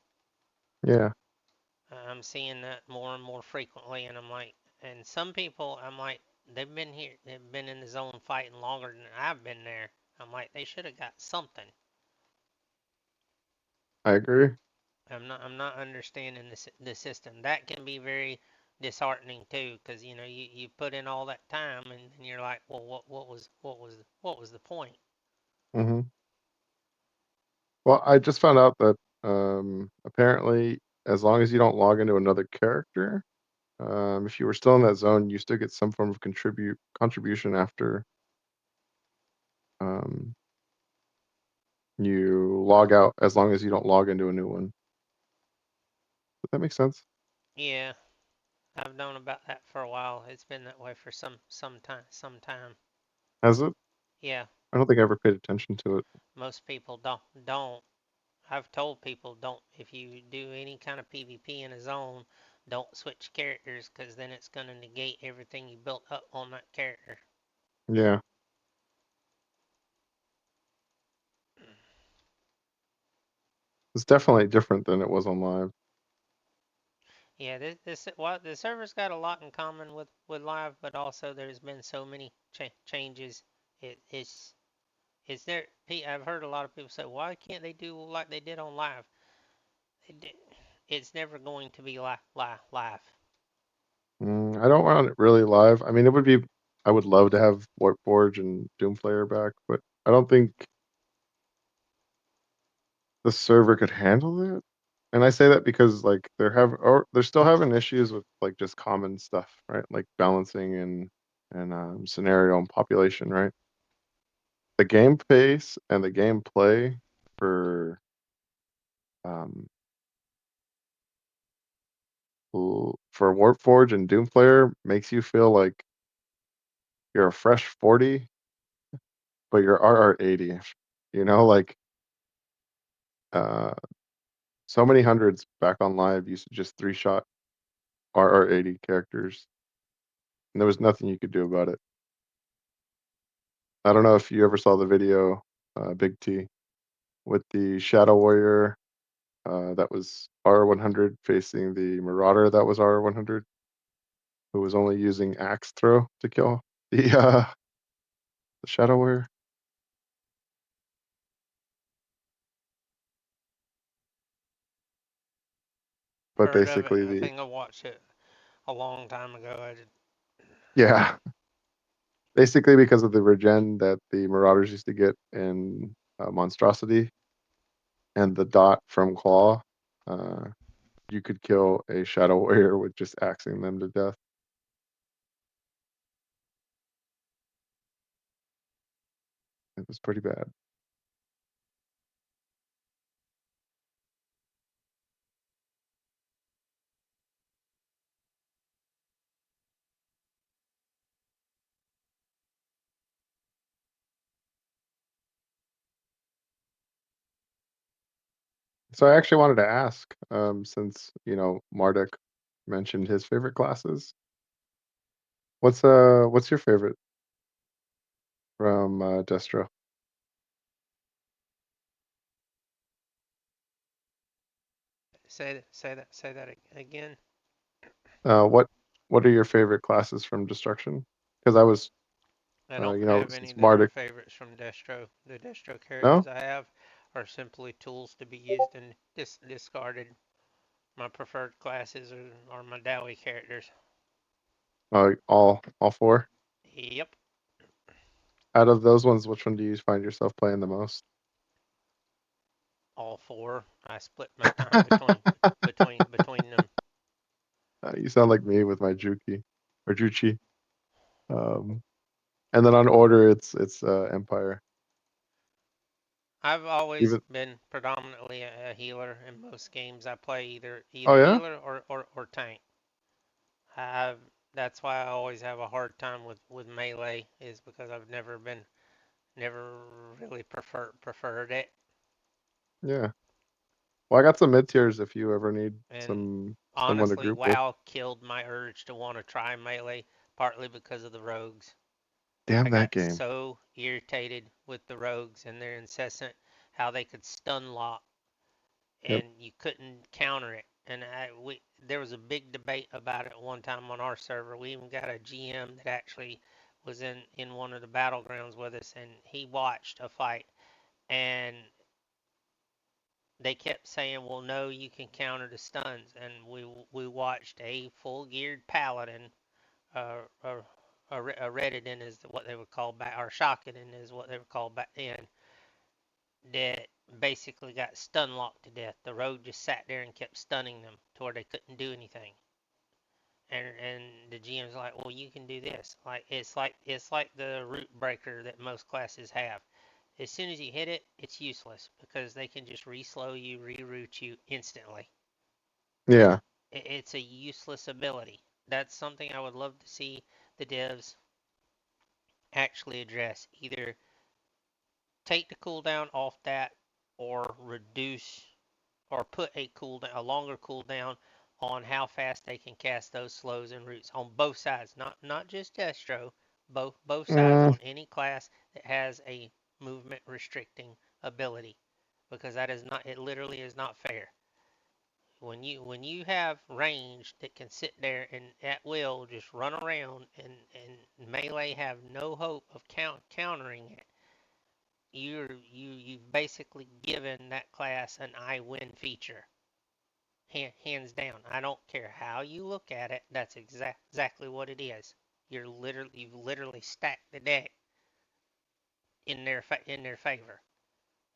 Yeah, I'm seeing that more and more frequently, and I'm like, and some people, I'm like, they've been in the zone fighting longer than I've been there. I'm like, they should have got something. I agree. I'm not understanding the system. That can be very disheartening too, because you put in all that time, and you're like, well, what was the point? hmm Well, I just found out that apparently, as long as you don't log into another character, if you were still in that zone, you still get some form of contribution after um, you log out, as long as you don't log into a new one. Does that make sense? Yeah, I've known about that for a while. It's been that way for some time. Has it? Yeah, I don't think I ever paid attention to it. most people don't. I've told people don't, if you do any kind of PvP in a zone, don't switch characters because then it's going to negate everything you built up on that character. Yeah, it's definitely different than it was on live. Yeah, the server's got a lot in common with live, but also there's been so many changes. It's there. I've heard a lot of people say, why can't they do like they did on live? It's never going to be live. I don't want it really live. I mean, it would be. I would love to have Warforge and Doomflayer back, but I don't think the server could handle it. And I say that because like they're still having issues with like just common stuff, right? Like balancing and scenario and population, right? The game pace and the gameplay for um for Warforge and Doomflayer makes you feel like you're a fresh 40, but you're RR 80. You know, like uh so many hundreds back on live used to just three shot RR 80 characters, and there was nothing you could do about it. I don't know if you ever saw the video, Big T, with the Shadow Warrior that was R100 facing the Marauder that was R100, who was only using axe throw to kill the Shadow Warrior. But Heard of it. basically, I think I watched it a long time ago. yeah, basically because of the regen that the Marauders used to get in Monstrosity and the dot from Claw, uh, you could kill a Shadow Warrior with just axing them to death. It was pretty bad. So I actually wanted to ask, since Marduk mentioned his favorite classes, what's your favorite from Destro? Say that again. What are your favorite classes from Destruction? Because I was, I don't have any since that are Marduk, favorites from Destro. The Destro no, characters I have are simply tools to be used and discarded. My preferred classes are my Dowie characters. all four. Yep, Out of those ones, which one do you find yourself playing the most? all four. I split my time between them. You sound like me with my Juki or Juchi. Um, and then on order, it's Empire. I've always Even been predominantly a healer in most games I play, oh either yeah, healer or tank. I've That's why I always have a hard time with melee is because I've never really preferred it. yeah. Well, I got some mid tiers if you ever need And someone to honestly, group with. WoW killed my urge to want to try melee, partly because of the rogues. I Damn that got game. so irritated with the rogues and their incessant how they could stun lock Yep. and you couldn't counter it. And there was a big debate about it one time on our server. We even got a GM that actually was in one of the battlegrounds with us, and he watched a fight, and they kept saying, "Well, no, you can counter the stuns." And we watched a full geared paladin, a Redditen is what they would call back, or Shockedin is what they were called back then, that basically got stun locked to death. The rogue just sat there and kept stunning them to where they couldn't do anything. And the GM's like, well, you can do this. It's like the root breaker that most classes have. As soon as you hit it, it's useless because they can just re-slow you, reroute you instantly. Yeah. It's a useless ability. That's something I would love to see the devs actually address. Either take the cooldown off that, or reduce, or put a longer cooldown on how fast they can cast those slows and roots on both sides. Not just Destro, both sides Mm, on any class that has a movement restricting ability, because that is not, it literally is not fair. When you have range that can sit there and at will just run around, and melee have no hope of countering it, you've basically given that class an I win feature. Hands down. I don't care how you look at it. That's exactly what it is. You've literally stacked the deck in their favor.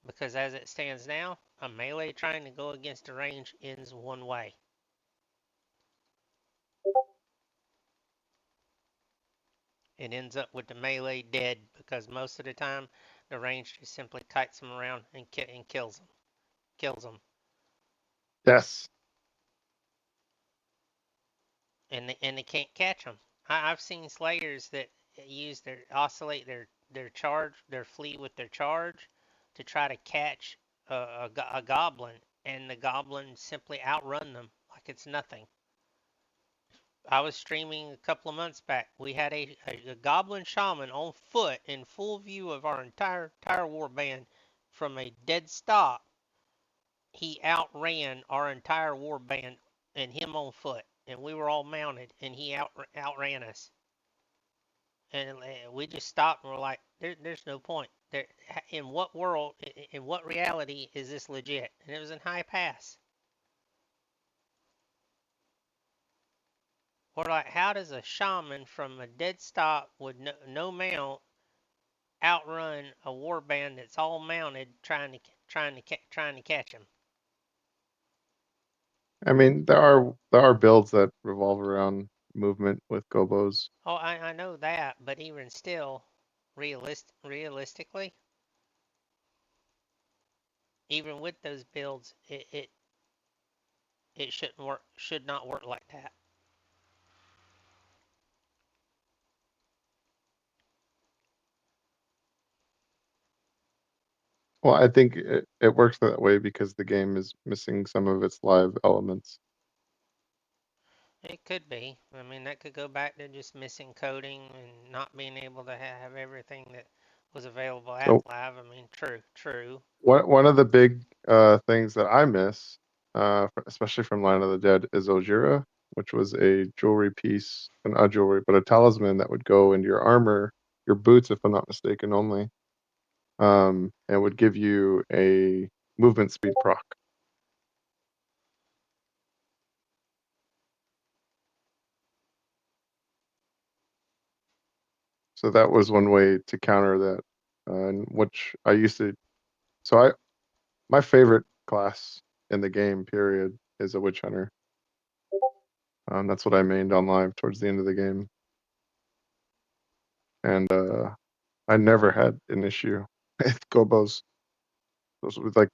Because as it stands now, a melee trying to go against a range ends one way. It ends up with the melee dead, because most of the time the range just simply kites them around and kills them. Kills them. yes. And they can't catch them. I've seen slayers that use oscillate their charge, their fleet with their charge, to try to catch a goblin, and the goblin simply outrun them like it's nothing. I was streaming a couple of months back. We had a goblin shaman on foot in full view of our entire war band from a dead stop. He outran our entire war band and him on foot, and we were all mounted, and he outran us. And we just stopped and we're like, there's no point. In what world, in what reality is this legit? And it was in High Pass. We're like, how does a shaman from a dead stop with no mount outrun a warband that's all mounted, trying to catch him? I mean, there are builds that revolve around movement with gobos. Oh, I know that, but even still, realistically, even with those builds, it shouldn't work. Should not work like that. Well, I think it works that way because the game is missing some of its live elements. It could be. I mean, that could go back to just missing coding and not being able to have everything that was available at So live. I mean, true. one of the big things that I miss, especially from Line of the Dead, is Ojira, which was a jewelry piece, not jewelry, but a talisman that would go into your armor, your boots, if I'm not mistaken, only, and would give you a movement speed proc. So that was one way to counter that, and which I used to. So my favorite class in the game, period, is a witch hunter. That's what I mained on live towards the end of the game, and I never had an issue with gobos. Those were like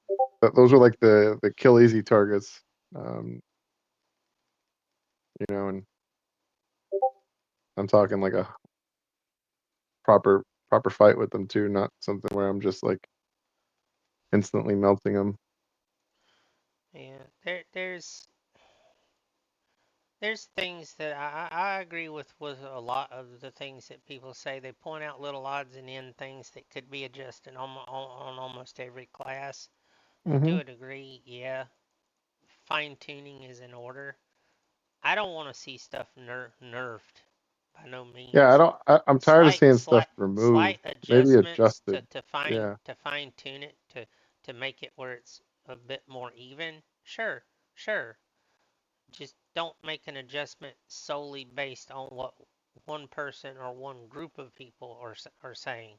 those were like the kill easy targets, um, and I'm talking like a proper fight with them too, not something where I'm just like instantly melting them. Yeah, there's things that I agree with a lot of the things that people say. They point out little odds and end things that could be adjusted on almost every class. And Hmm. to a degree, yeah, fine tuning is in order. I don't want to see stuff nerfed by no Yeah, means. I'm tired of Slight seeing stuff slight removed, slight maybe adjustments adjusted. Yeah. to fine tune it to make it where it's a bit more even. Sure. Just don't make an adjustment solely based on what one person or one group of people are saying.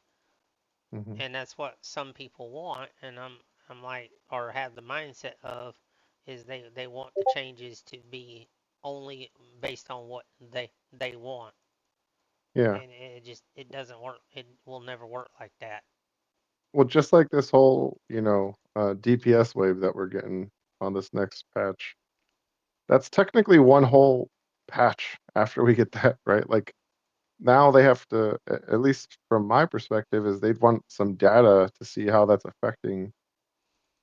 Hmm. And that's what some people want, and I'm like, or have the mindset of, is they want the changes to be only based on what they want. Yeah. And it doesn't work. It will never work like that. Well, just like this whole, DPS wave that we're getting on this next patch, that's technically one whole patch after we get that, right? Like now they have to, at least from my perspective, is they'd want some data to see how that's affecting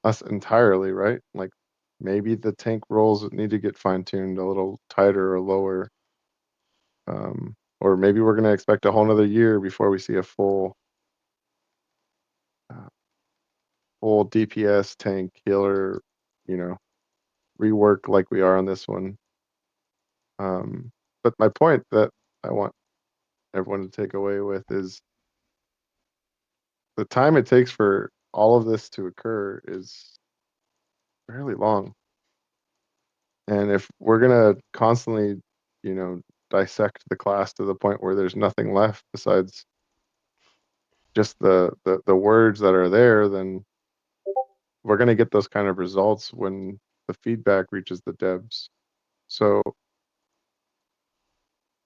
us entirely, right? Like maybe the tank rolls need to get fine tuned a little tighter or lower. Or maybe we're gonna expect a whole nother year before we see a uh, full DPS tank healer, you know, rework like we are on this one. But my point that I want everyone to take away with is the time it takes for all of this to occur is fairly long. And if we're gonna constantly, you know, dissect the class to the point where there's nothing left besides just the words that are there, then we're gonna get those kind of results when the feedback reaches the devs. So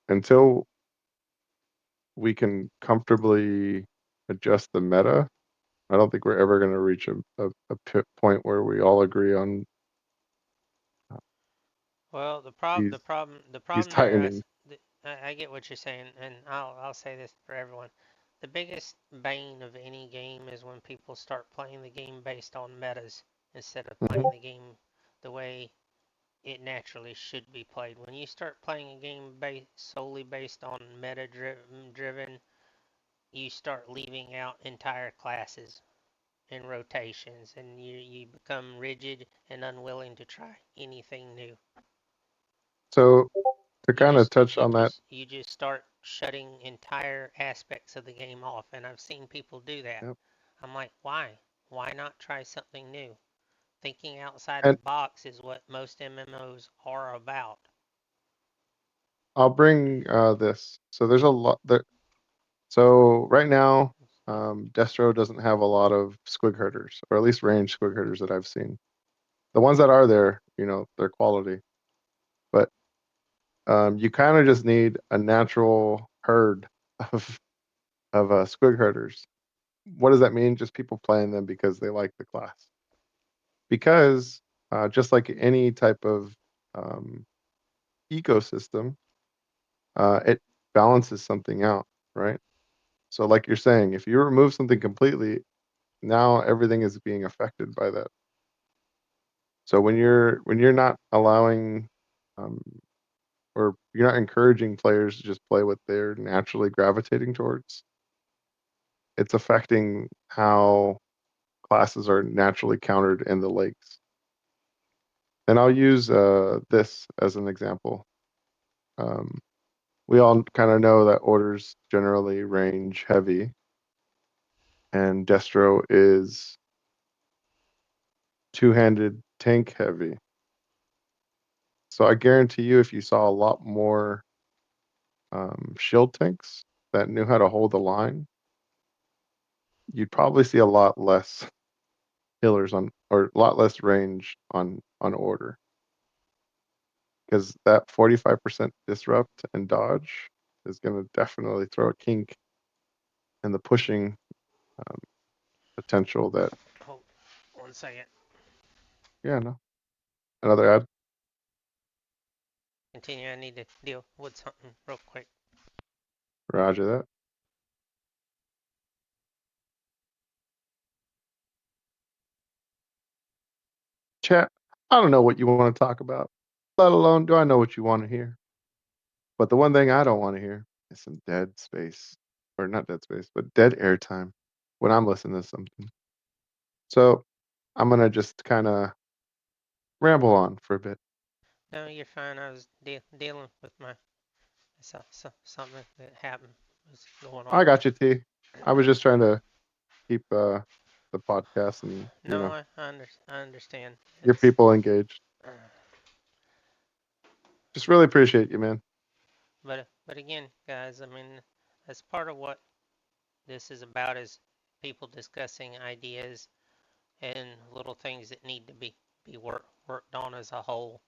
until we can comfortably adjust the meta, I don't think we're ever going to reach a point where we all agree on uh, Well, these the these problem there, tightening. I get what you're saying, and I'll say this for everyone. The biggest bane of any game is when people start playing the game based on metas instead of Mhm. playing the game the way it naturally should be played. When you start playing a game solely based on meta driven, you start leaving out entire classes and rotations, and you become rigid and unwilling to try anything new. So to kind of touch on that, You just start shutting entire aspects of the game off, and I've seen people do that. yep. I'm like, why? Why not try something new? Thinking outside the And box is what most MMOs are about. I'll bring this. So there's a lot there. So right now, Destro doesn't have a lot of squig herders, or at least range squig herders that I've seen. The ones that are there, you know, they're quality, but you kind of just need a natural herd of squig herders. What does that mean? Just people playing them because they like the class. Because just like any type of um, ecosystem, it balances something out, right? So, like you're saying, if you remove something completely, now everything is being affected by that. So when you're not allowing um, or you're not encouraging players to just play what they're naturally gravitating towards, it's affecting how classes are naturally countered in the lakes. And I'll use this as an example. Um, we all kind of know that orders generally range heavy, and Destro is two-handed tank heavy. So I guarantee you, if you saw a lot more shield tanks that knew how to hold the line, you'd probably see a lot less healers on, or a lot less range on order, because that 45% disrupt and dodge is going to definitely throw a kink in the pushing um, potential that, Oh, 1 second. yeah, no, another ad. Continue. I need to deal with something real quick. Roger that. Chat, I don't know what you want to talk about, let alone do I know what you want to hear. But the one thing I don't want to hear is some dead space, or not dead space, but dead airtime when I'm listening to something. So I'm going to just kind of ramble on for a bit. No, you're fine. I was dealing with something that happened was going I on. got you, T. I was just trying to keep the podcast and, you No, know, I understand. your It's people engaged. uh, Just really appreciate you, man. but again, guys, I mean, that's part of what this is about is people discussing ideas and little things that need to be worked on as a whole.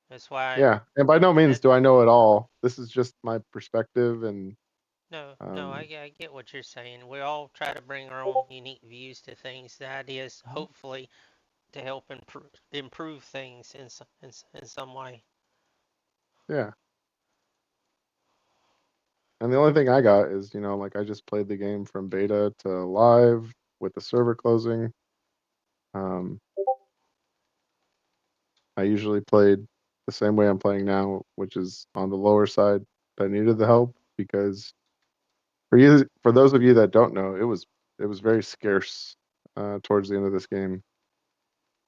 That's why Yeah. And by no means that do I know it all. This is just my perspective. And no, um, I get what you're saying. We all try to bring our own unique views to things. The idea is Mhm. hopefully to help improve things in some way. Yeah. And the only thing I got is, like I just played the game from beta to live with the server closing. Um, I usually played the same way I'm playing now, which is on the lower side. I needed the help because for those of you that don't know, it was very scarce towards the end of this game,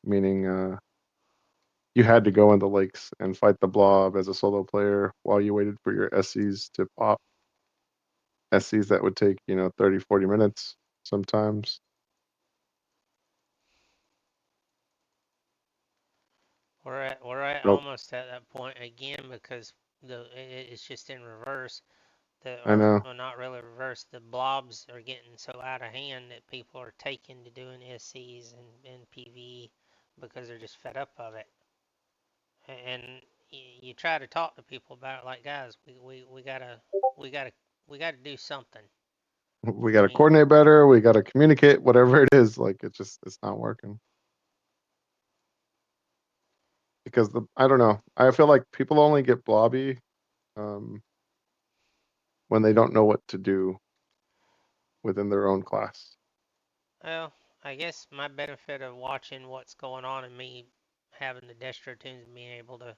meaning you had to go in the lakes and fight the blob as a solo player while you waited for your SCs to pop. SCs that would take 30, 40 minutes sometimes. We're at Nope, almost at that point again because it's just in reverse. I know. Well, not really reverse. The blobs are getting so out of hand that people are taking to doing SCs and PvE because they're just fed up of it. And you try to talk to people about it, like, guys, we gotta we gotta do something. We I got to mean, coordinate better. We got to communicate, whatever it is. Like it's not working because I don't know. I feel like people only get blobby um, when they don't know what to do within their own class. well, I guess my benefit of watching what's going on and me having the destro tunes and being able to,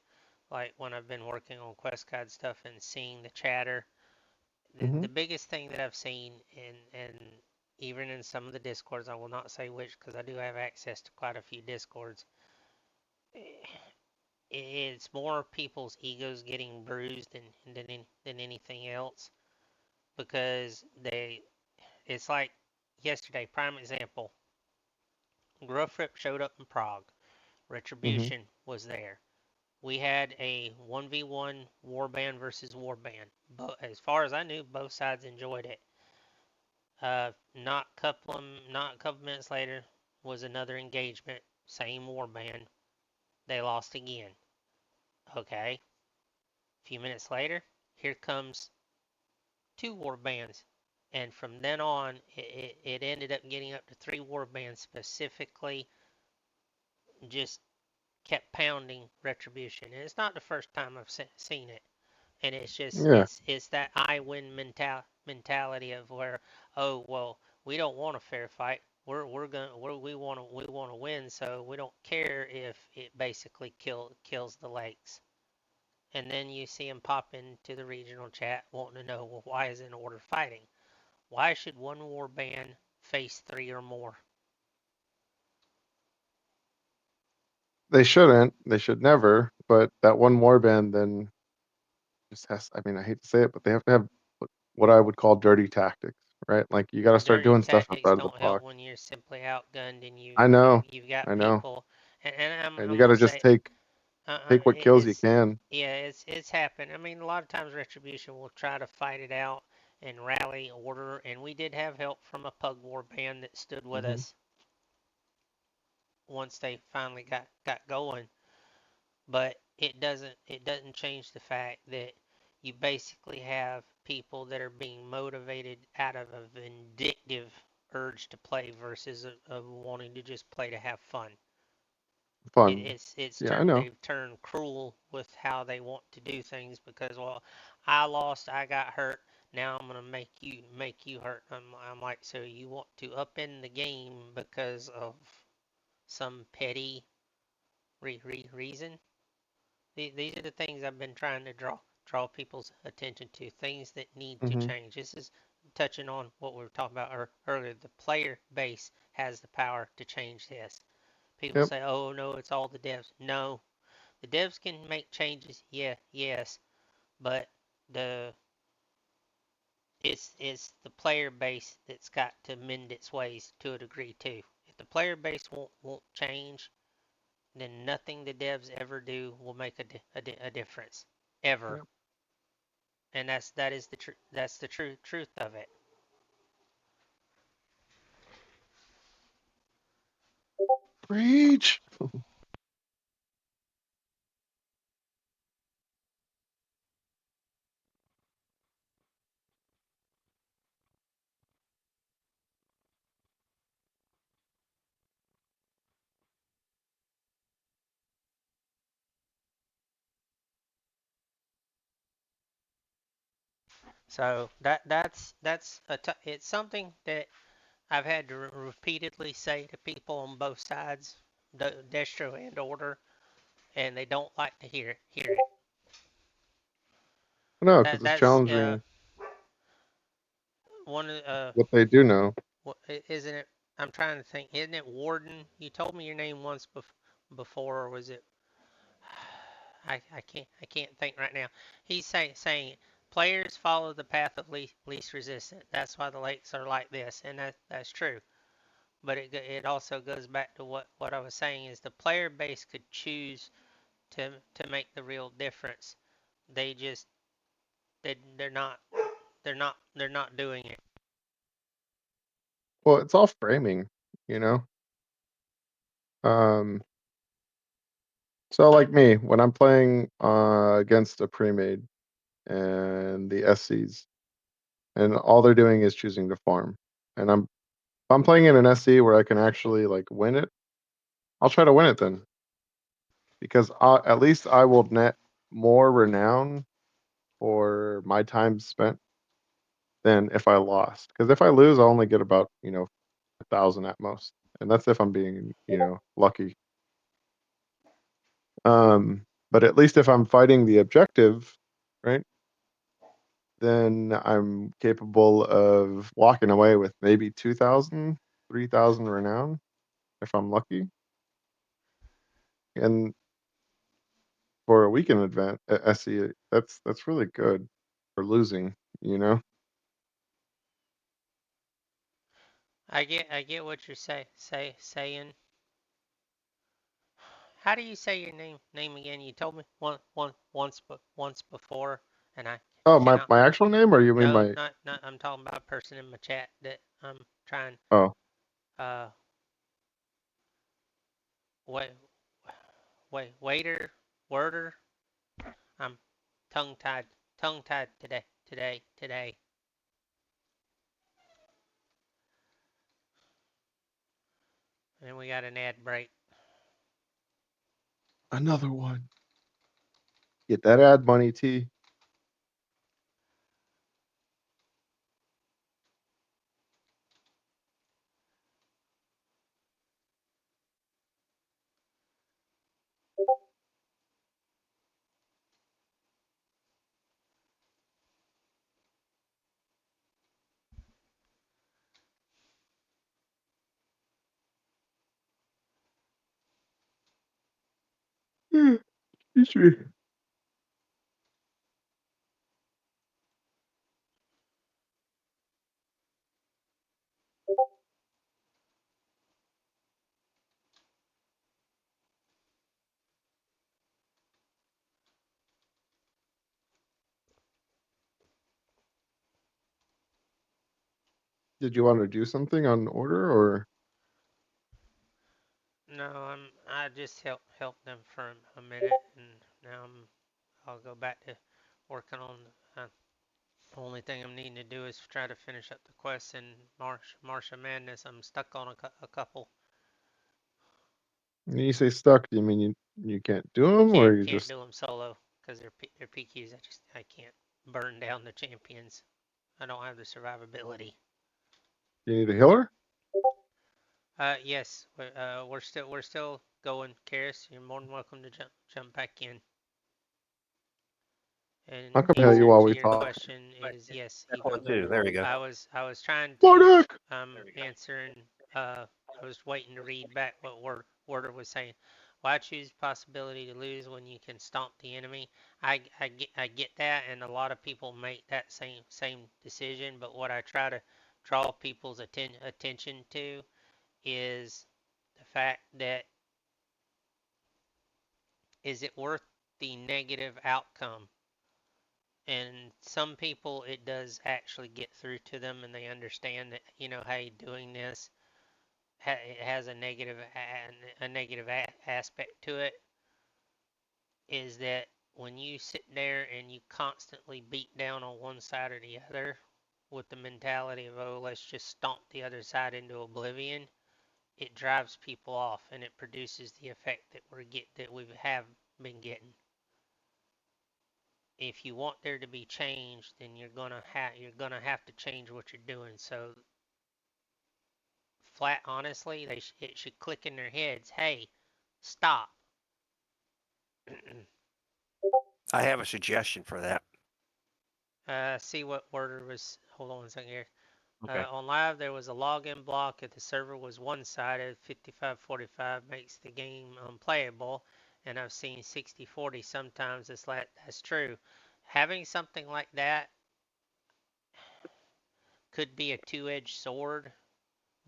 like, when I've been working on quest guide stuff and seeing the chatter, Hmm. the biggest thing that I've seen and even in some of the discords, I will not say which because I do have access to quite a few discords. It's more people's egos getting bruised than anything else because it's like yesterday, prime example. Gruffrip showed up in Prague. Hmm. Retribution was there. We had a 1v1 warband versus warband. But as far as I knew, both sides enjoyed it. Not a couple minutes later was another engagement, same warband. They lost again. Okay. A few minutes later, here comes two warbands. And from then on, it ended up getting up to three warbands specifically just kept pounding Retribution. And it's not the first time I've seen it. And it's just Yeah, it's that I win mentality of where, oh well, we don't want a fair fight. We want to win, so we don't care if it basically kills the lakes. And then you see him pop into the regional chat wanting to know, well, why is an order fighting? Why should one war band face three or more? they shouldn't. They should never. But that one warband then just has. I mean, I hate to say it, but they have to have what I would call dirty tactics, right? Like you got to start Dirty doing stuff tactics outside of the don't help box. when you're simply outgunned and I know, you've got I know, people. And and you I'm got gonna to just say, take what kills you it's can. yeah, it's happened. I mean, a lot of times Retribution will try to fight it out and rally order, and we did have help from a Pug War band that stood with Hmm. us once they finally got going. But it doesn't change the fact that you basically have people that are being motivated out of a vindictive urge to play versus of wanting to just play to have fun. Fun. Yeah, I know. They've turned cruel with how they want to do things because, well, I lost, I got hurt, now I'm gonna make you hurt. I'm like, so you want to upend the game because of some petty reason? These are the things I've been trying to draw people's attention to, things that need to Hmm. change. This is touching on what we were talking about earlier. The player base has the power to change this. People Yep. say, "Oh no, it's all the devs." No, the devs can make changes. Yeah, yes, but the it's the player base that's got to mend its ways to a degree too. If the player base won't change, then nothing the devs ever do will make a difference ever. Yep. And that's the truth of it. Preach. So it's something that I've had to repeatedly say to people on both sides, destro and order, and they don't like to hear it. No, because That it's that's challenging one of what they do know. isn't it? I'm trying to think. Isn't it Warden? You told me your name once before, or was it? I can't think right now. He's saying players follow the path of least resistance. That's why the lakes are like this, and that's true. But it also goes back to what I was saying is the player base could choose to make the real difference. They just they're not they're not doing it. Well, it's all framing, you know. Um, so like me, when I'm playing against a pre-made and the SCs, and all they're doing is choosing to farm, and if I'm playing in an SC where I can actually like win it, I'll try to win it then, because at least I will net more renown for my time spent than if I lost. Because if I lose, I'll only get about 1,000 at most, and that's if I'm being lucky. But at least if I'm fighting the objective, right, then I'm capable of walking away with maybe 2,000, 3,000 renown if I'm lucky. And for a weekend event at SE, that's really good for losing, you know. I get what you're saying. How do you say your name again? You told me once before, and I Oh, my cannot. my actual name, or you mean No, my? not. I'm talking about a person in my chat that I'm trying. Oh, Uh, wait, waiter, worder. I'm tongue tied today. And we got an ad break. another one. Get that ad money, T. Excuse me. Did you want to do something on order or? No, I just helped them for a minute, and now I'll go back to working on. The only thing I'm needing to do is try to finish up the quest in March of Madness. I'm stuck on a couple. When you say stuck, do you mean you can't do them, or you Can't just do them solo because they're PQs. I can't burn down the champions. I don't have the survivability. you need a healer? Yes, we're still going, Karis. You're more than welcome to jump back in. And I'll come heal you answer while to we your talk. question is yes, That Evo. one too. There we go. I was trying to Bardic! answering. I was waiting to read back what Worder was saying. Why choose possibility to lose when you can stomp the enemy? I get that, and a lot of people make that same decision. But what I try to draw people's attention to is the fact that is it worth the negative outcome? And some people it does actually get through to them, and they understand that hey, doing this it has a negative aspect to it. Is that when you sit there and you constantly beat down on one side or the other with the mentality of, oh, let's just stomp the other side into oblivion, it drives people off, and it produces the effect that we have been getting. if you want there to be change, then you're gonna have to change what you're doing. So flat honestly, it should click in their heads, hey, stop. I have a suggestion for that. See what order was. Hold on a second here. Okay. On live, there was a login block if the server was one-sided. 55-45 makes the game unplayable, and I've seen 60-40 sometimes. That's true. Having something like that could be a two-edged sword,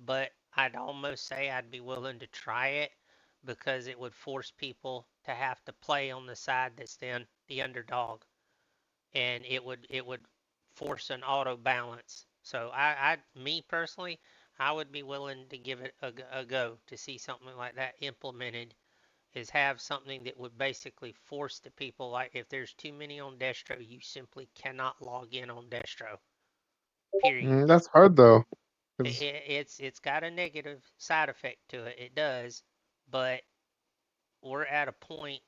but I'd almost say I'd be willing to try it because it would force people to have to play on the side that's the underdog, and it would force an auto balance. So me personally, I would be willing to give it a go to see something like that implemented. Is have something that would basically force the people, like if there's too many on Destro, you simply cannot log in on Destro. Period. That's hard though, because It's got a negative side effect to it. It does, but we're at a point.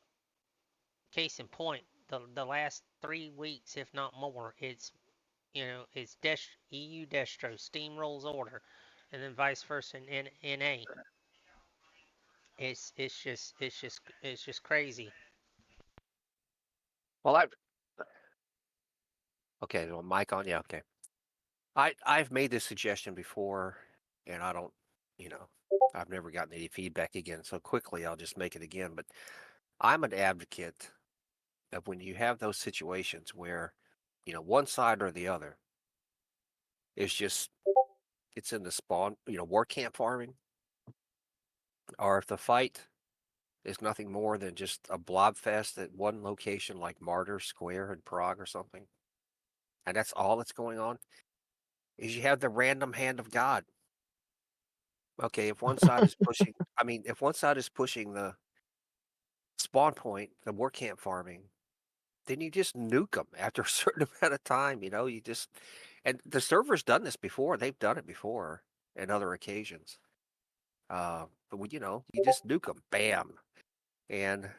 Case in point, the last 3 weeks, if not more, it's EU Destro steamrolls order, and then vice versa in NA. It's just crazy. Well, okay. Well, mic on. Yeah. Okay. I've made this suggestion before, and I don't, you know, I've never gotten any feedback again. So quickly, I'll just make it again. But I'm an advocate of when you have those situations where, one side or the other is just it's in the spawn, war camp farming, or if the fight is nothing more than just a blob fest at one location like Martyr Square in Prague or something, and that's all that's going on, is you have the random hand of God. Okay, if one side is pushing, I mean, if one side is pushing the spawn point, the war camp farming, then you just nuke them after a certain amount of time. You just, and the server's done this before. They've done it before in other occasions. But you just nuke them, bam. And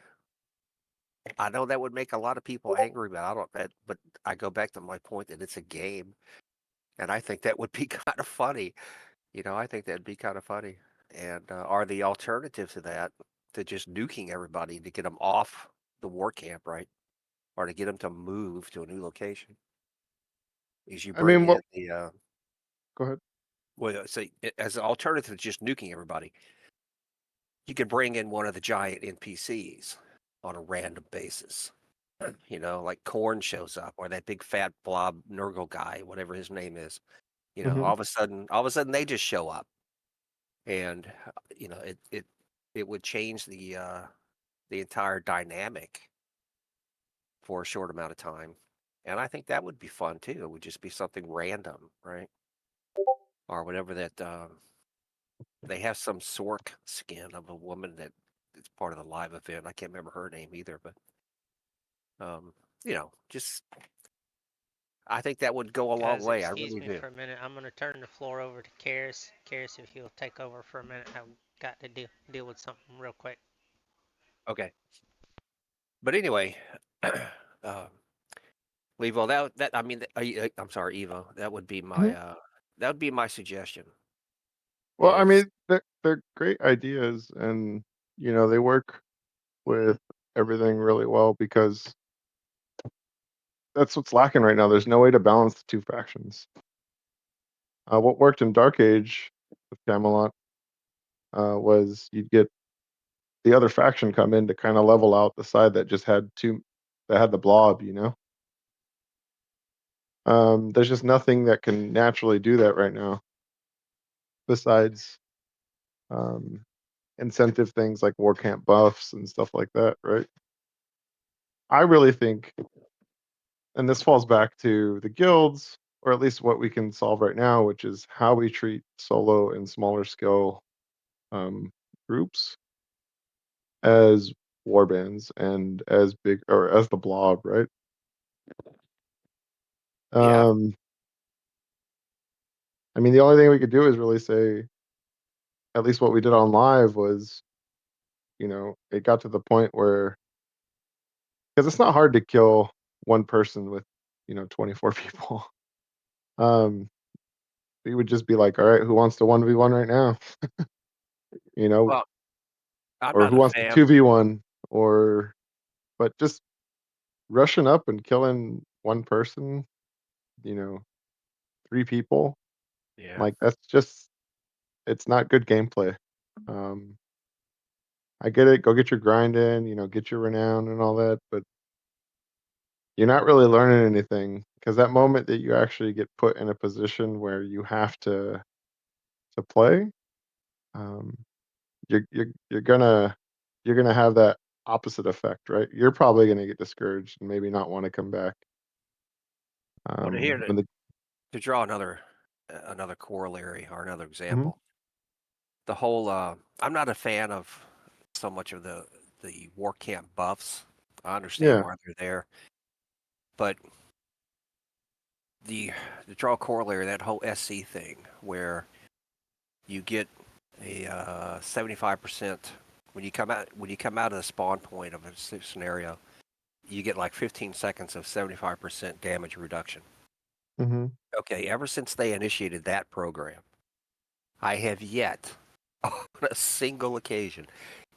I know that would make a lot of people angry, but but I go back to my point that it's a game, and I think that would be kind of funny. I think that'd be kind of funny. And are the alternative to that to just nuking everybody to get them off the war camp, right? Or to get them to move to a new location? Is you I bring mean, in what? the Go ahead. well, say as an alternative to just nuking everybody, you could bring in one of the giant NPCs on a random basis. Like Corn shows up, or that big fat blob Nurgle guy, whatever his name is. Hmm. All of a sudden, they just show up, and it would change the entire dynamic for a short amount of time, and I think that would be fun too. It would just be something random, right? Or whatever that they have some Sork skin of a woman that it's part of the live event. I can't remember her name either, but um, just I think that would go a long Guys, way. I excuse really me do. for a minute. I'm gonna turn the floor over to Karis. Karis, if you'll take over for a minute, I've got to deal with something real quick. Okay, but anyway, uh, Levo, that I mean, I'm sorry, Evo. Hmm. That would be my suggestion. Well, I Is mean, they're great ideas, and they work with everything really well because that's what's lacking right now. There's no way to balance the two factions. What worked in Dark Age with Camelot was you'd get the other faction come in to kind of level out the side that had the blob. There's just nothing that can naturally do that right now besides um, incentive things like war camp buffs and stuff like that, right? I really think, and this falls back to the guilds, or at least what we can solve right now, which is how we treat solo and smaller scale um, groups as warbands and as big or as the blob, right? yeah, Um, I mean, the only thing we could do is really say, at least what we did on live was, it got to the point where, because it's not hard to kill one person with 24 people. We would just be like, all right, who wants to 1v1 right now? Well, I'm Or not who a wants to fan. 2v1? But just rushing up and killing one person, you know, 3 people, Yeah. like it's not good gameplay. Um, I get it. Go get your grind in, get your renown and all that, but you're not really learning anything because that moment that you actually get put in a position where you have to play, um, you're gonna have that opposite effect, right? You're probably gonna get discouraged and maybe not want to come back. Well, to hear When the to draw another corollary or another Mhm. example, the whole I'm not a fan of so much of the war camp buffs. I understand Yeah. why they're there, but the to draw a corollary, that whole SC thing where you get a 75% when you come out of the spawn point of a scenario, you get like 15 seconds of 75% damage reduction. Mhm. Okay, ever since they initiated that program, I have yet, on a single occasion,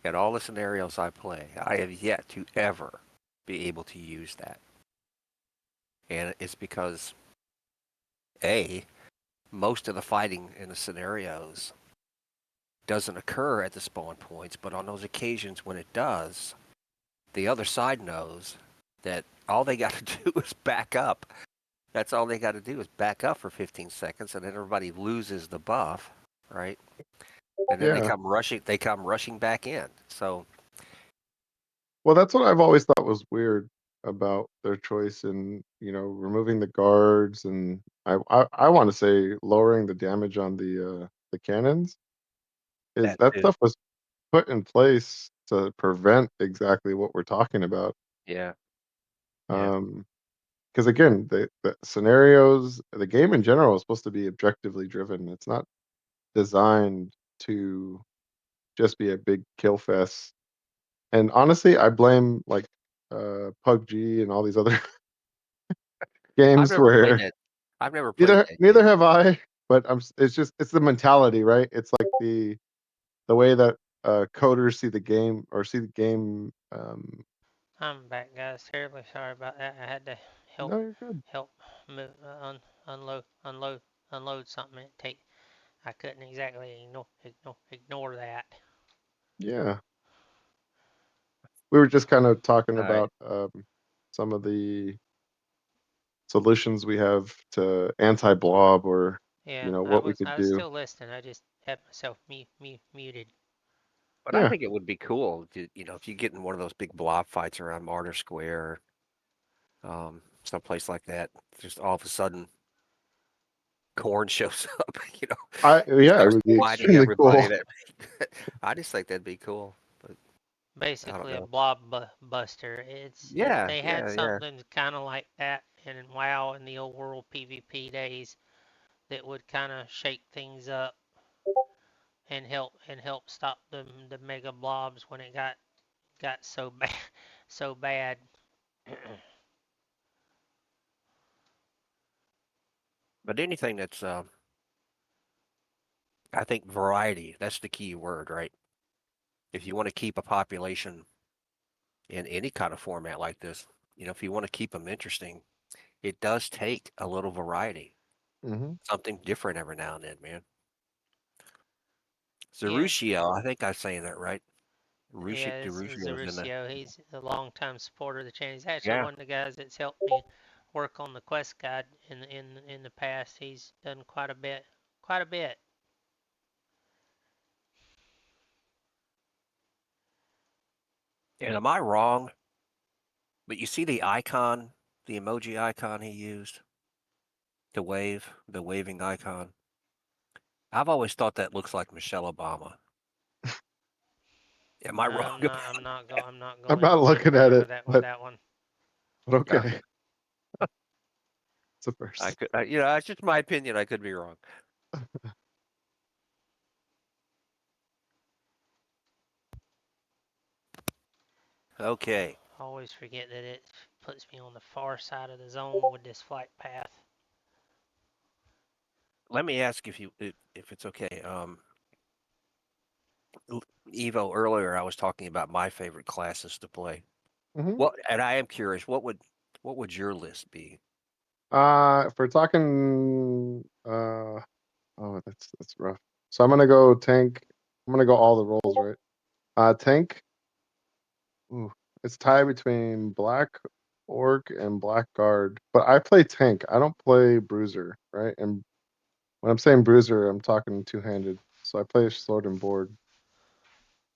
in all the scenarios I play, I have yet to ever be able to use that. And it's because, A, most of the fighting in the scenarios doesn't occur at the spawn points, but on those occasions when it does, the other side knows that all they got to do is back up. That's all they got to do is back up for 15 seconds, and then everybody loses the buff, right? And then they Yeah. come rushing. They come rushing back in. So Well, that's what I've always thought was weird about their choice in, removing the guards, and I want to say lowering the damage on the cannons. Is that that too. stuff was put in place to prevent exactly what we're talking about. Yeah, yeah. Um, because again, the scenarios, the game in general is supposed to be objectively driven. It's not designed to just be a big kill fest. And honestly, I blame like PUBG and all these other I've games never played where that. I've never played neither that neither game. have I, but it's the mentality, right? It's like the way that coders see the game or see the game. I'm back, guys. Terribly sorry about that. I had to help No, you're good. help move, unload something. I couldn't exactly ignore that. Yeah, we were just kind of talking All right. about some of the solutions we have to anti-blob, or Yeah, what we could I was do. still listening. I just had myself muted. But I Yeah, think it would be cool, to, if you get in one of those big blob fights around Martyr Square, someplace like that, just all of a sudden, corn shows up. He yeah, it starts would be fighting extremely everybody. cool. That I just think that'd be cool. But I don't Basically, a know. blob buster. Yeah, They had yeah, yeah. something kind of like that in WoW in the old world PvP days that would kind of shake things up and help stop the mega blobs when it got so bad so bad. But anything that's, I think variety. That's the key word, right? If you want to keep a population in any kind of format like this, if you want to keep them interesting, it does take a little variety, Hmm. something different every now and then, man. Yeah, Zerusio, I think I'm saying that right. yeah, it's Zerusio is in the, Zarusio. He's a longtime supporter of the channel. He's actually yeah. one of the guys that's helped me work on the quest guide in the past. He's done quite a bit, quite a bit. And am I wrong? But you see the icon, the emoji icon he used to wave, the waving icon. I've always thought that looks like Michelle Obama. Am I wrong about I'm not I'm going not looking at anywhere it, with that but one. that? okay, it's a I first. could, it's just my opinion. I could be wrong. Okay. I always forget that it puts me on the far side of the zone with this flight path. Let me ask if it's okay. Evo, earlier I was talking about my favorite classes to play. Hmm. And I am curious, what would your list be? If we're talking, oh, that's rough. So I'm gonna go tank. I'm gonna go all the roles, right? Tank. Ooh, it's tied between Black Orc and Blackguard, but I play tank. I don't play Bruiser, right? And when I'm saying Bruiser, I'm talking two-handed. So I play sword and board.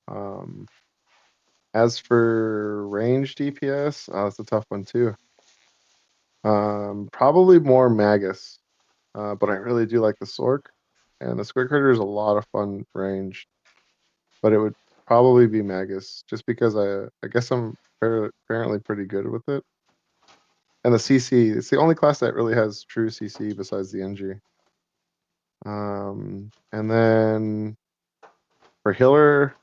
Um, as for range DPS, that's a tough one too. Probably more Magus, but I really do like the Sork, and the Squid Critter is a lot of fun range. But it would probably be Magus, just because I guess I'm apparently pretty good with it. And the CC, it's the only class that really has true CC besides the NG. And then for healer,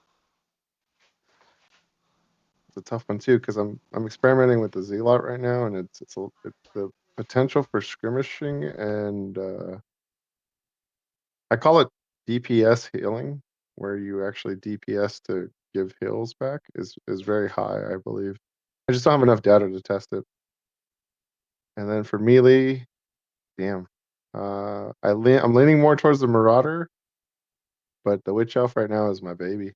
it's a tough one too because I'm experimenting with the Zealot right now, and it's the potential for skirmishing and I call it DPS healing, where you actually DPS to give heals back is very high, I believe. I just don't have enough data to test it. And then for melee, damn, I'm leaning more towards the Marauder, but the Witch Elf right now is my baby.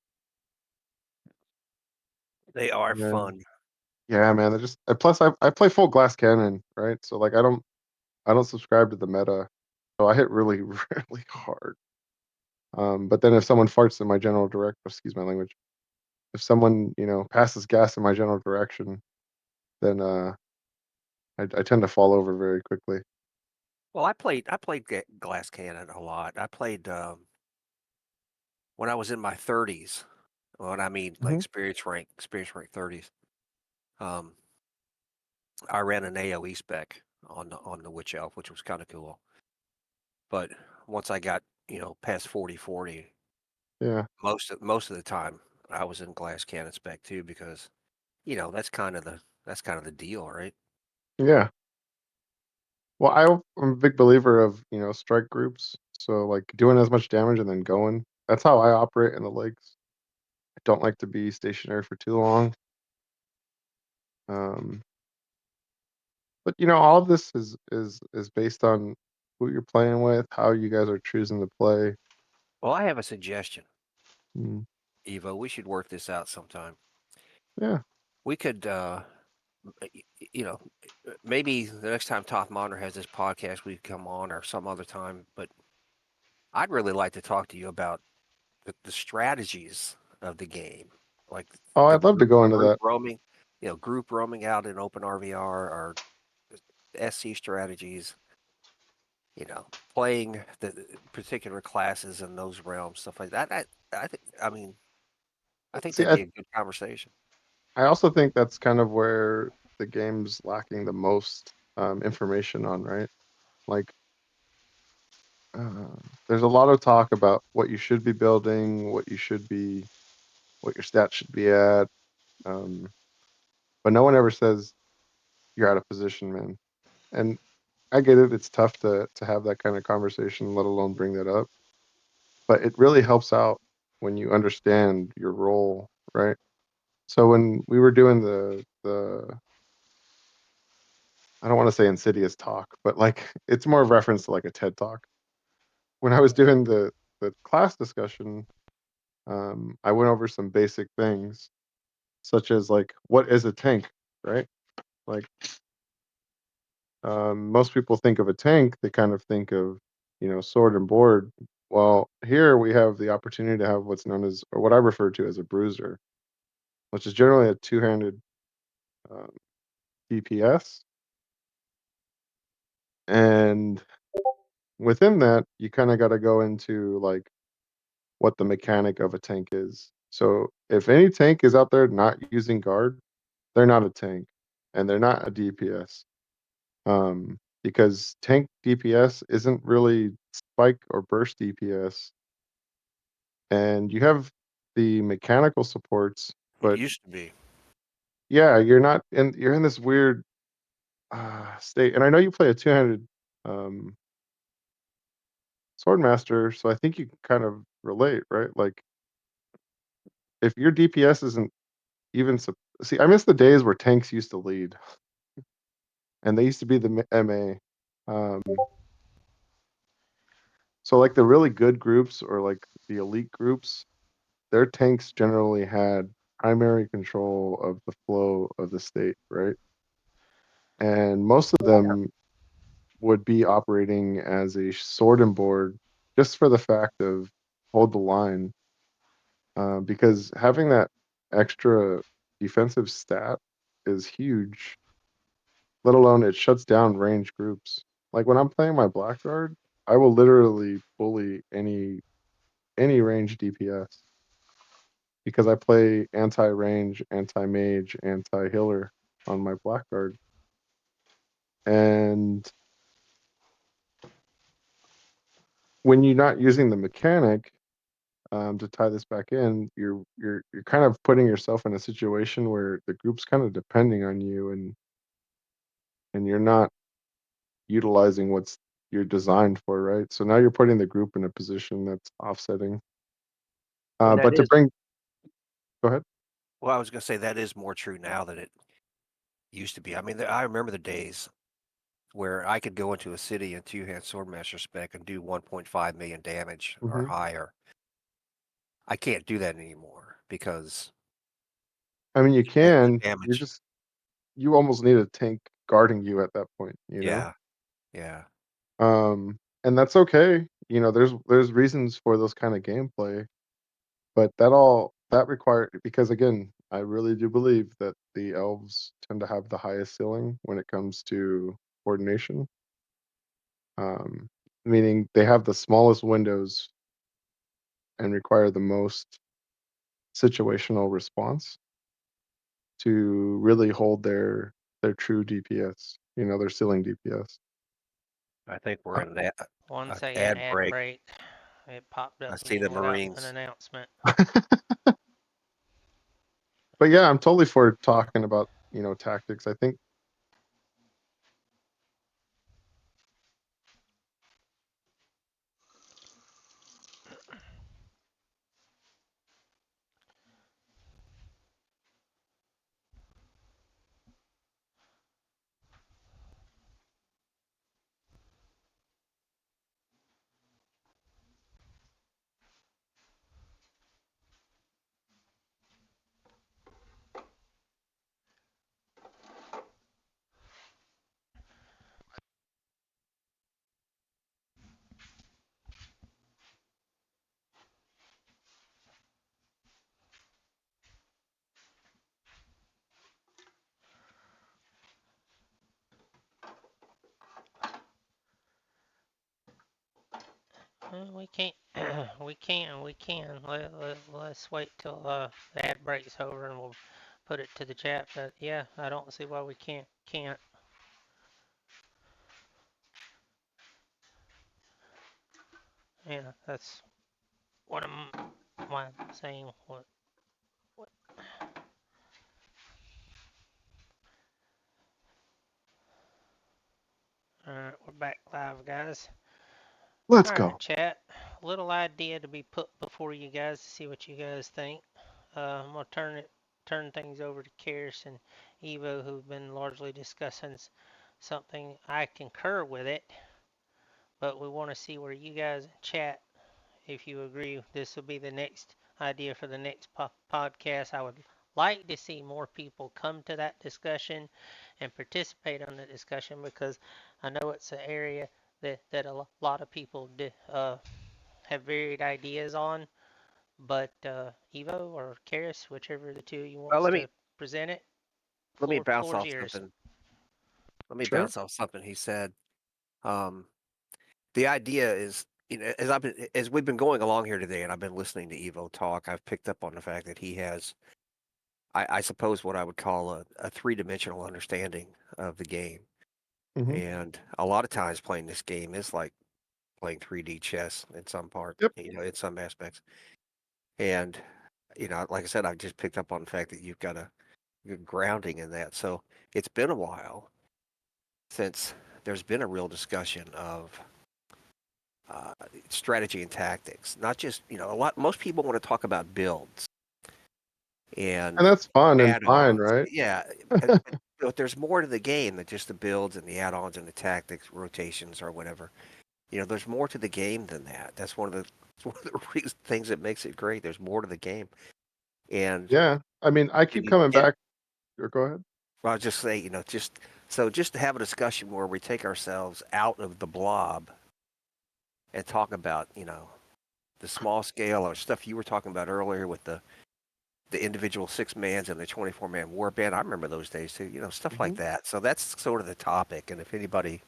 They are And then fun. yeah, man, they're just plus I play full glass cannon, right? So like I don't subscribe to the meta, so I hit really really hard. But then if someone farts in my general direct, excuse my language, if someone passes gas in my general direction, then I tend to fall over very quickly. Well, I played Glass Cannon a lot. I played when I was in my 30s. What I mean, like Hmm. experience rank 30s. Um, I ran an AOE spec on the Witch Elf, which was kind of cool. But once I got past 40, Yeah, most of the time I was in Glass Cannon spec too because that's kind of the deal, right? yeah. Well, I'm a big believer of strike groups. So like doing as much damage and then going. That's how I operate in the lakes. I don't like to be stationary for too long. Um, but all of this is based on who you're playing with, how you guys are choosing to play. Well, I have a suggestion, Mm, Evo. We should work this out sometime. yeah. We could, maybe the next time Top Modern has this podcast, we come on or some other time. But I'd really like to talk to you about the strategies of the game, like Oh, the I'd love to go into group that. roaming, group roaming out in open RVR or SC strategies. Playing the particular classes in those realms, stuff like that. I think, I mean, I think See, that'd be a good conversation. I also think that's kind of where the game's lacking the most information on, right? Like, there's a lot of talk about what you should be building, what your stats should be at, um, but no one ever says you're out of position, man. And I get it; it's tough to have that kind of conversation, let alone bring that up. But it really helps out when you understand your role, right? So when we were doing the I don't want to say insidious talk, but like it's more of reference to like a TED talk. When I was doing the class discussion, I went over some basic things such as like what is a tank, right? Like most people think of a tank, they kind of think of sword and board. Well, here we have the opportunity to have what's known as, or what I refer to as a bruiser, which is generally a two-handed um, DPS, and within that, you kind of got to go into like what the mechanic of a tank is. So if any tank is out there not using guard, they're not a tank, and they're not a DPS. Because tank DPS isn't really spike or burst DPS, and you have the mechanical supports, It but used to be. yeah, you're in this weird state. And I know you play a two-handed um, swordmaster, so I think you can kind of relate, right? Like if your DPS isn't even see, I miss the days where tanks used to lead, and they used to be the MA. Um, so like the really good groups or like the elite groups, their tanks generally had primary control of the flow of the state, right? And most of them would be operating as a sword and board just for the fact of hold the line, because having that extra defensive stat is huge, let alone it shuts down range groups. Like when I'm playing my Blackguard, I will literally bully any range DPS because I play anti-range, anti-mage, anti-healer on my Blackguard. And when you're not using the mechanic, to tie this back in, you're kind of putting yourself in a situation where the group's kind of depending on you, and you're not utilizing what's you're designed for, right? So now you're putting the group in a position that's offsetting. And that But to is, bring, go ahead. well, I was going to say that is more true now than it used to be. I mean, I remember the days where I could go into a city in two-hand swordmaster spec and do 1.5 million damage or Hmm. higher. I can't do that anymore because I mean, you the can. damage. You almost need a tank guarding you at that point, you know. Yeah, yeah. And that's okay. You know, there's reasons for those kind of gameplay, but that require, because again, I really do believe that the elves tend to have the highest ceiling when it comes to coordination. Um, Meaning they have the smallest windows and require the most situational response to really hold their true DPS, you know, their ceiling DPS. I think we're in that 1 second ad ad break. break. It popped I up see the again without an Marines. announcement. But yeah, I'm totally for talking about, you know, tactics. I think We can't. We can. Let's wait till the ad break's over and we'll put it to the chat. But yeah, I don't see why we can't. Yeah, that's what am I saying? What? All right, we're back live, guys. let's All right, go. chat. Little idea to be put before you guys to see what you guys think. I'm gonna turn things over to Karis and Evo, who've been largely discussing something. I concur with it, but we want to see where you guys in chat, if you agree, this will be the next idea for the next podcast. I would like to see more people come to that discussion and participate on the discussion because I know it's an area that a lot of people have varied ideas on. But Evo or Karis, whichever of the two you Well, wants to present it, let me bounce floor's off yours. something. Let me Sure. bounce off something he said. Um, the idea is, as we've been going along here today, and I've been listening to Evo talk, I've picked up on the fact that he has, I suppose, what I would call a three-dimensional understanding of the game. Hmm. And a lot of times playing this game is like playing 3D chess in some part, Yep. in some aspects. And like I said, I've just picked up on the fact that you've got good grounding in that. So it's been a while since there's been a real discussion of uh, strategy and tactics. Not just most people want to talk about builds And and that's fun and fine, add-ons. right? Yeah, but there's more to the game than just the builds and the add-ons and the tactics, rotations or whatever. There's more to the game than that. That's one of the it's one of the things that makes it great. There's more to the game, and Yeah. I mean, I when keep you coming get, back. Or go ahead. well, I'll just say, just to have a discussion where we take ourselves out of the blob and talk about, the small scale or stuff you were talking about earlier with the individual 6 mans and the 24-man war band. I remember those days too, stuff like Hmm. that. So that's sort of the topic. And if anybody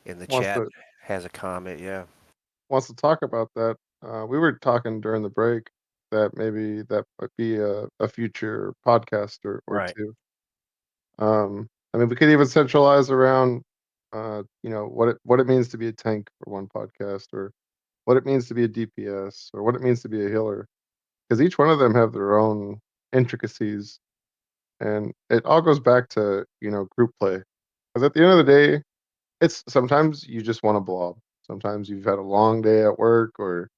in the Wants chat to has a comment, yeah. wants to talk about that. We were talking during the break that maybe that might be a future podcast or Right. two. I mean, we could even centralize around, what it means to be a tank for one podcast, or what it means to be a DPS, or what it means to be a healer, because each one of them have their own intricacies, and it all goes back to group play. Because at the end of the day, it's sometimes you just want to blob. Sometimes you've had a long day at work, or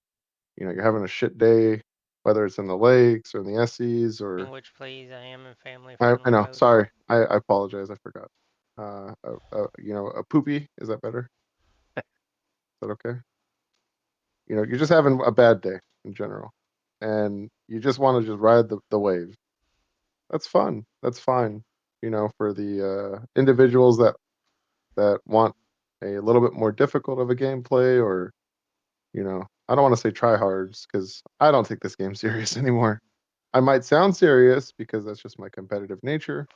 you're having a shit day, whether it's in the lakes or in the SEs or Language, please. I am in family I friendly know. mode. Sorry, I apologize. I forgot. A poopy. Is that better? Is that okay? You're just having a bad day in general, and you just want to just ride the wave. That's fun. That's fine. For the individuals that want a little bit more difficult of a gameplay, or I don't want to say tryhards because I don't take this game serious anymore. I might sound serious because that's just my competitive nature,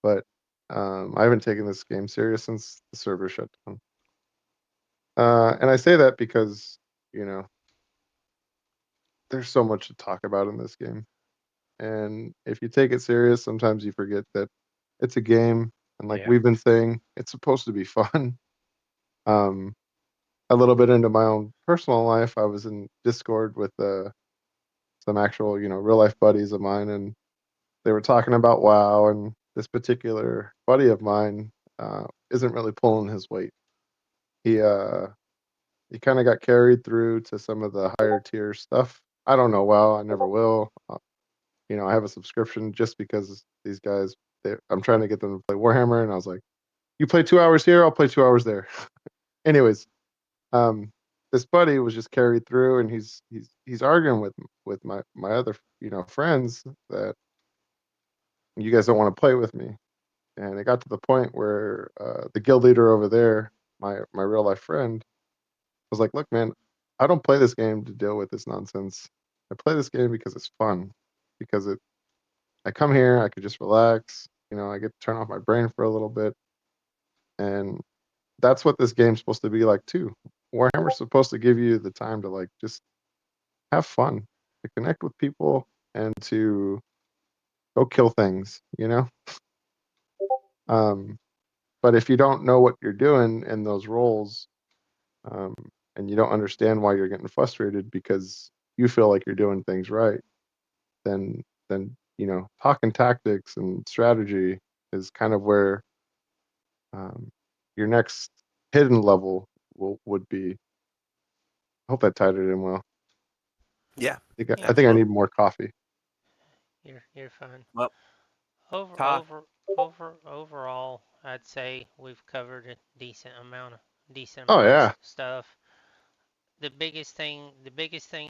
but I haven't taken this game serious since the server shut down. And I say that because you know there's so much to talk about in this game, and if you take it serious, sometimes you forget that it's a game, and like Yeah. we've been saying, it's supposed to be fun. Um, a little bit into my own personal life, I was in Discord with some actual, real life buddies of mine, and they were talking about WoW, and this particular buddy of mine isn't really pulling his weight. He uh, he kind of got carried through to some of the higher tier stuff. I don't know WoW. I never will. I have a subscription just because these guys. I'm trying to get them to play Warhammer, and I was like, "You play 2 hours here, I'll play 2 hours there." Anyways, um, this buddy was just carried through, and he's arguing with my other friends that you guys don't want to play with me. And it got to the point where the guild leader over there, my real life friend, was like, "Look, man, I don't play this game to deal with this nonsense. I play this game because it's fun. Because I come here, I could just relax. I get to turn off my brain for a little bit, and that's what this game's supposed to be like too. Warhammer's supposed to give you the time to like just have fun, to connect with people, and to go kill things. Um, but if you don't know what you're doing in those roles, um, and you don't understand why you're getting frustrated because you feel like you're doing things right, then talking tactics and strategy is kind of where um, your next hidden level would be. I hope that tied it in well. Yeah. I Yeah, think I need Absolutely. more coffee. you're fine. Well, Over Todd. over overall, I'd say we've covered a decent Oh amount of yeah, stuff. The biggest thing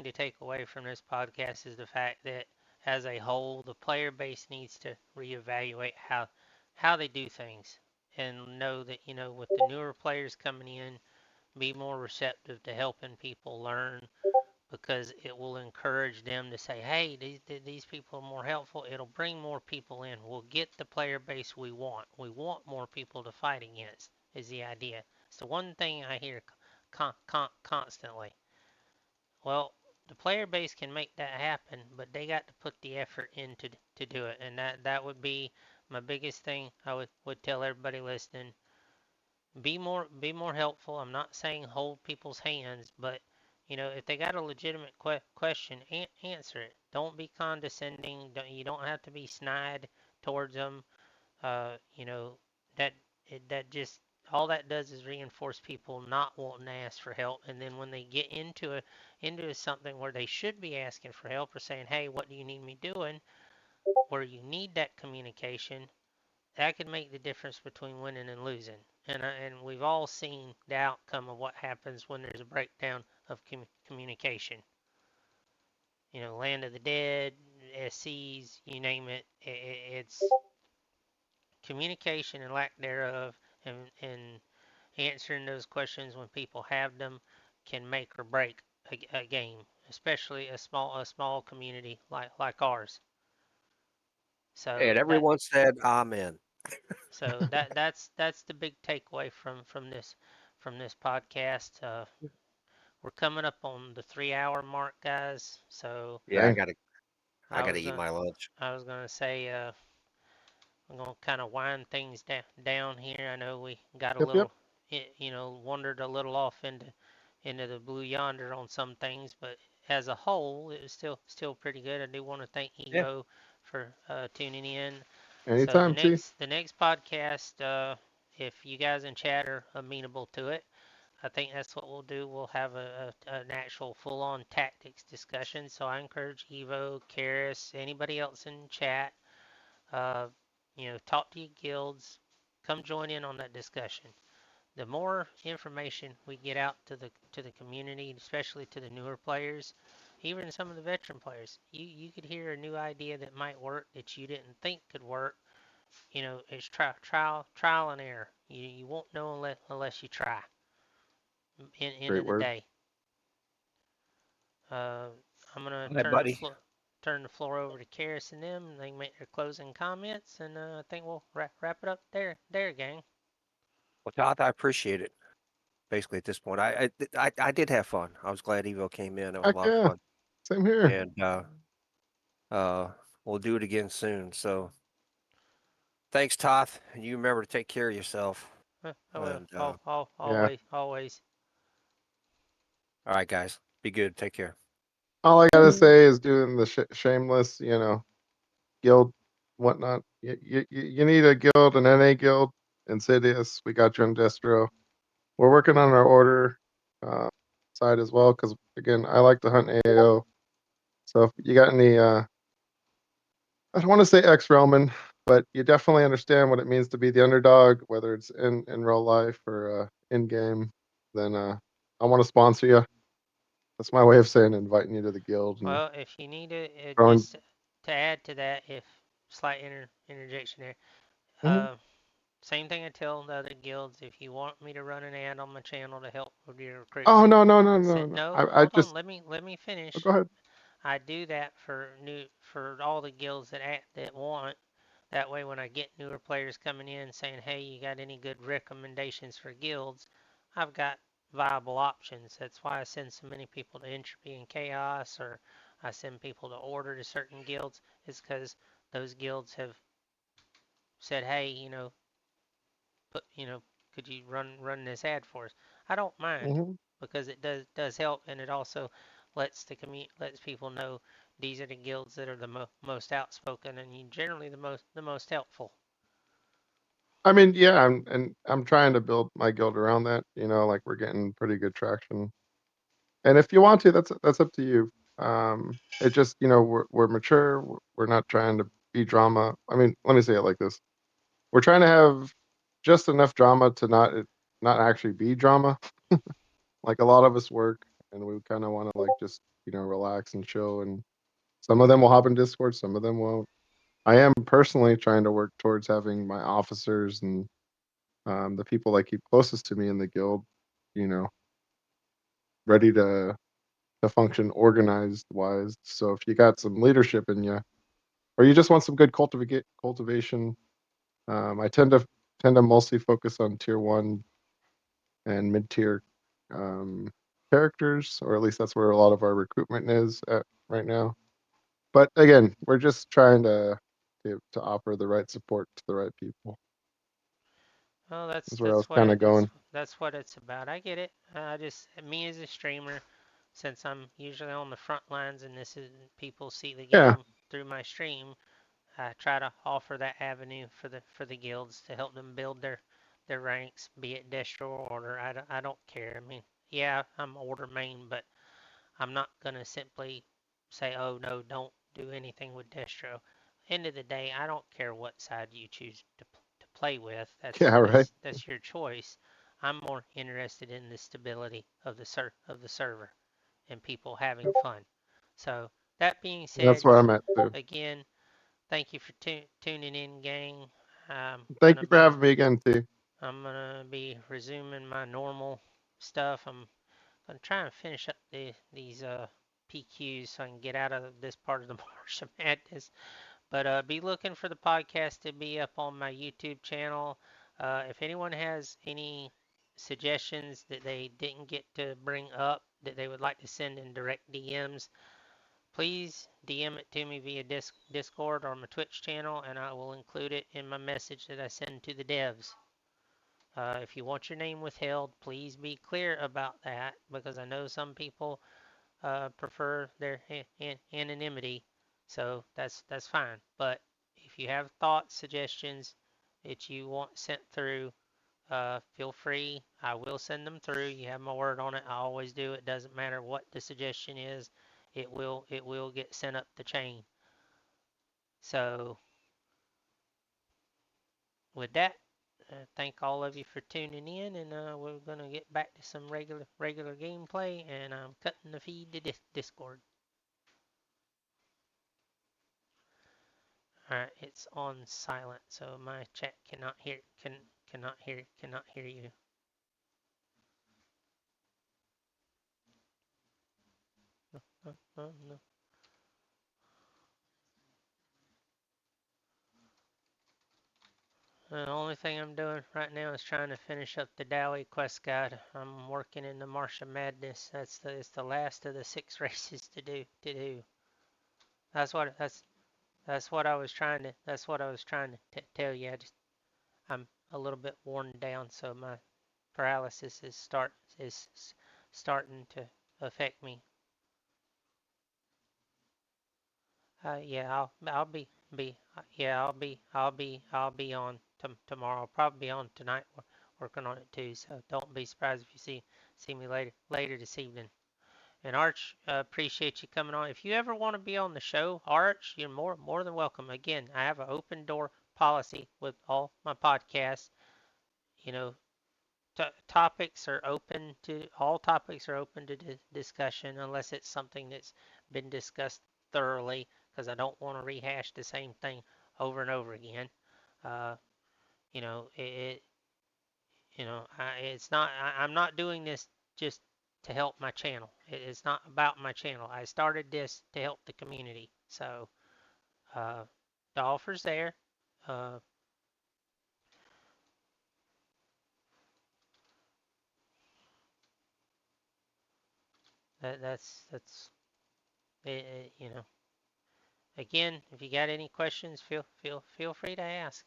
to take away from this podcast is the fact that as a whole, the player base needs to reevaluate how they do things and know that with the newer players coming in, be more receptive to helping people learn because it will encourage them to say, hey, these people are more helpful. It'll bring more people in. We'll get the player base we want. We want more people to fight against, is the idea. It's the one thing I hear constantly. Well, the player base can make that happen, but they got to put the effort in to do it. And that would be my biggest thing I would tell everybody listening. Be more helpful. I'm not saying hold people's hands, but If they got a legitimate question, answer it. Don't be condescending. You don't have to be snide towards them. That that just all that does is reinforce people not wanting to ask for help. And then when they get into something where they should be asking for help or saying, "Hey, what do you need me doing?" where you need that communication, that could make the difference between winning and losing. And we've all seen the outcome of what happens when there's a breakdown of communication. Land of the Dead, SCs, you name it. It's communication and lack thereof, and answering those questions when people have them can make or break a game, especially a small community like ours. So And that everyone said amen. that's the big takeaway from this podcast. We're coming up on the 3 hour mark, guys. So Yeah, I Dang. gotta I I gotta was eat gonna my lunch. I was gonna say I'm gonna kind of wind things down here. I know we got a Yep, yep. little, wandered a little off into the blue yonder on some things, but as a whole, it was still pretty good. I do want to thank Yeah. Evo for tuning in. So the Anytime, T. next the next podcast, if you guys in chat are amenable to it, I think that's what we'll do. We'll have an actual full-on tactics discussion. So I encourage Evo, Karis, anybody else in chat, uh, talk to your guilds, come join in on that discussion. The more information we get out to the community, especially to the newer players, even some of the veteran players, you could hear a new idea that might work that you didn't think could work. It's trial and error. You won't know unless you try. End Great of the word. day. Uh, I'm gonna All right, buddy. turn the floor over to Karis and them, and they can make their closing comments, and I think we'll wrap it up there, gang. Well, Todd, I appreciate it. Basically, at this point, I did have fun. I was glad Evo came in. It was a Heck lot of yeah. fun, Same here. and uh, we'll do it again soon. So, thanks, Todd. And you remember to take care of yourself. I will. And Yeah. Always. all right, guys, be good. Take care. All I gotta say is doing the shameless, guild, whatnot. You need a guild, an NA guild, Insidious. We got you in distro. We're working on our order uh, side as well, because again, I like to hunt AAO. So if you got any, I don't want to say ex-Roman, but you definitely understand what it means to be the underdog, whether it's in real life or in game. Then I want to sponsor you. That's my way of saying inviting you to the guild and Well, if you need to, growing. just to add to that, if slight interjection there, Mhm. same thing I tell the other guilds. If you want me to run an ad on my channel to help with your Oh recruitment, no, no, no, no, no. no, I hold on. just Let me oh, finish. go ahead. I do that for all the guilds that want. That way, when I get newer players coming in saying, "Hey, you got any good recommendations for guilds?" I've got viable options. That's why I send so many people to Entropy and Chaos, or I send people to Order to certain guilds. Is because those guilds have said, "Hey, put could you run this ad for us?" I don't mind Hmm. because it does help, and it also lets people know these are the guilds that are the most outspoken and generally the most helpful. I mean, yeah, I'm trying to build my guild around that. Like we're getting pretty good traction. And if you want to, that's up to you. It just, we're mature. We're not trying to be drama. I mean, let me say it like this: we're trying to have just enough drama to not actually be drama. Like a lot of us work, and we kind of want to like just relax and chill. And some of them will hop in Discord, some of them won't. I am personally trying to work towards having my officers and the people that keep closest to me in the guild, you know, ready to function organized wise. So if you got some leadership in you, or you just want some good cultivation, I tend to mostly focus on tier one and mid tier um, characters, or at least that's where a lot of our recruitment is at right now. But again, we're just trying to offer the right support to the right people. Well, that's Is where I was that's what kind of it that's going. that's what it's about. I get it. I just me as a streamer, since I'm usually on the front lines and this is people see the Yeah, game through my stream, I try to offer that avenue for the guilds to help them build their ranks, be it destro or order. I don't care. I mean, yeah, I'm order main, but I'm not gonna simply say, oh no, don't do anything with destro. End of the day, I don't care what side you choose to play with. yeah, right. That's your choice. I'm more interested in the stability of the server and people having fun. So that being That's said, what I meant too. again, thank you for tuning in, gang. I'm Thank gonna you for be having me again, T. I'm gonna be resuming my normal stuff. I'm gonna try and finish up these PQs so I can get out of this part of the March of Madness. But be looking for the podcast to be up on my YouTube channel. If anyone has any suggestions that they didn't get to bring up that they would like to send in direct DMs, please DM it to me via Discord or my Twitch channel, and I will include it in my message that I send to the devs. If you want your name withheld, please be clear about that because I know some people prefer their anonymity, so that's fine. But if you have thoughts, suggestions that you want sent through, feel free. I will send them through. You have my word on it. I always do. It doesn't matter what the suggestion is. It will get sent up the chain. So with that, thank all of you for tuning in, and we're gonna get back to some regular gameplay. And I'm cutting the feed to Discord. All right, it's on silent, so my chat cannot hear you. No. The only thing I'm doing right now is trying to finish up the Dowie quest guide. I'm working in the Marsh of Madness. It's the last of the 6 races to do. That's what I was trying to tell you. I'm a little bit worn down, so my paralysis is starting to affect me. Yeah, I'll be on tomorrow. I'll probably be on tonight working on it too. So don't be surprised if you see me later this evening. And Arch, appreciate you coming on. If you ever want to be on the show, Arch, you're more than welcome. Again, I have an open door policy with all my podcasts. You know, topics are open to all topics are open to discussion unless it's something that's been discussed thoroughly because I don't want to rehash the same thing over and over again. Uh, you know, it's not. I'm not doing this just to help my channel. It's not about my channel. I started this to help the community. So uh, the offer's there. Uh, that's it, you know. Again, if you got any questions, feel free to ask.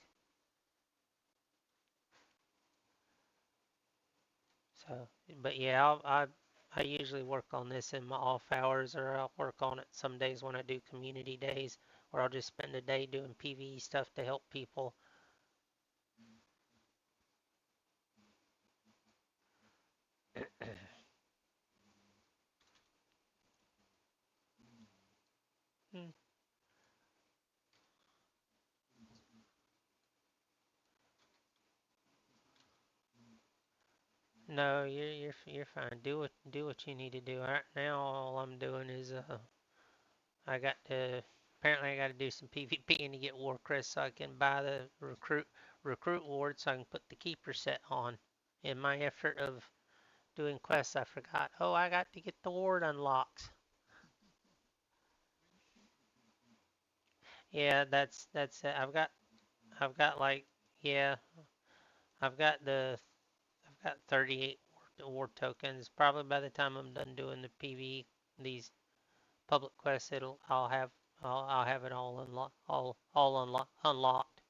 So, but yeah, I usually work on this in my off hours, or I'll work on it some days when I do community days, or I'll just spend a day doing PvE stuff to help people. Hmm. No, you're fine. Do what you need to do. Right now, all I'm doing is I got to apparently I got to do some PvP to get War Crest so I can buy the recruit ward so I can put the keeper set on. In my effort of doing quests, I forgot. Oh, I got to get the ward unlocked. Yeah, that's it. I've got like yeah, I've got the I've got 38 ward tokens. Probably by the time I'm done doing the PvE these public quests, I'll have it all all, unlocked.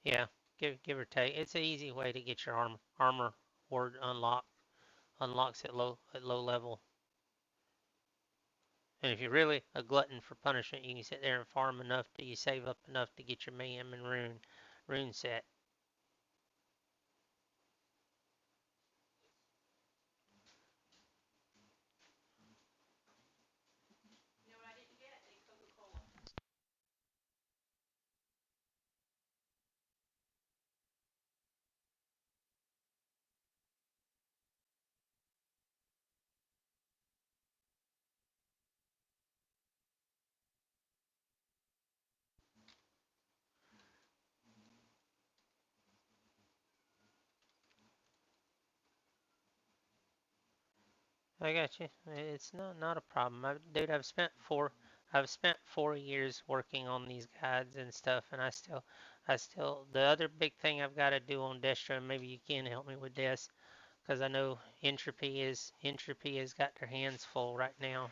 Yeah, give or take. It's an easy way to get your armor ward unlocks at low level. And if you're really a glutton for punishment, you can sit there and farm enough till you save up enough to get your mayhem and rune set. I got you. It's not a problem. Dude, I've spent 4 years working on these guides and stuff, and I still. The other big thing I've got to do on Destro, and maybe you can help me with this, because I know Entropy has got their hands full right now.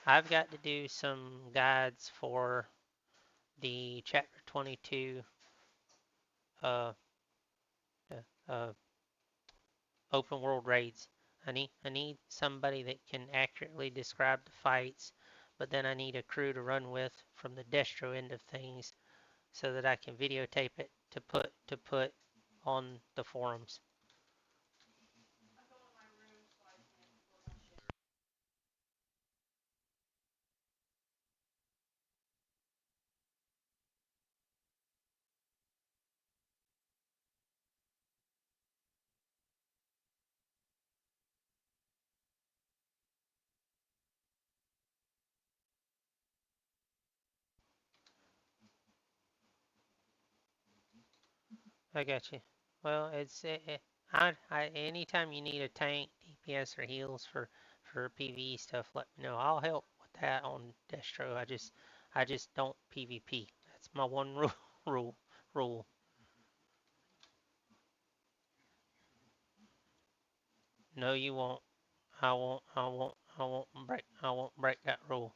I've got to do some guides for the Chapter 22 uh, uh, open world raids. I need somebody that can accurately describe the fights, but then I need a crew to run with from the destro end of things so that I can videotape it to put on the forums. I got you. Well, anytime you need a tank, DPS, or heals for PvE stuff, let me know. I'll help with that on Destro. I just don't PvP. That's my one rule. Rule. No, you won't. I won't break that rule.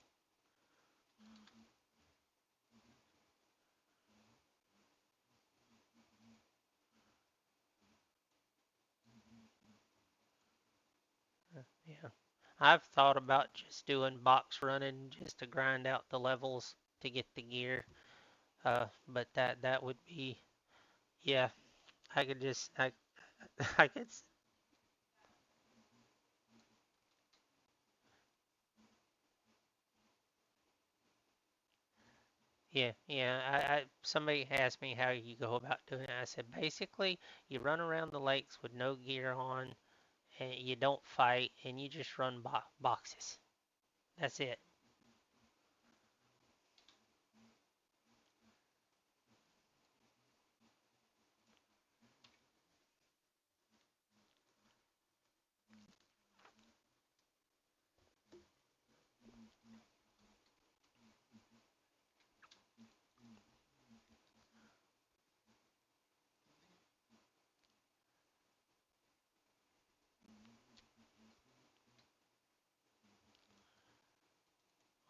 Yeah. I've thought about just doing box running just to grind out the levels to get the gear. But that would be, yeah. I could just I could yeah. Somebody asked me how you go about doing it. I said basically you run around the lakes with no gear on, and you don't fight, and you just run boxes. That's it.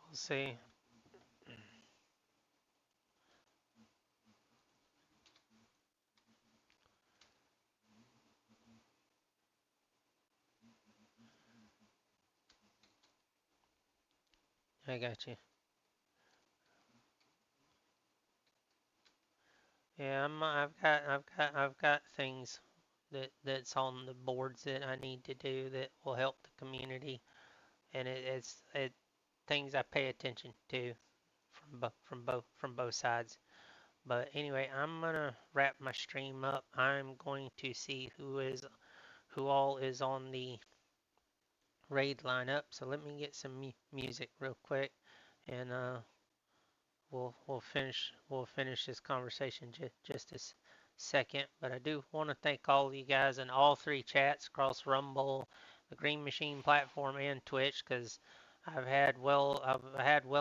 We'll see. I got you. Yeah, I've got things that's on the boards that I need to do that will help the community, and it's things I pay attention to from both sides. But anyway, I'm gonna wrap my stream up. I'm going to see who all is on the raid lineup. So let me get some music real quick, and we'll finish this conversation just a second. But I do want to thank all of you guys in all three chats across Rumble, the Green Machine platform, and Twitch, because I've had well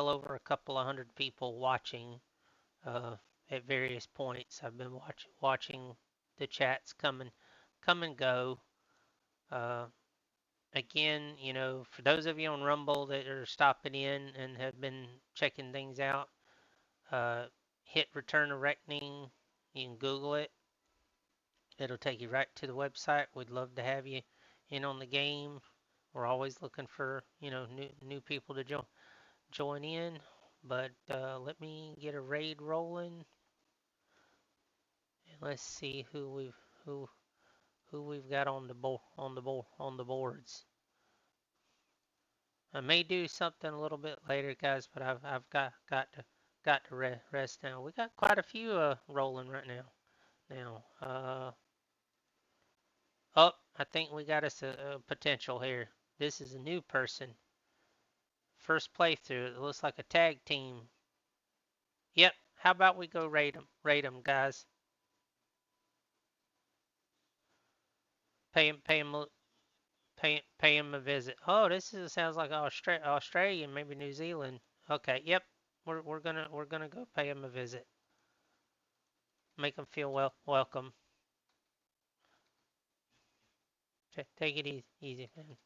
over a couple of hundred people watching uh, at various points. I've been watching the chats come and go. Uh, Again, for those of you on Rumble that are stopping in and have been checking things out, uh, hit Return to Reckoning You can Google it. It'll take you right to the website. We'd love to have you in on the game. We're always looking for new people to join in. But let me get a raid rolling, and let's see who we've got on the boards. I may do something a little bit later, guys, but I've got to rest now. We got quite a few rolling right now. Oh, I think we got us a potential here. This is a new person. First playthrough. It looks like a tag team. Yep. How about we go rate them? Rate them, guys. Pay him a visit. Oh, sounds like Australia, maybe New Zealand. Okay. Yep. We're gonna go pay him a visit. Make him feel welcome. Take it easy, man.